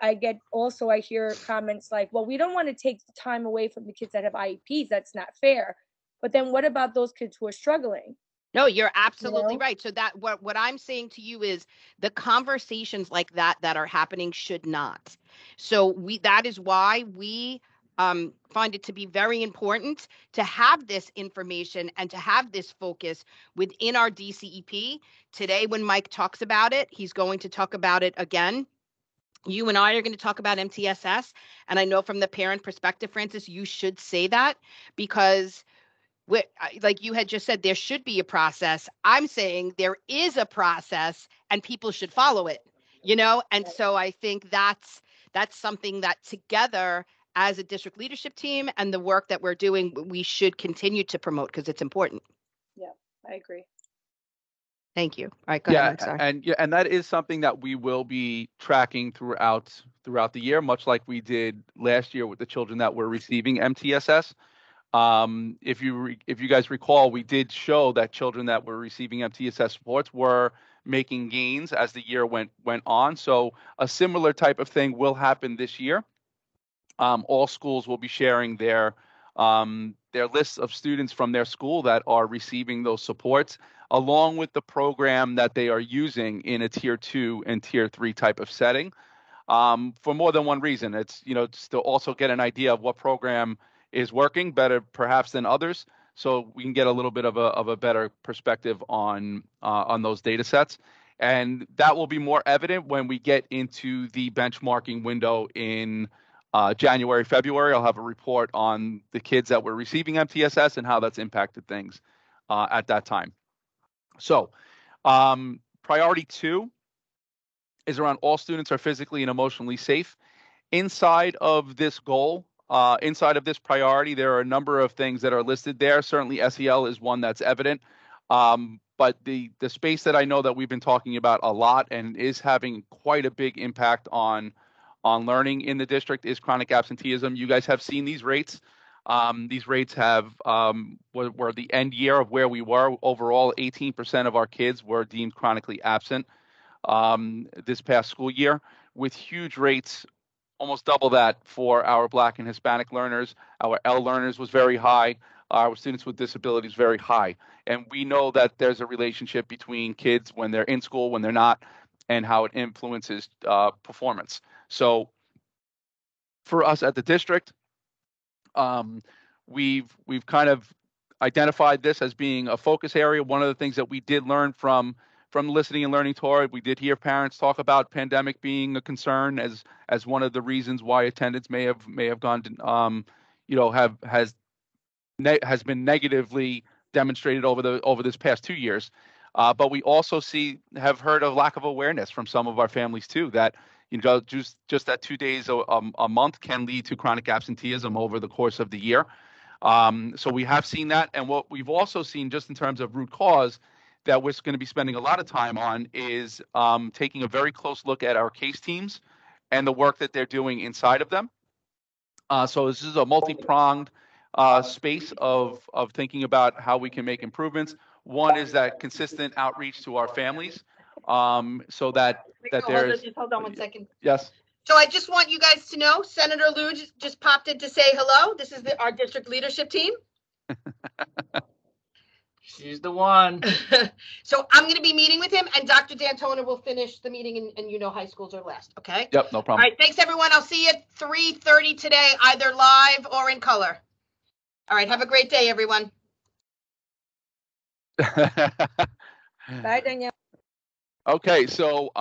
I hear comments like, well, we don't want to take the time away from the kids that have IEPs. That's not fair. But then what about those kids who are struggling? No, you're absolutely right. So that what I'm saying to you is the conversations like that are happening should not. So that is why we find it to be very important to have this information and to have this focus within our DCEP. Today, when Mike talks about it, he's going to talk about it again. You and I are going to talk about MTSS. And I know from the parent perspective, Francis, you should say that because like you had just said, there should be a process. I'm saying there is a process and people should follow it, And so I think that's something that together as a district leadership team and the work that we're doing, we should continue to promote because it's important. Yeah, I agree. Thank you. All right, go ahead, Mike, sorry. And that is something that we will be tracking throughout the year, much like we did last year with the children that were receiving MTSS. If you guys recall, we did show that children that were receiving MTSS supports were making gains as the year went on. So a similar type of thing will happen this year. All schools will be sharing their lists of students from their school that are receiving those supports, along with the program that they are using in a tier 2 and tier 3 type of setting. For more than one reason. It's just to also get an idea of what program is working better perhaps than others, so we can get a little bit of a better perspective on those data sets. And that will be more evident when we get into the benchmarking window in January, February. I'll have a report on the kids that were receiving MTSS and how that's impacted things at that time. So priority 2 is around all students are physically and emotionally safe. Inside of this goal, inside of this priority, there are a number of things that are listed there. Certainly SEL is one that's evident. But the space that I know that we've been talking about a lot and is having quite a big impact on learning in the district is chronic absenteeism. You guys have seen these rates. These rates were the end year of where we were. Overall, 18% of our kids were deemed chronically absent this past school year, with huge rates, almost double that for our Black and Hispanic learners. Our L learners was very high. Our students with disabilities very high. And we know that there's a relationship between kids when they're in school, when they're not, and how it influences performance. So for us at the district, we've kind of identified this as being a focus area. One of the things that we did learn from the listening and learning tour, we did hear parents talk about pandemic being a concern as one of the reasons why attendance may have gone to, has been negatively demonstrated over this past 2 years. But we also have heard of lack of awareness from some of our families too, that just that 2 days a month can lead to chronic absenteeism over the course of the year. So we have seen that, and what we've also seen, just in terms of root cause, that we're going to be spending a lot of time on is taking a very close look at our case teams and the work that they're doing inside of them. So this is a multi-pronged space of thinking about how we can make improvements. One is that consistent outreach to our families, so that there's. Hold on 1 second. Yes. So I just want you guys to know, Senator Lou just popped in to say hello. This is our district leadership team. She's the one. So I'm going to be meeting with him, and Dr. D'Antona will finish the meeting, and you know high schools are last, okay? Yep, no All problem. right, thanks, everyone. I'll see you at 3:30 today, either live or in color. All right, have a great day, everyone. Bye, Danielle. Okay, so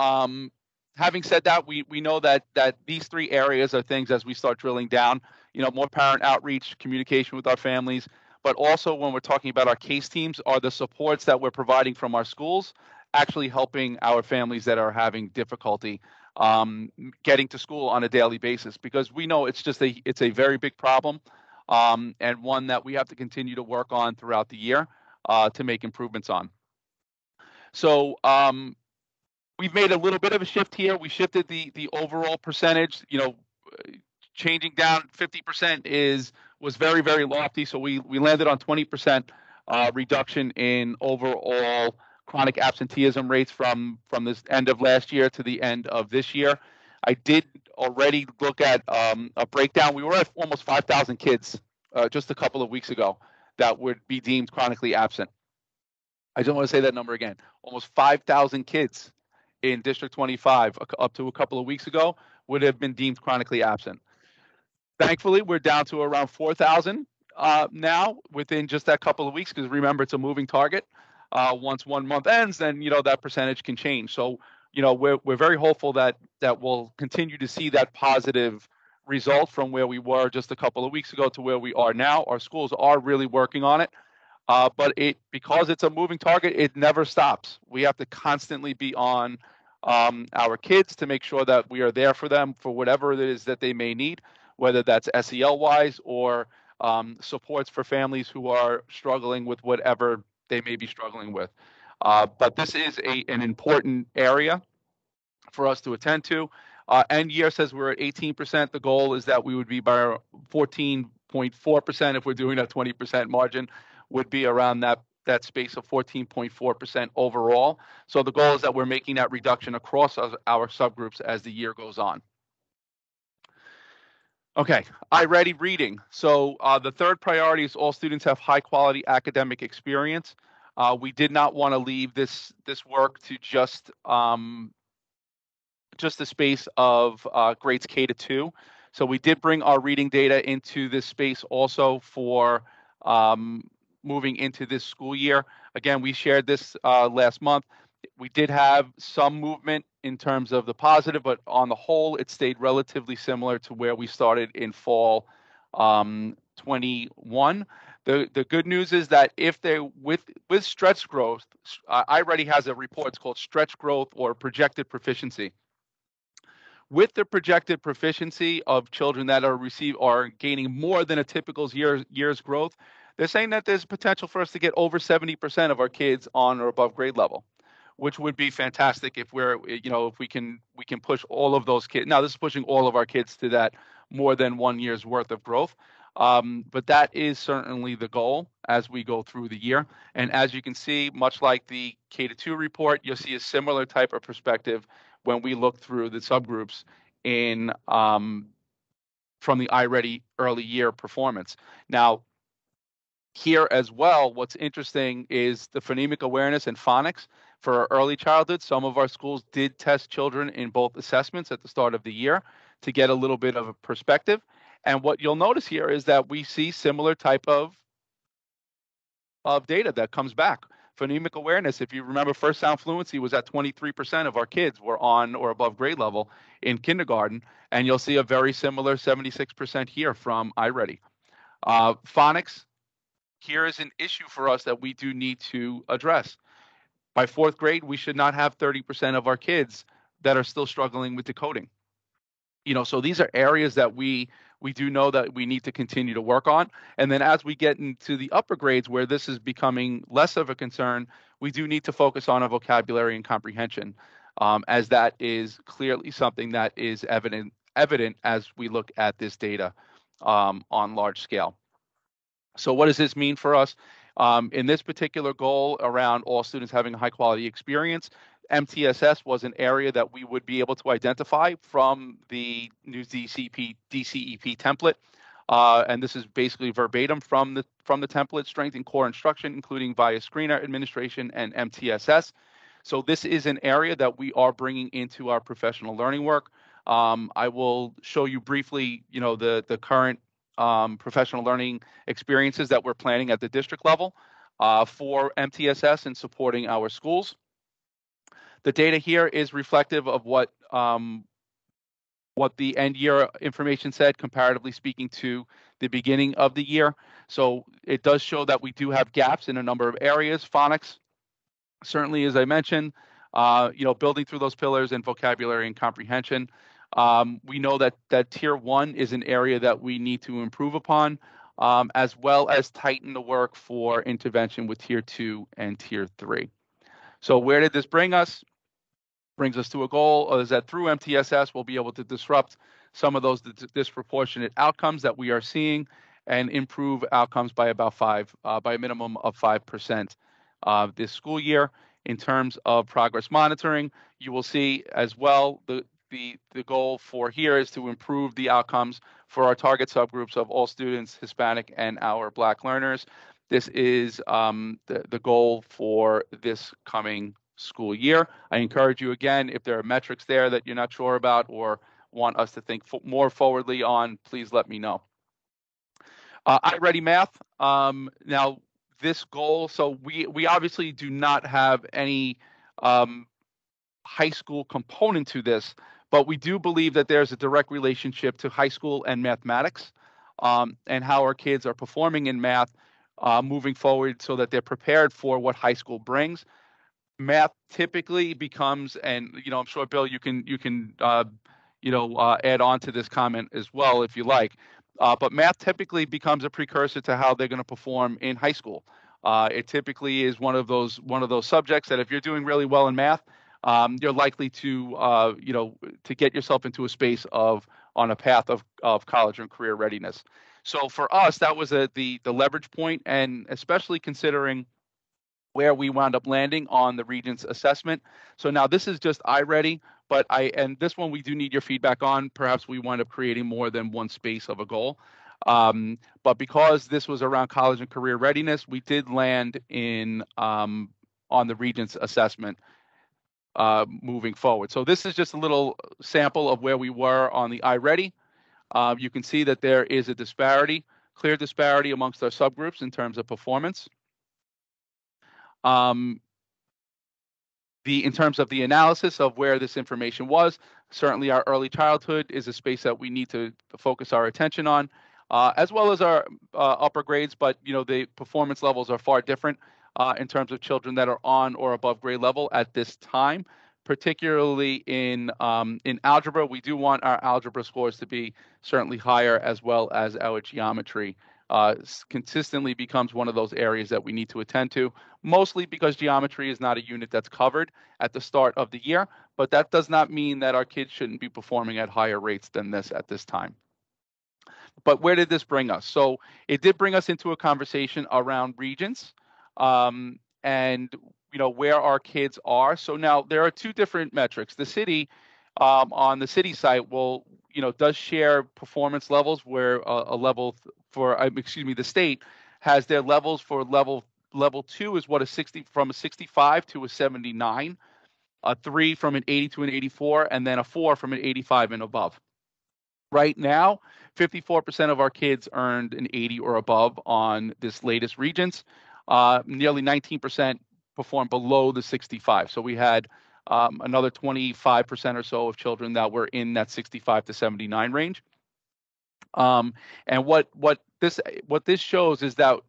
having said that, we know that these three areas are things as we start drilling down, more parent outreach, communication with our families, but also when we're talking about our case teams, are the supports that we're providing from our schools actually helping our families that are having difficulty getting to school on a daily basis, because we know it's a very big problem, and one that we have to continue to work on throughout the year to make improvements on. So we've made a little bit of a shift here. We shifted the overall percentage. Changing down 50% was very, very lofty. So we landed on 20% reduction in overall chronic absenteeism rates from this end of last year to the end of this year. I did already look at a breakdown. We were at almost 5,000 kids just a couple of weeks ago that would be deemed chronically absent. I don't want to say that number again. Almost 5,000 kids in District 25 up to a couple of weeks ago would have been deemed chronically absent. Thankfully, we're down to around 4,000 now within just that couple of weeks, because remember, it's a moving target. Once 1 month ends, then that percentage can change. So we're very hopeful that we'll continue to see that positive result from where we were just a couple of weeks ago to where we are now. Our schools are really working on it. But because it's a moving target, it never stops. We have to constantly be on our kids to make sure that we are there for them for whatever it is that they may need, whether that's SEL-wise or supports for families who are struggling with whatever they may be struggling with. But this is an important area for us to attend to. End year says we're at 18%. The goal is that we would be by 14.4% if we're doing a 20% margin, would be around that space of 14.4% overall. So the goal is that we're making that reduction across our subgroups as the year goes on. Okay, iReady reading. So the third priority is all students have high quality academic experience. We did not want to leave this work to just the space of grades K to 2. So we did bring our reading data into this space also for moving into this school year. Again, we shared this last month. We did have some movement in terms of the positive, but on the whole, it stayed relatively similar to where we started in fall 21. The good news is that if they with stretch growth, iReady has a report. It's called stretch growth or projected proficiency. With the projected proficiency of children that are gaining more than a typical year's growth, they're saying that there's potential for us to get over 70% of our kids on or above grade level, which would be fantastic if we can push all of those kids. Now, this is pushing all of our kids to that more than 1 year's worth of growth. But that is certainly the goal as we go through the year. And as you can see, much like the K to 2 report, you'll see a similar type of perspective when we look through the subgroups in from the iReady early year performance. Now, here as well, what's interesting is the phonemic awareness and phonics for early childhood. Some of our schools did test children in both assessments at the start of the year to get a little bit of a perspective. And what you'll notice here is that we see similar type of data that comes back. Phonemic awareness, if you remember, first sound fluency was at 23% of our kids were on or above grade level in kindergarten, and you'll see a very similar 76% here from iReady. Phonics, here is an issue for us that we do need to address. By 4th grade, we should not have 30% of our kids that are still struggling with decoding. So these are areas that we do know that we need to continue to work on. And then as we get into the upper grades where this is becoming less of a concern, we do need to focus on our vocabulary and comprehension, as that is clearly something that is evident as we look at this data on large scale. So what does this mean for us? In this particular goal around all students having a high quality experience, MTSS was an area that we would be able to identify from the new DCEP template. And this is basically verbatim from the template: strengthen core instruction, including via screener administration and MTSS. So this is an area that we are bringing into our professional learning work. I will show you briefly, the current professional learning experiences that we're planning at the district level for MTSS and supporting our schools. The data here is reflective of what the end year information said, comparatively speaking to the beginning of the year. So it does show that we do have gaps in a number of areas. Phonics, certainly, as I mentioned, building through those pillars and vocabulary and comprehension. We know that tier 1 is an area that we need to improve upon, as well as tighten the work for intervention with tier 2 and tier 3. So where did this bring us? Brings us to a goal is that through MTSS, we'll be able to disrupt some of those disproportionate outcomes that we are seeing and improve outcomes by about by a minimum of 5% this school year. In terms of progress monitoring, you will see as well the goal for here is to improve the outcomes for our target subgroups of all students, Hispanic and our Black learners. This is the goal for this coming school year. I encourage you again, if there are metrics there that you're not sure about or want us to think more forwardly on, please let me know. iReady Math. Now, this goal, so we obviously do not have any high school component to this, but we do believe that there's a direct relationship to high school and mathematics and how our kids are performing in math moving forward so that they're prepared for what high school brings. Math typically becomes, and I'm sure Bill, you can add on to this comment as well if you like. But math typically becomes a precursor to how they're going to perform in high school. It typically is one of those subjects that if you're doing really well in math, you're likely to to get yourself into a space on a path of college and career readiness. So for us, that was the leverage point, and especially considering where we wound up landing on the Regents assessment. So now this is just iReady, and this one we do need your feedback on. Perhaps we wind up creating more than one space of a goal. But because this was around college and career readiness, we did land in on the Regents assessment moving forward. So this is just a little sample of where we were on the iReady. You can see that there is a clear disparity amongst our subgroups in terms of performance. In terms of the analysis of where this information was, certainly our early childhood is a space that we need to focus our attention on, as well as our upper grades, but the performance levels are far different in terms of children that are on or above grade level at this time. Particularly in algebra, we do want our algebra scores to be certainly higher, as well as our geometry consistently becomes one of those areas that we need to attend to, mostly because geometry is not a unit that's covered at the start of the year, but that does not mean that our kids shouldn't be performing at higher rates than this at this time. But where did this bring us? So it did bring us into a conversation around Regents and where our kids are. So now there are two different metrics. The city on the city site does share performance levels where a level the state has their levels for level 2 is what from a 65 to a 79, a 3 from an 80 to an 84, and then a 4 from an 85 and above. Right now, 54% of our kids earned an 80 or above on this latest Regents. Nearly 19% performed below the 65. So we had another 25% or so of children that were in that 65 to 79 range. And what this shows is that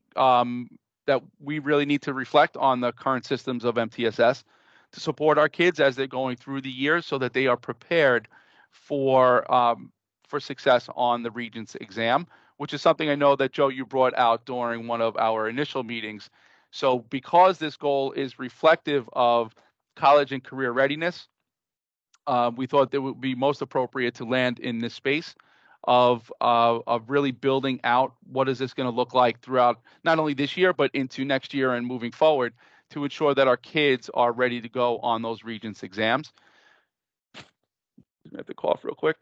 that we really need to reflect on the current systems of MTSS to support our kids as they're going through the years, so that they are prepared for success on the Regents exam, which is something I know that Joe, you brought out during one of our initial meetings. So because this goal is reflective of college and career readiness, we thought that it would be most appropriate to land in this space of really building out what is this going to look like throughout not only this year, but into next year and moving forward, to ensure that our kids are ready to go on those Regents exams. I have to cough real quick.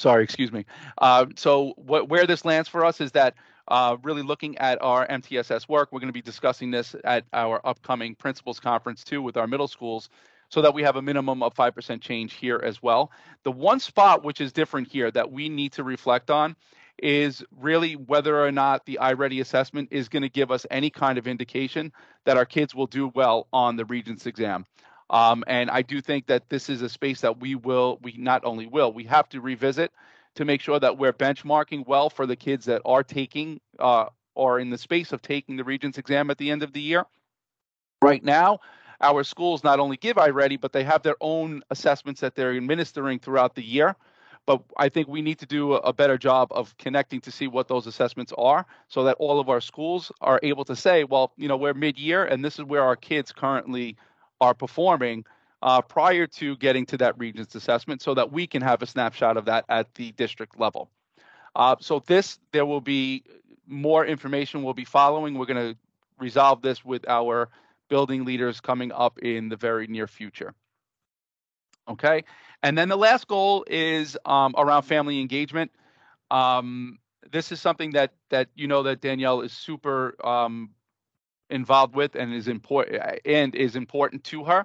Sorry, excuse me. So where this lands for us is that really looking at our MTSS work, we're going to be discussing this at our upcoming principals conference too with our middle schools, so that we have a minimum of 5% change here as well. The one spot which is different here that we need to reflect on is really whether or not the iReady assessment is going to give us any kind of indication that our kids will do well on the Regents exam. And I do think that this is a space that we not only will, we have to revisit to make sure that we're benchmarking well for the kids that are taking or in the space of taking the Regents exam at the end of the year. Right now, our schools not only give iReady, but they have their own assessments that they're administering throughout the year. But I think we need to do a better job of connecting to see what those assessments are, so that all of our schools are able to say, well, we're mid-year and this is where our kids currently are performing prior to getting to that Regents assessment, so that we can have a snapshot of that at the district level. So there will be more information we'll be following. We're going to resolve this with our building leaders coming up in the very near future. Okay, and then the last goal is around family engagement. This is something that that Danielle is super involved with and is important to her.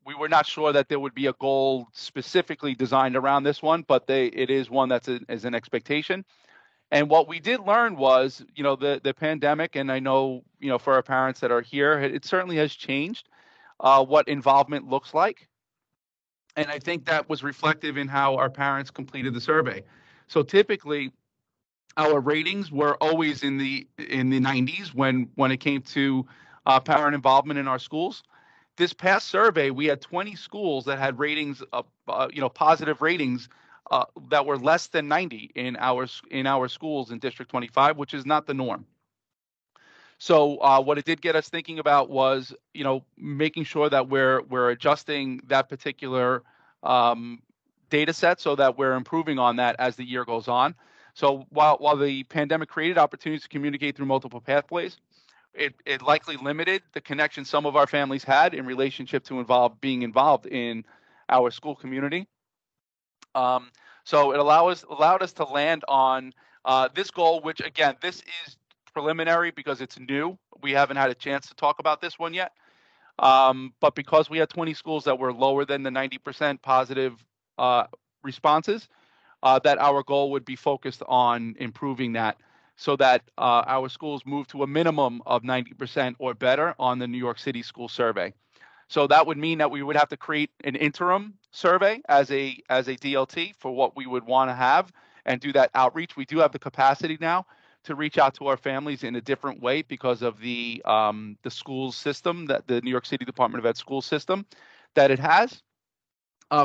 We were not sure that there would be a goal specifically designed around this one, but it is one that's is an expectation. And what we did learn was, the pandemic, and I know, for our parents that are here, it certainly has changed what involvement looks like. And I think that was reflective in how our parents completed the survey. So typically, our ratings were always in the 90s when it came to parent involvement in our schools. This past survey, we had 20 schools that had ratings of, positive ratings that were less than 90 in our schools in District 25, which is not the norm. So what it did get us thinking about was, making sure that we're adjusting that particular data set so that we're improving on that as the year goes on. So while the pandemic created opportunities to communicate through multiple pathways, it likely limited the connection some of our families had in relationship to being involved in our school community. So it allowed us to land on this goal, which again, this is preliminary because it's new. We haven't had a chance to talk about this one yet. But because we had 20 schools that were lower than the 90% positive responses, that our goal would be focused on improving that, so that our schools move to a minimum of 90% or better on the New York City school survey. So that would mean that we would have to create an interim survey as a DLT for what we would want to have and do that outreach. We do have the capacity now to reach out to our families in a different way because of the school system, that the New York City Department of Ed school system that it has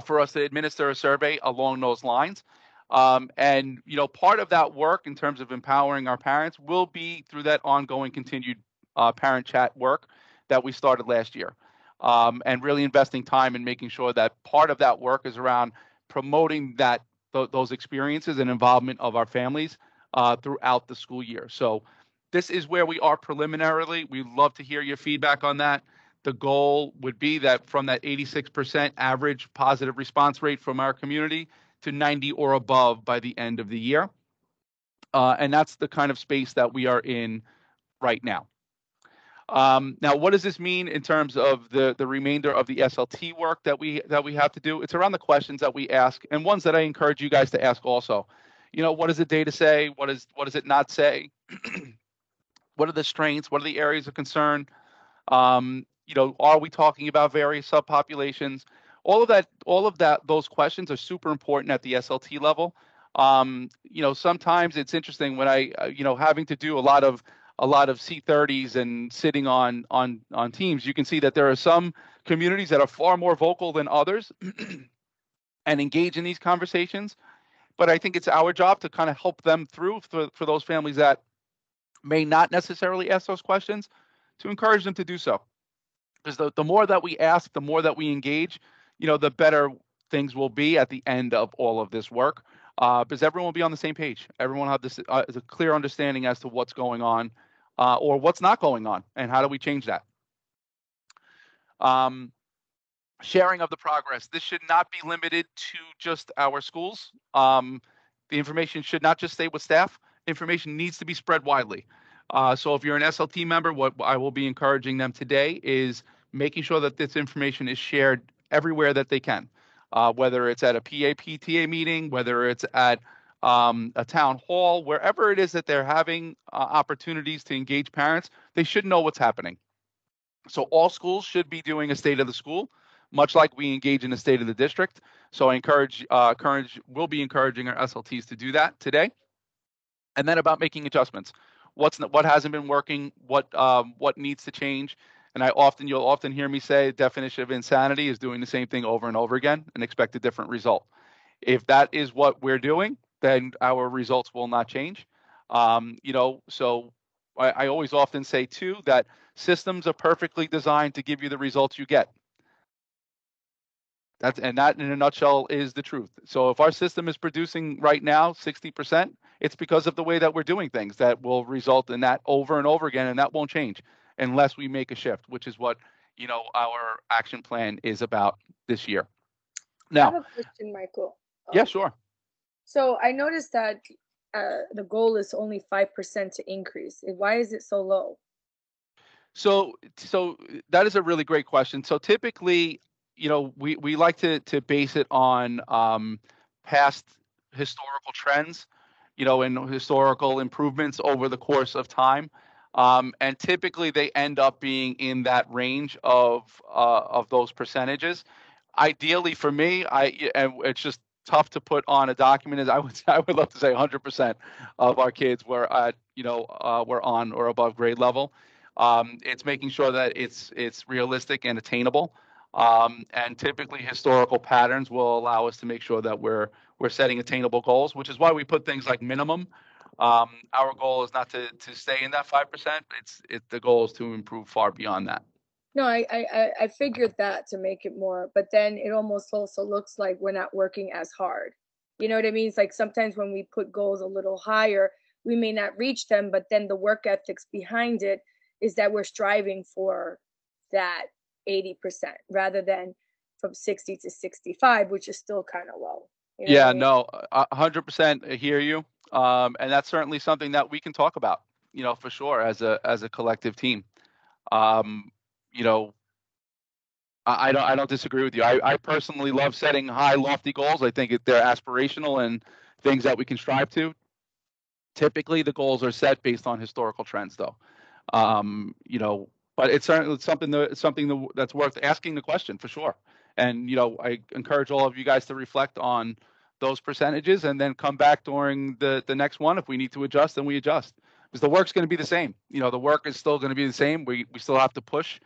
for us to administer a survey along those lines. And part of that work in terms of empowering our parents will be through that ongoing continued parent chat work that we started last year, and really investing time in making sure that part of that work is around promoting those experiences and involvement of our families throughout the school year. So this is where we are preliminarily. We'd love to hear your feedback on that. The goal would be that from that 86% average positive response rate from our community to 90 or above by the end of the year. And that's the kind of space that we are in right now. Now, what does this mean in terms of the remainder of the SLT work that we have to do? It's around the questions that we ask, and ones that I encourage you guys to ask also. What does the data say? What does it not say? What are the strengths? What are the areas of concern? Are we talking about various subpopulations? All of that, those questions are super important at the SLT level. Sometimes it's interesting when I, having to do a lot of C30s and sitting on teams, you can see that there are some communities that are far more vocal than others and engage in these conversations. But I think it's our job to kind of help them through for those families that may not necessarily ask those questions, to encourage them to do so. Because the more that we ask, the more that we engage, the better things will be at the end of all of this work. Because everyone will be on the same page. Everyone will have this a clear understanding as to what's going on or what's not going on, and how do we change that. sharing of the progress. This should not be limited to just our schools. The information should not just stay with staff. Information needs to be spread widely. So if you're an SLT member, what I will be encouraging them today is making sure that this information is shared everywhere that they can, whether it's at a PTA meeting, whether it's at a town hall, wherever it is that they're having opportunities to engage parents, they should know what's happening. So all schools should be doing a state of the school, much like we engage in a state of the district. So I we'll be encouraging our SLTs to do that today. And then about making adjustments. What hasn't been working, what needs to change. And you'll often hear me say definition of insanity is doing the same thing over and over again and expect a different result. If that is what we're doing, then our results will not change. So I always often say too that systems are perfectly designed to give you the results you get. That in a nutshell is the truth. So if our system is producing right now 60%, it's because of the way that we're doing things that will result in that over and over again, and that won't change unless we make a shift, which is what our action plan is about this year. Now, I have a question, Michael. Yeah, sure. So I noticed that the goal is only 5% to increase. Why is it so low? So that is a really great question. So typically, we like to base it on past historical trends, and historical improvements over the course of time. And typically they end up being in that range of those percentages. Ideally for me, and it's just tough to put on a document, is I would love to say 100% of our kids were at, were on or above grade level. It's making sure that it's realistic and attainable. And typically historical patterns will allow us to make sure that we're setting attainable goals, which is why we put things like minimum. Our goal is not to stay in that 5%. The goal is to improve far beyond that. No, I figured that to make it more, but then it almost also looks like we're not working as hard. You know what I mean? It's like sometimes when we put goals a little higher, we may not reach them, but then the work ethics behind it is that we're striving for that 80% rather than from 60 to 65, which is still kind of low. You know Yeah, what I mean? no, 100% hear you. And that's certainly something that we can talk about, for sure as a collective team. I don't disagree with you. I personally love setting high, lofty goals. I think they're aspirational and things that we can strive to. Typically, the goals are set based on historical trends, though. But it's certainly something that's worth asking the question for sure. And I encourage all of you guys to reflect on those percentages and then come back during the next one. If we need to adjust, then we adjust, because the work's going to be the same. The work is still going to be the same. We still have to push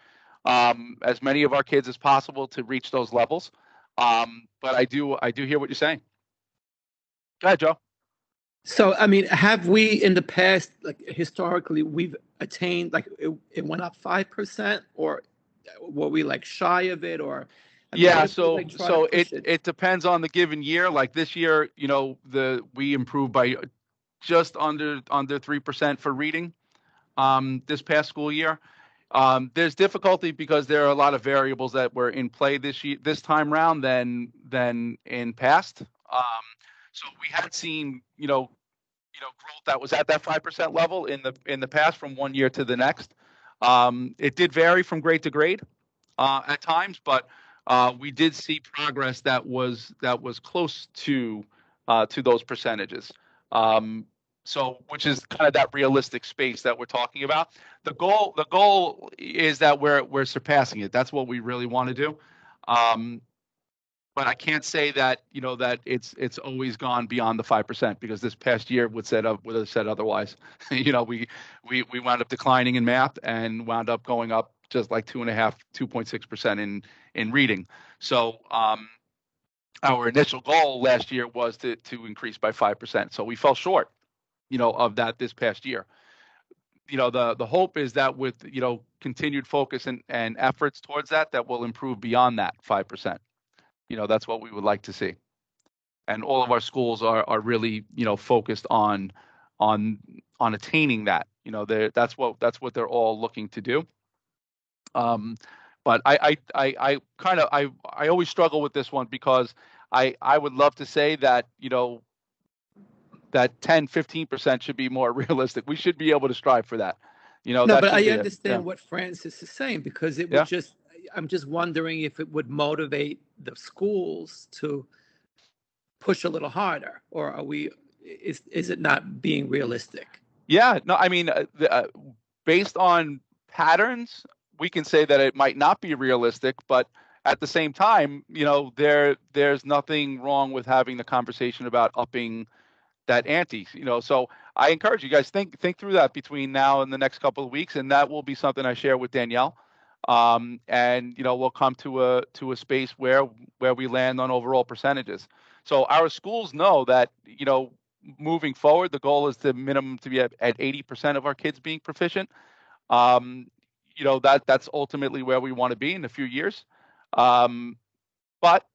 as many of our kids as possible to reach those levels. But I do hear what you're saying. Go ahead, Joe. So, I mean, have we in the past, like historically, we've attained, like it went up 5%, or were we like shy of it, or? I mean, Yeah, what if we, like, try to push it? it depends on the given year. Like this year, we improved by just under 3% for reading this past school year. There's difficulty because there are a lot of variables that were in play this time round than in past. So we had seen growth that was at that 5% level in the past from one year to the next. It did vary from grade to grade at times, but we did see progress that was close to those percentages. So, which is kind of that realistic space that we're talking about. The goal is that we're surpassing it. That's what we really want to do. But I can't say that that it's always gone beyond the 5%, because this past year would have said otherwise. We wound up declining in math and wound up going up just like 2.6% in reading. So our initial goal last year was to increase by 5%. So we fell short, of that this past year. The hope is that with continued focus and efforts towards that will improve beyond that 5%. That's what we would like to see. And all of our schools are really, focused on attaining that. That's what they're all looking to do. But I always struggle with this one because I would love to say that, that 10-15% should be more realistic. We should be able to strive for that. No, That but should I be it. understand Yeah. what Francis is saying, because it would Yeah. just, I'm just wondering if it would motivate the schools to push a little harder, or is it not being realistic? Yeah, no, I mean, based on patterns, we can say that it might not be realistic, but at the same time, there's nothing wrong with having the conversation about upping that ante. So I encourage you guys, think through that between now and the next couple of weeks, and that will be something I share with Danielle. And we'll come to a space where we land on overall percentages. So our schools know that, moving forward, the goal is to minimum to be at 80% of our kids being proficient. That's ultimately where we want to be in a few years. But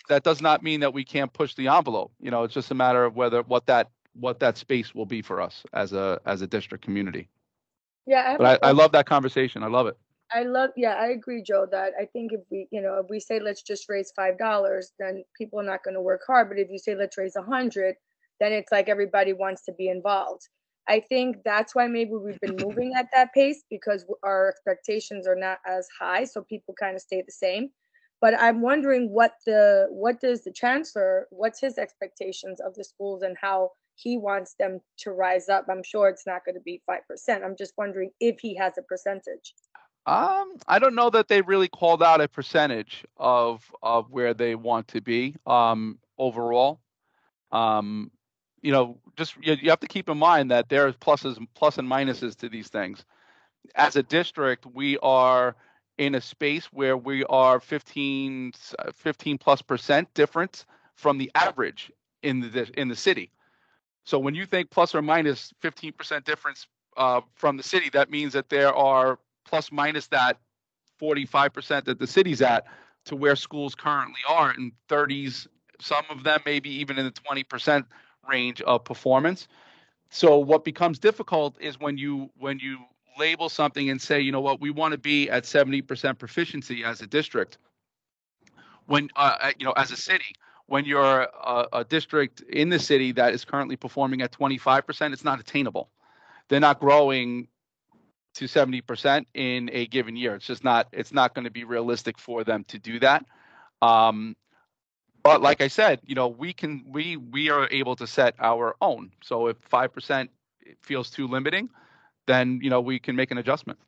that does not mean that we can't push the envelope. It's just a matter of what that space will be for us as a district community. Yeah, But I love that conversation. I love it. I agree, Joe, that I think if we say let's just raise $5, then people are not going to work hard. But if you say let's raise 100, then it's like everybody wants to be involved. I think that's why maybe we've been moving at that pace, because our expectations are not as high, so people kind of stay the same. But I'm wondering what's the chancellor, what's his expectations of the schools and how he wants them to rise up. I'm sure it's not going to be 5%. I'm just wondering if he has a percentage. I don't know that they really called out a percentage of where they want to be overall. Just you have to keep in mind that there's plus and minuses to these things. As a district, we are in a space where we are 15 plus percent difference from the average in the city. So when you think plus or minus 15% difference from the city, that means that there are plus minus that 45% that the city's at to where schools currently are in 30s, some of them maybe even in the 20% range of performance. So what becomes difficult is when you label something and say, we want to be at 70% proficiency as a district. When as a city, when you're a district in the city that is currently performing at 25%, it's not attainable. They're not growing to 70% in a given year. It's just not. It's not going to be realistic for them to do that. But like I said, we are able to set our own. So if 5% feels too limiting, then we can make an adjustment.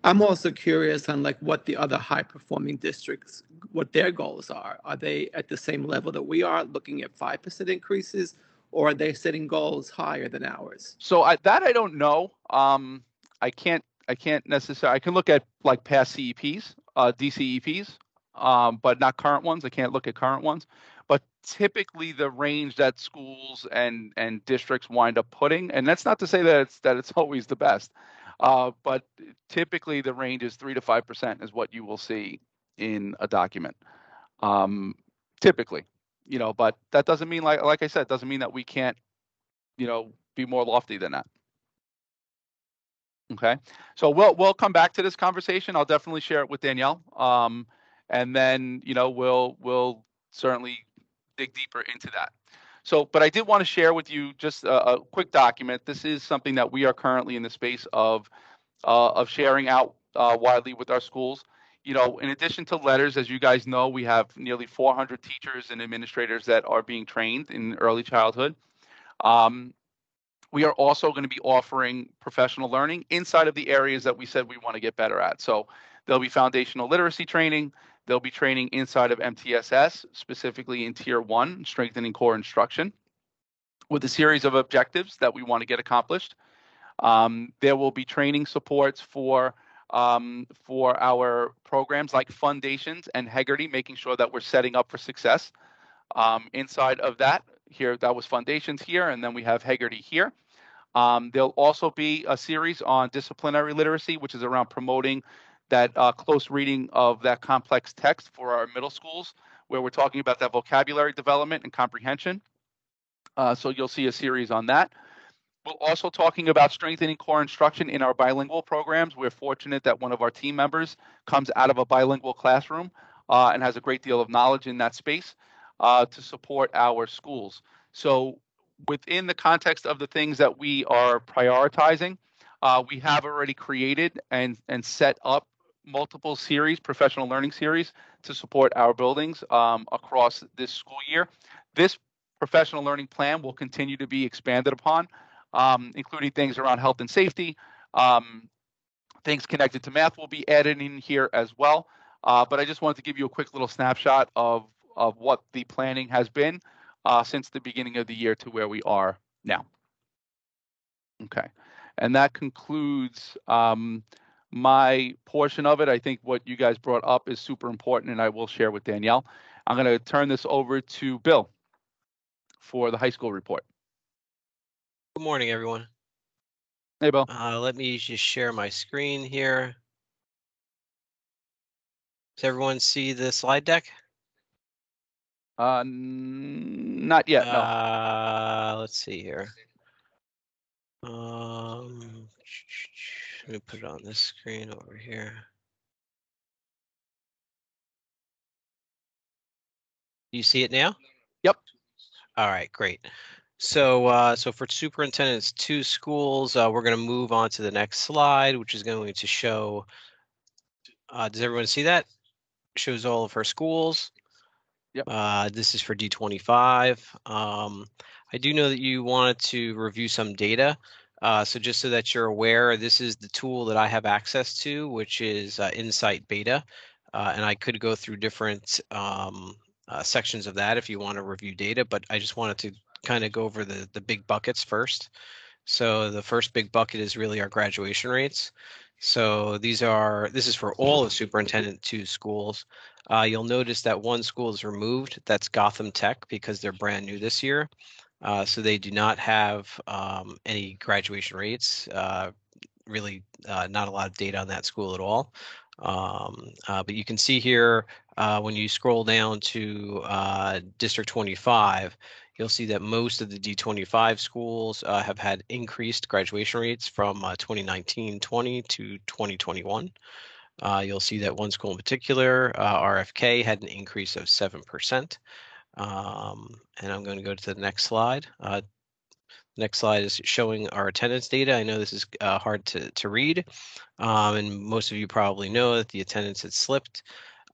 I'm also curious on what the other high performing districts, what their goals are. Are they at the same level that we are, looking at 5% increases, or are they setting goals higher than ours? So I don't know. I can't necessarily. I can look at past CEPs, DCEPs, but not current ones. I can't look at current ones. But typically, the range that schools and districts wind up putting, and that's not to say that it's always the best, but typically the range is 3 to 5% is what you will see in a document. Typically, but that doesn't mean like I said, doesn't mean that we can't, be more lofty than that. Okay, so we'll come back to this conversation. I'll definitely share it with Danielle, and then we'll certainly dig deeper into that. So, but I did want to share with you just a quick document. This is something that we are currently in the space of sharing out widely with our schools. In addition to letters, as you guys know, we have nearly 400 teachers and administrators that are being trained in early childhood. We are also going to be offering professional learning inside of the areas that we said we want to get better at. So there'll be foundational literacy training. There'll be training inside of MTSS, specifically in Tier 1, strengthening core instruction, with a series of objectives that we want to get accomplished. There will be training supports for our programs like Foundations and Hegarty, making sure that we're setting up for success. Inside of that, here, that was Foundations here, and then we have Hegarty here. There'll also be a series on disciplinary literacy, which is around promoting that close reading of that complex text for our middle schools, where we're talking about that vocabulary development and comprehension. So you'll see a series on that. We're also talking about strengthening core instruction in our bilingual programs. We're fortunate that one of our team members comes out of a bilingual classroom and has a great deal of knowledge in that space to support our schools. So within the context of the things that we are prioritizing, we have already created and set up multiple series, professional learning series, to support our buildings across this school year. This professional learning plan will continue to be expanded upon, including things around health and safety. Things connected to math will be added in here as well. But I just wanted to give you a quick little snapshot of what the planning has been since the beginning of the year to where we are now. Okay, and that concludes my portion of it. I think what you guys brought up is super important, and I will share with Danielle. I'm going to turn this over to Bill for the high school report. Good morning, everyone. Hey, Bill. Let me just share my screen here. Does everyone see the slide deck? Not yet, no. Let's see here. Let me put it on this screen over here. Do you see it now? Yep. All right, great. So, so for superintendent's 2 schools, we're going to move on to the next slide, which is going to show. Does everyone see that? Shows all of her schools. Yep. This is for D25. I do know that you wanted to review some data. So just so that you're aware, this is the tool that I have access to, which is Insight Beta. And I could go through different sections of that if you want to review data, but I just wanted to kind of go over the big buckets first. So the first big bucket is really our graduation rates. So this is for all of Superintendent 2 schools. You'll notice that one school is removed. That's Gotham Tech because they're brand new this year. So they do not have any graduation rates. Really not a lot of data on that school at all. But you can see here when you scroll down to District 25, you'll see that most of the D25 schools have had increased graduation rates from 2019-20 to 2021. You'll see that one school in particular, RFK, had an increase of 7%. And I'm going to go to the next slide. Next slide is showing our attendance data. I know this is hard to read, and most of you probably know that the attendance had slipped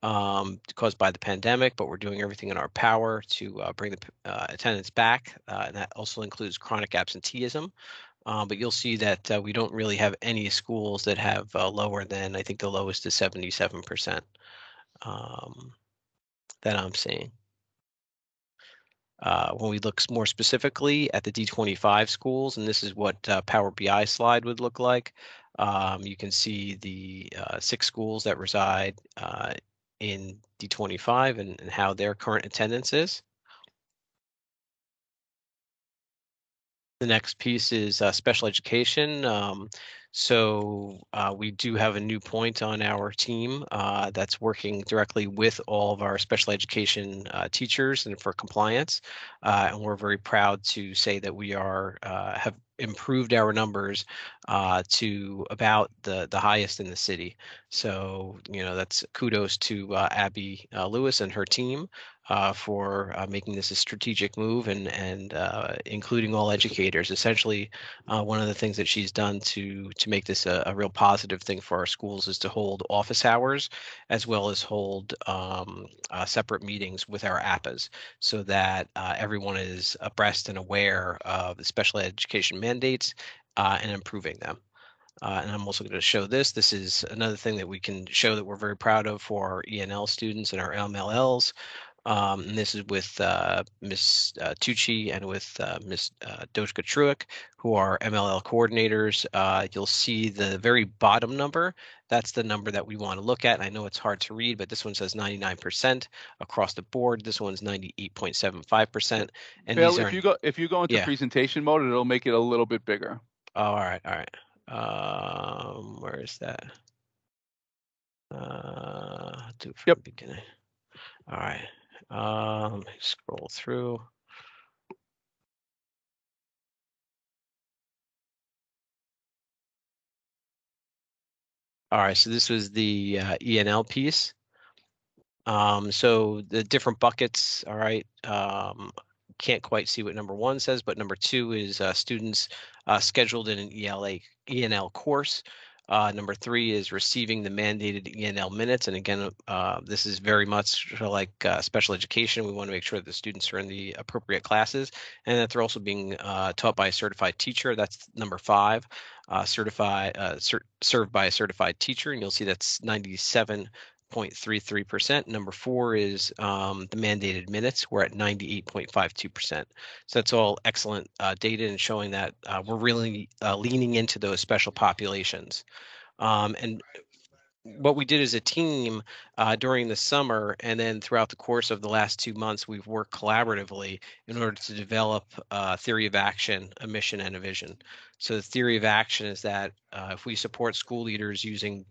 caused by the pandemic, but we're doing everything in our power to bring the attendance back, and that also includes chronic absenteeism. But you'll see that we don't really have any schools that have lower than, I think the lowest is 77% that I'm seeing. When we look more specifically at the D25 schools, and this is what Power BI slide would look like, you can see the 6 schools that reside in D25 and how their current attendance is. The next piece is special education. So we do have a new point on our team that's working directly with all of our special education teachers and for compliance. And we're very proud to say that we are have improved our numbers to about the highest in the city. So, you know, that's kudos to Abby Lewis and her team for making this a strategic move and including all educators. Essentially, one of the things that she's done to make this a real positive thing for our schools is to hold office hours as well as hold separate meetings with our APAs so that everyone is abreast and aware of the special education mandates and improving them. And I'm also going to show this. This is another thing that we can show that we're very proud of for our ENL students and our MLLs. And this is with Ms. Tucci and with Ms. Doshka Truick, who are MLL coordinators. You'll see the very bottom number. That's the number that we want to look at. And I know it's hard to read, but this one says 99% across the board. This one's 98.75%. And Bill, these are if you go into presentation mode, it'll make it a little bit bigger. Oh, all right, all right. Where is that? Do it from the beginning. All right. Let me scroll through. All right, so this was the ENL piece. So the different buckets, all right, can't quite see what number 1 says, but number 2 is students scheduled in an ENL course. Number 3 is receiving the mandated ENL minutes. And again, this is very much like special education. We want to make sure that the students are in the appropriate classes and that they're also being taught by a certified teacher. That's number 5, served by a certified teacher. And you'll see that's 97.33%. Number 4 is the mandated minutes. We're at 98.52%. So that's all excellent data and showing that we're really leaning into those special populations. And what we did as a team during the summer and then throughout the course of the last 2 months, we've worked collaboratively in order to develop a theory of action, a mission, and a vision. So the theory of action is that if we support school leaders using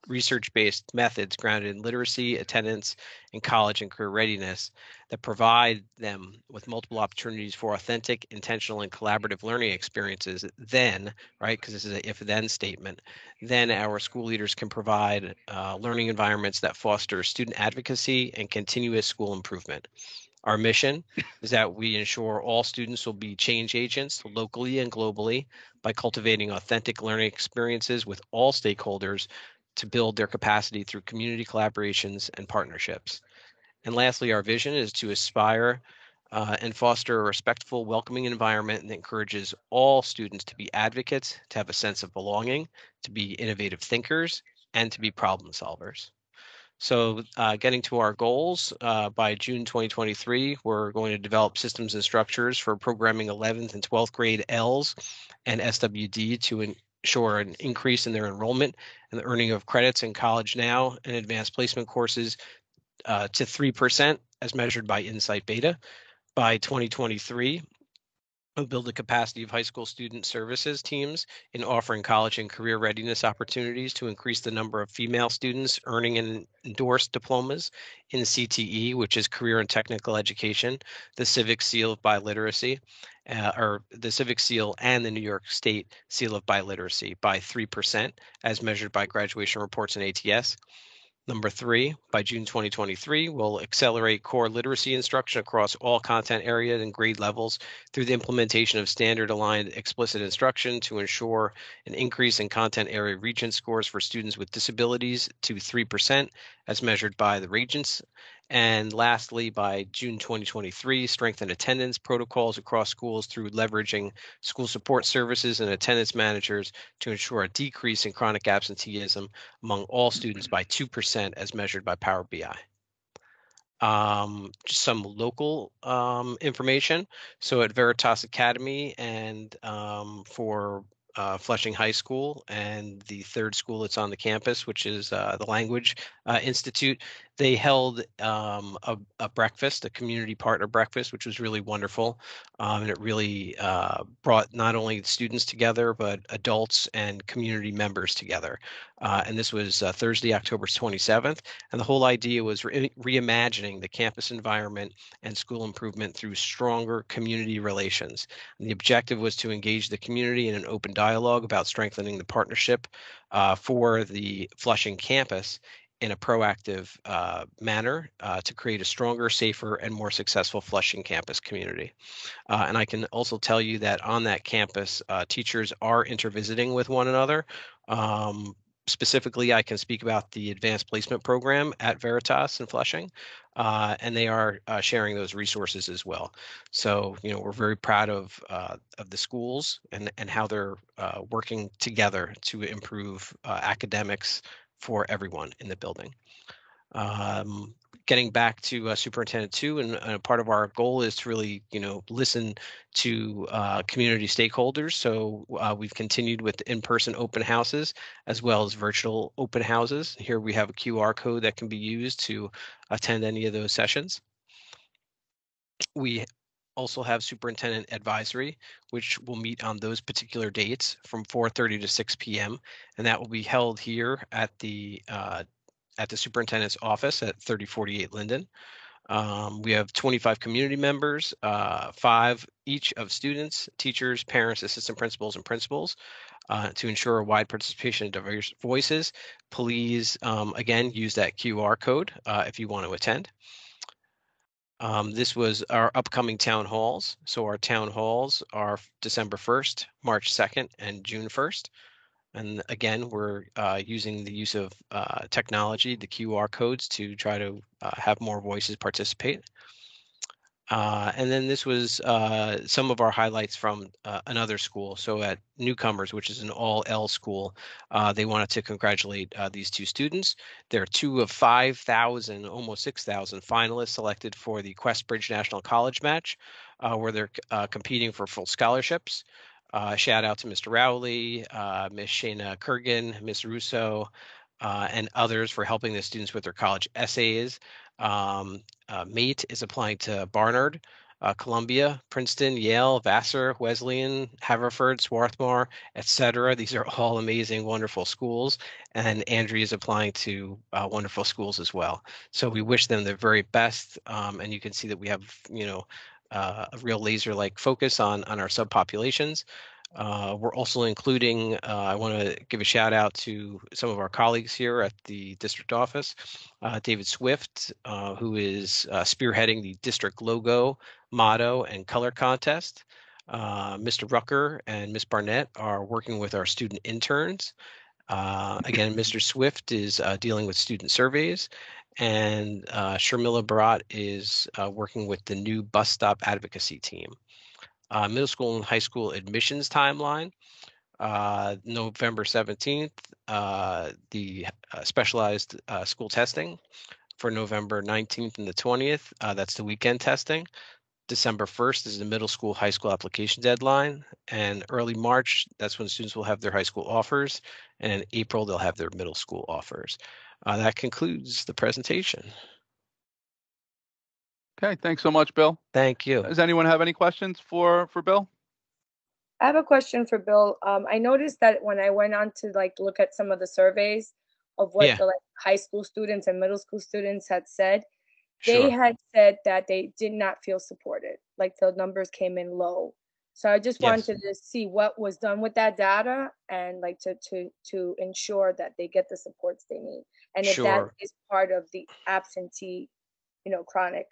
research-based methods grounded in literacy, attendance, and college and career readiness that provide them with multiple opportunities for authentic, intentional, and collaborative learning experiences, then, right, because this is an if-then statement, then our school leaders can provide learning environments that foster student advocacy and continuous school improvement. Our mission is that we ensure all students will be change agents locally and globally by cultivating authentic learning experiences with all stakeholders to build their capacity through community collaborations and partnerships. And lastly, our vision is to aspire and foster a respectful, welcoming environment that encourages all students to be advocates, to have a sense of belonging, to be innovative thinkers, and to be problem solvers. So getting to our goals, by June 2023, we're going to develop systems and structures for programming 11th and 12th grade Ls and SWD to ensure an increase in their enrollment and the earning of credits in College Now and advanced placement courses to 3% as measured by Insight Beta. By 2023, we'll build the capacity of high school student services teams in offering college and career readiness opportunities to increase the number of female students earning and endorsed diplomas in CTE, which is Career and Technical Education, the Civic Seal of Biliteracy, or the Civic Seal and the New York State Seal of Biliteracy by 3% as measured by graduation reports and ATS. Number 3, by June 2023, we'll accelerate core literacy instruction across all content areas and grade levels through the implementation of standard-aligned explicit instruction to ensure an increase in content area regent scores for students with disabilities to 3% as measured by the regents. And lastly, by June 2023, strengthen attendance protocols across schools through leveraging school support services and attendance managers to ensure a decrease in chronic absenteeism among all students by 2% as measured by Power BI. Just some local information. So at Veritas Academy and for Flushing High School and the third school that's on the campus, which is the Language Institute, they held a breakfast, a community partner breakfast, which was really wonderful. And it really brought not only students together, but adults and community members together. And this was Thursday, October 27th. And the whole idea was reimagining the campus environment and school improvement through stronger community relations. And the objective was to engage the community in an open dialogue about strengthening the partnership for the Flushing campus in a proactive manner to create a stronger, safer, and more successful Flushing campus community. And I can also tell you that on that campus, teachers are intervisiting with one another. Specifically, I can speak about the advanced placement program at Veritas and Flushing, and they are sharing those resources as well. So, we're very proud of the schools and how they're working together to improve academics for everyone in the building. Getting back to Superintendent 2, and part of our goal is to really, listen to community stakeholders. So we've continued with in-person open houses as well as virtual open houses. Here we have a QR code that can be used to attend any of those sessions. We also have Superintendent Advisory, which will meet on those particular dates from 4:30 to 6 p.m. And that will be held here at the superintendent's office at 3048 Linden. We have 25 community members, 5 each of students, teachers, parents, assistant principals, and principals. To ensure wide participation of diverse voices, please, again, use that QR code if you want to attend. This was our upcoming town halls. So our town halls are December 1st, March 2nd, and June 1st. And again, we're using the use of technology, the QR codes, to try to have more voices participate. And then this was some of our highlights from another school. So at Newcomers, which is an all L school, they wanted to congratulate these two students. There are 2 of 5,000, almost 6,000 finalists selected for the Questbridge National College match, where they're competing for full scholarships. Shout out to Mr. Rowley, Ms. Shayna Kurgan, Ms. Russo, and others for helping the students with their college essays. Mate is applying to Barnard, Columbia, Princeton, Yale, Vassar, Wesleyan, Haverford, Swarthmore, etc. These are all amazing, wonderful schools. And Andrea is applying to wonderful schools as well. So we wish them the very best. And you can see that we have, a real laser-like focus on our subpopulations. We're also including, I want to give a shout out to some of our colleagues here at the district office, David Swift, who is spearheading the district logo, motto, and color contest. Mr. Rucker and Ms. Barnett are working with our student interns. Again, Mr. Swift is dealing with student surveys, and Sharmila Bharat is working with the new bus stop advocacy team. Middle school and high school admissions timeline. November 17th, the specialized school testing for November 19th and the 20th. That's the weekend testing. December 1st is the middle school, high school application deadline. And early March, that's when students will have their high school offers. And in April, they'll have their middle school offers. That concludes the presentation. Okay, thanks so much, Bill. Thank you. Does anyone have any questions for Bill? I have a question for Bill. I noticed that when I went on to look at some of the surveys of what the high school students and middle school students had said, they had said that they did not feel supported, like the numbers came in low. So I just wanted to see what was done with that data and to ensure that they get the supports they need. And if that is part of the absentee, chronic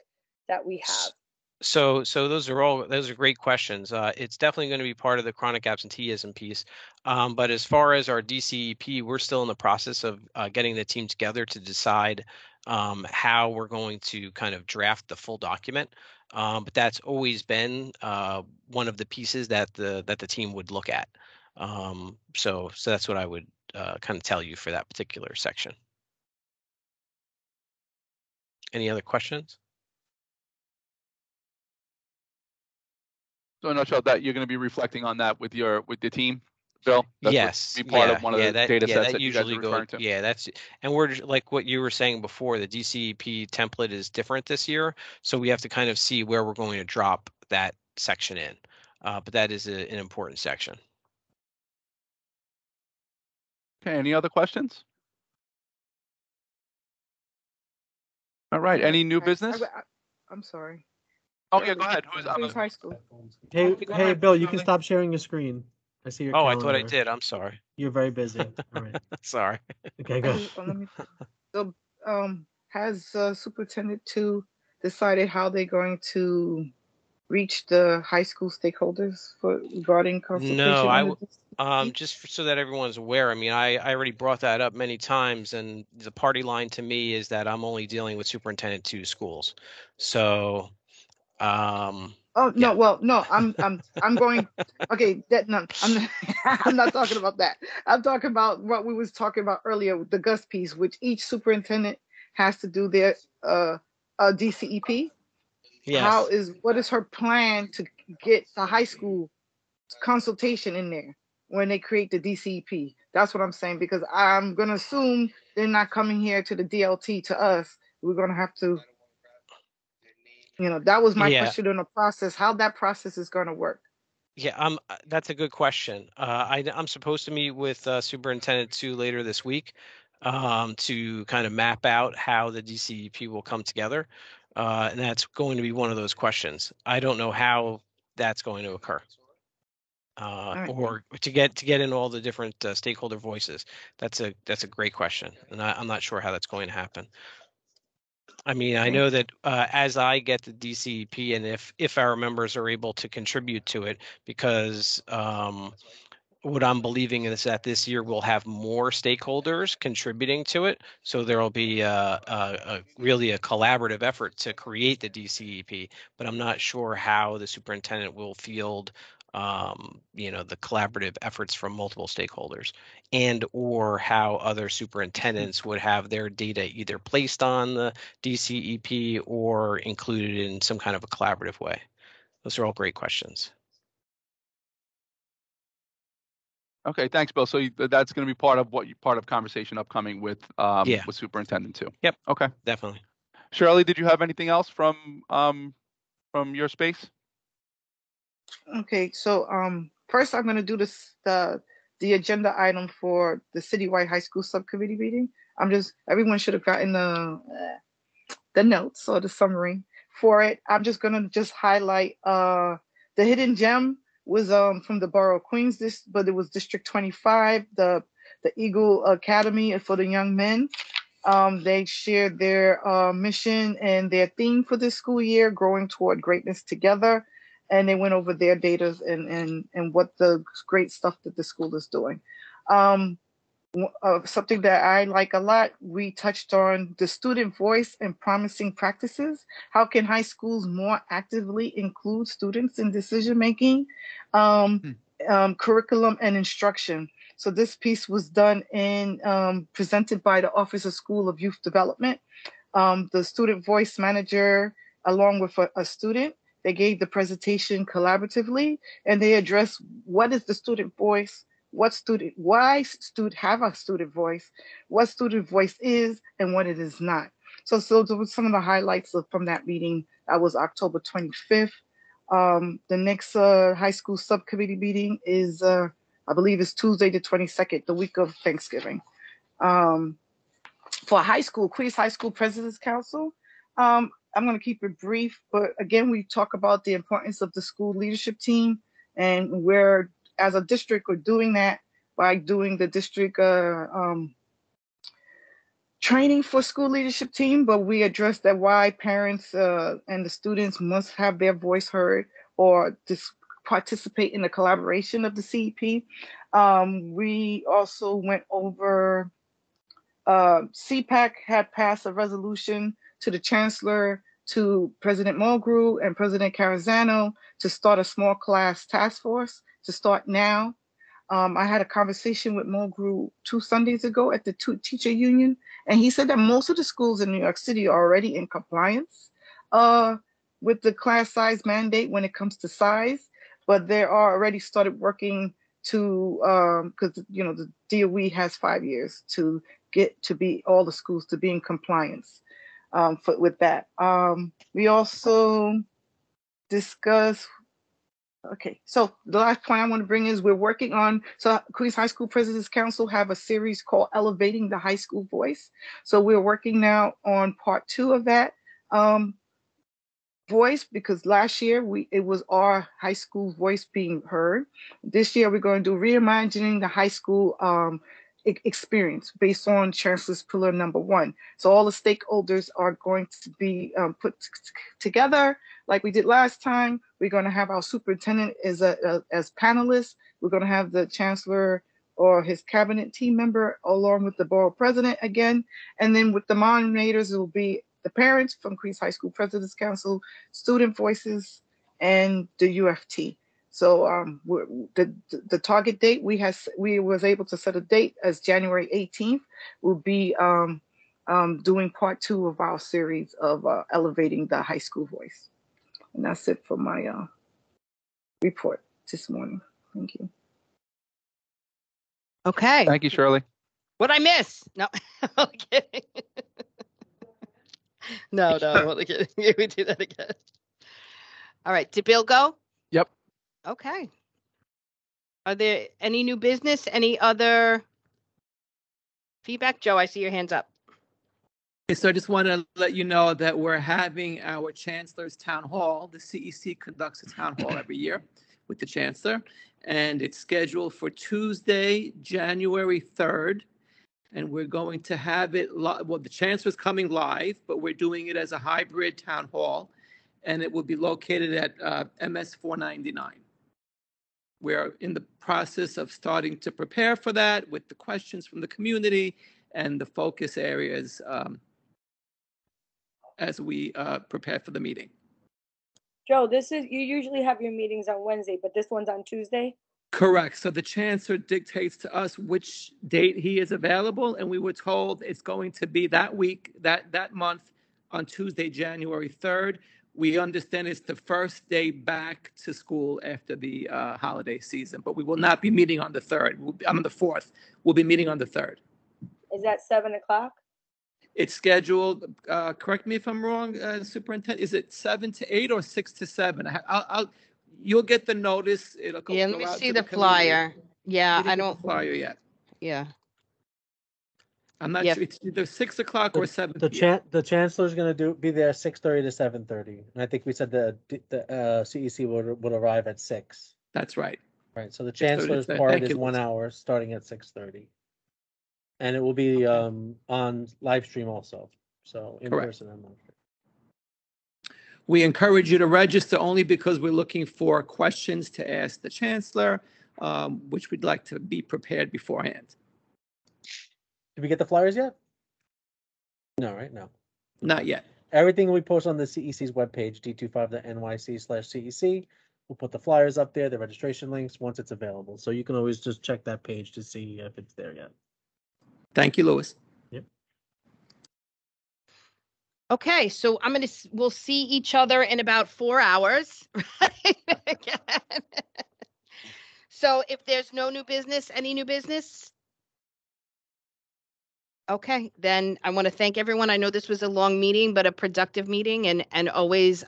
that we have. So those are great questions. It's definitely going to be part of the chronic absenteeism piece. But as far as our DCEP, we're still in the process of getting the team together to decide how we're going to kind of draft the full document. But that's always been one of the pieces that the team would look at. So that's what I would kind of tell you for that particular section. Any other questions? So in a nutshell, that you're going to be reflecting on that with the team, Bill? Yes. Be part of one of the data sets that you guys are referring to. Yeah, and we're like what you were saying before, the DCEP template is different this year. So we have to kind of see where we're going to drop that section in. But that is an important section. Okay, any other questions? All right, any new business? I'm sorry. Oh yeah, go ahead. Who's high school? Hey, Bill, you can stop sharing your screen. I see your calendar. I thought I did. I'm sorry. You're very busy. All right. Sorry. Okay, go. So, has Superintendent 2 decided how they're going to reach the high school stakeholders regarding consultation? No, just so that everyone's aware. I mean, I already brought that up many times, and the party line to me is that I'm only dealing with Superintendent 2 schools. So. Oh no! Well, no, I'm going. Okay, I'm not talking about that. I'm talking about what we was talking about earlier, the GUS piece, which each superintendent has to do their DCEP. Yes. What is her plan to get the high school consultation in there when they create the DCEP? That's what I'm saying, because I'm gonna assume they're not coming here to the DLT to us. We're gonna have to. That was my question on the process, how that process is going to work. Yeah, that's a good question. I'm supposed to meet with Superintendent 2 later this week to kind of map out how the DCEP will come together. And that's going to be one of those questions. I don't know how that's going to occur. right. or to get in all the different stakeholder voices? That's a great question, and I'm not sure how that's going to happen. I mean, I Okay. know that as I get the DCEP, and if our members are able to contribute to it, because what I'm believing is that this year we'll have more stakeholders contributing to it. So there will be really a collaborative effort to create the DCEP, but I'm not sure how the superintendent will field the collaborative efforts from multiple stakeholders, and or how other superintendents would have their data either placed on the DCEP or included in some kind of a collaborative way. Those are all great questions. Okay, thanks, Bill. So that's going to be part of conversation upcoming with Yeah. with superintendent too. Yep. Okay. Definitely. Shirley, did you have anything else from your space? Okay, so first I'm going to do the agenda item for the citywide high school subcommittee meeting. Everyone should have gotten the notes or the summary for it. I'm just going to highlight the hidden gem was from the borough of Queens, but it was District 25, the Eagle Academy for the young men. They shared their mission and their theme for this school year, growing toward greatness together. And they went over their data and what the great stuff that the school is doing. Something that I like a lot, we touched on the student voice and promising practices. How can high schools more actively include students in decision making, curriculum and instruction? So this piece was done presented by the Office of School of Youth Development. The student voice manager, along with a student, they gave the presentation collaboratively, and they addressed what is the student voice, why student have a student voice, what student voice is, and what it is not. So those were some of the highlights from that meeting. That was October 25th. The next high school subcommittee meeting is, I believe, is Tuesday the 22nd, the week of Thanksgiving. For high school, Queens High School President's Council, I'm going to keep it brief, but again, we talk about the importance of the school leadership team, and we're, as a district, we're doing that by doing the district training for school leadership team, but we address that why parents and the students must have their voice heard or participate in the collaboration of the CEP. We also went over CPAC had passed a resolution to the chancellor, to President Mulgrew and President Carazano to start a small class task force to start now. I had a conversation with Mulgrew 2 Sundays ago at the teacher union, and he said that most of the schools in New York City are already in compliance with the class size mandate when it comes to size, but they are already started working to, because the DOE has 5 years to get to be all the schools to be in compliance with that. We also discuss. Okay, so the last point I want to bring is we're working on, so Queens High School President's Council have a series called Elevating the High School Voice. So we're working now on part 2 of that voice, because last year it was our high school voice being heard. This year we're going to do reimagining the high school experience based on Chancellor's Pillar number 1. So all the stakeholders are going to be put together like we did last time. We're going to have our superintendent as panelists. We're going to have the chancellor or his cabinet team member along with the borough president again. And then with the moderators, it will be the parents from Queens High School President's Council, student voices, and the UFT. So the target date we was able to set a date as January 18th. We'll be doing part 2 of our series of elevating the high school voice. And that's it for my report this morning. Thank you. Okay. Thank you, Shirley. What'd I miss? No, I'm kidding. No, I'm only kidding. We do that again. All right. Did Bill go? Yep. Okay. Are there any new business? Any other feedback? Joe, I see your hands up. Okay, so I just want to let you know that we're having our Chancellor's Town Hall. The CEC conducts a town hall every year. with the chancellor. And it's scheduled for Tuesday, January 3rd. And we're going to have it, well, the chancellor's coming live, but we're doing it as a hybrid town hall. And it will be located at MS 499. We're in the process of starting to prepare for that with the questions from the community and the focus areas as we prepare for the meeting. Joe, you usually have your meetings on Wednesday, but this one's on Tuesday? Correct. So the chancellor dictates to us which date he is available, and we were told it's going to be that week, that month, on Tuesday, January 3rd. We understand it's the first day back to school after the holiday season, but we will not be meeting on the 3rd. I'm on the 4th. We'll be meeting on the 3rd. Is that 7 o'clock? It's scheduled, correct me if I'm wrong, Superintendent, is it 7 to 8 or 6 to 7? You'll get the notice. It'll go, Yeah, go let me out see to the community. flyer. Yeah, We didn't I get the don't, flyer yet. yeah. I'm not Yeah. sure. It's either 6 o'clock or 7 The p.m. the chancellor's gonna be there 6:30 to 7:30, and I think we said the CEC would arrive at 6. That's right. Right, so the 6:30 to chancellor's 7. part Thank is you, 1 Liz. hour, starting at 6:30. And it will be on live stream also, so in Correct. person and live. We encourage you to register only because we're looking for questions to ask the chancellor, which we'd like to be prepared beforehand. Did we get the flyers yet? No, right? No. Not yet. Everything we post on the CEC's webpage, d25.nyc/CEC. We'll put the flyers up there, the registration links, once it's available. So you can always just check that page to see if it's there yet. Thank you, Louis. Yep. Okay, so we'll see each other in about 4 hours. So if there's no new business, any new business? Okay, then I want to thank everyone. I know this was a long meeting, but a productive meeting, and always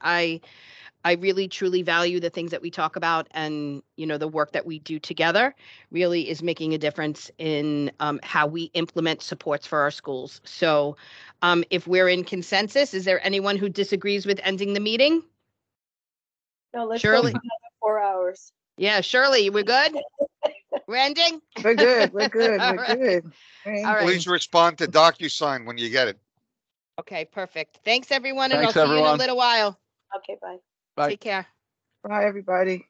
I really truly value the things that we talk about, and the work that we do together really is making a difference in how we implement supports for our schools. So if we're in consensus, is there anyone who disagrees with ending the meeting? No, let's Shirley? go for another 4 hours. Yeah, Shirley, we're good? We're ending? We're good. We're good. All We're right. good. All right. Please respond to DocuSign when you get it. Okay, perfect. Thanks, everyone, and Thanks, I'll see you in a everyone. little while. Okay, bye. Bye. Take care. Bye, everybody.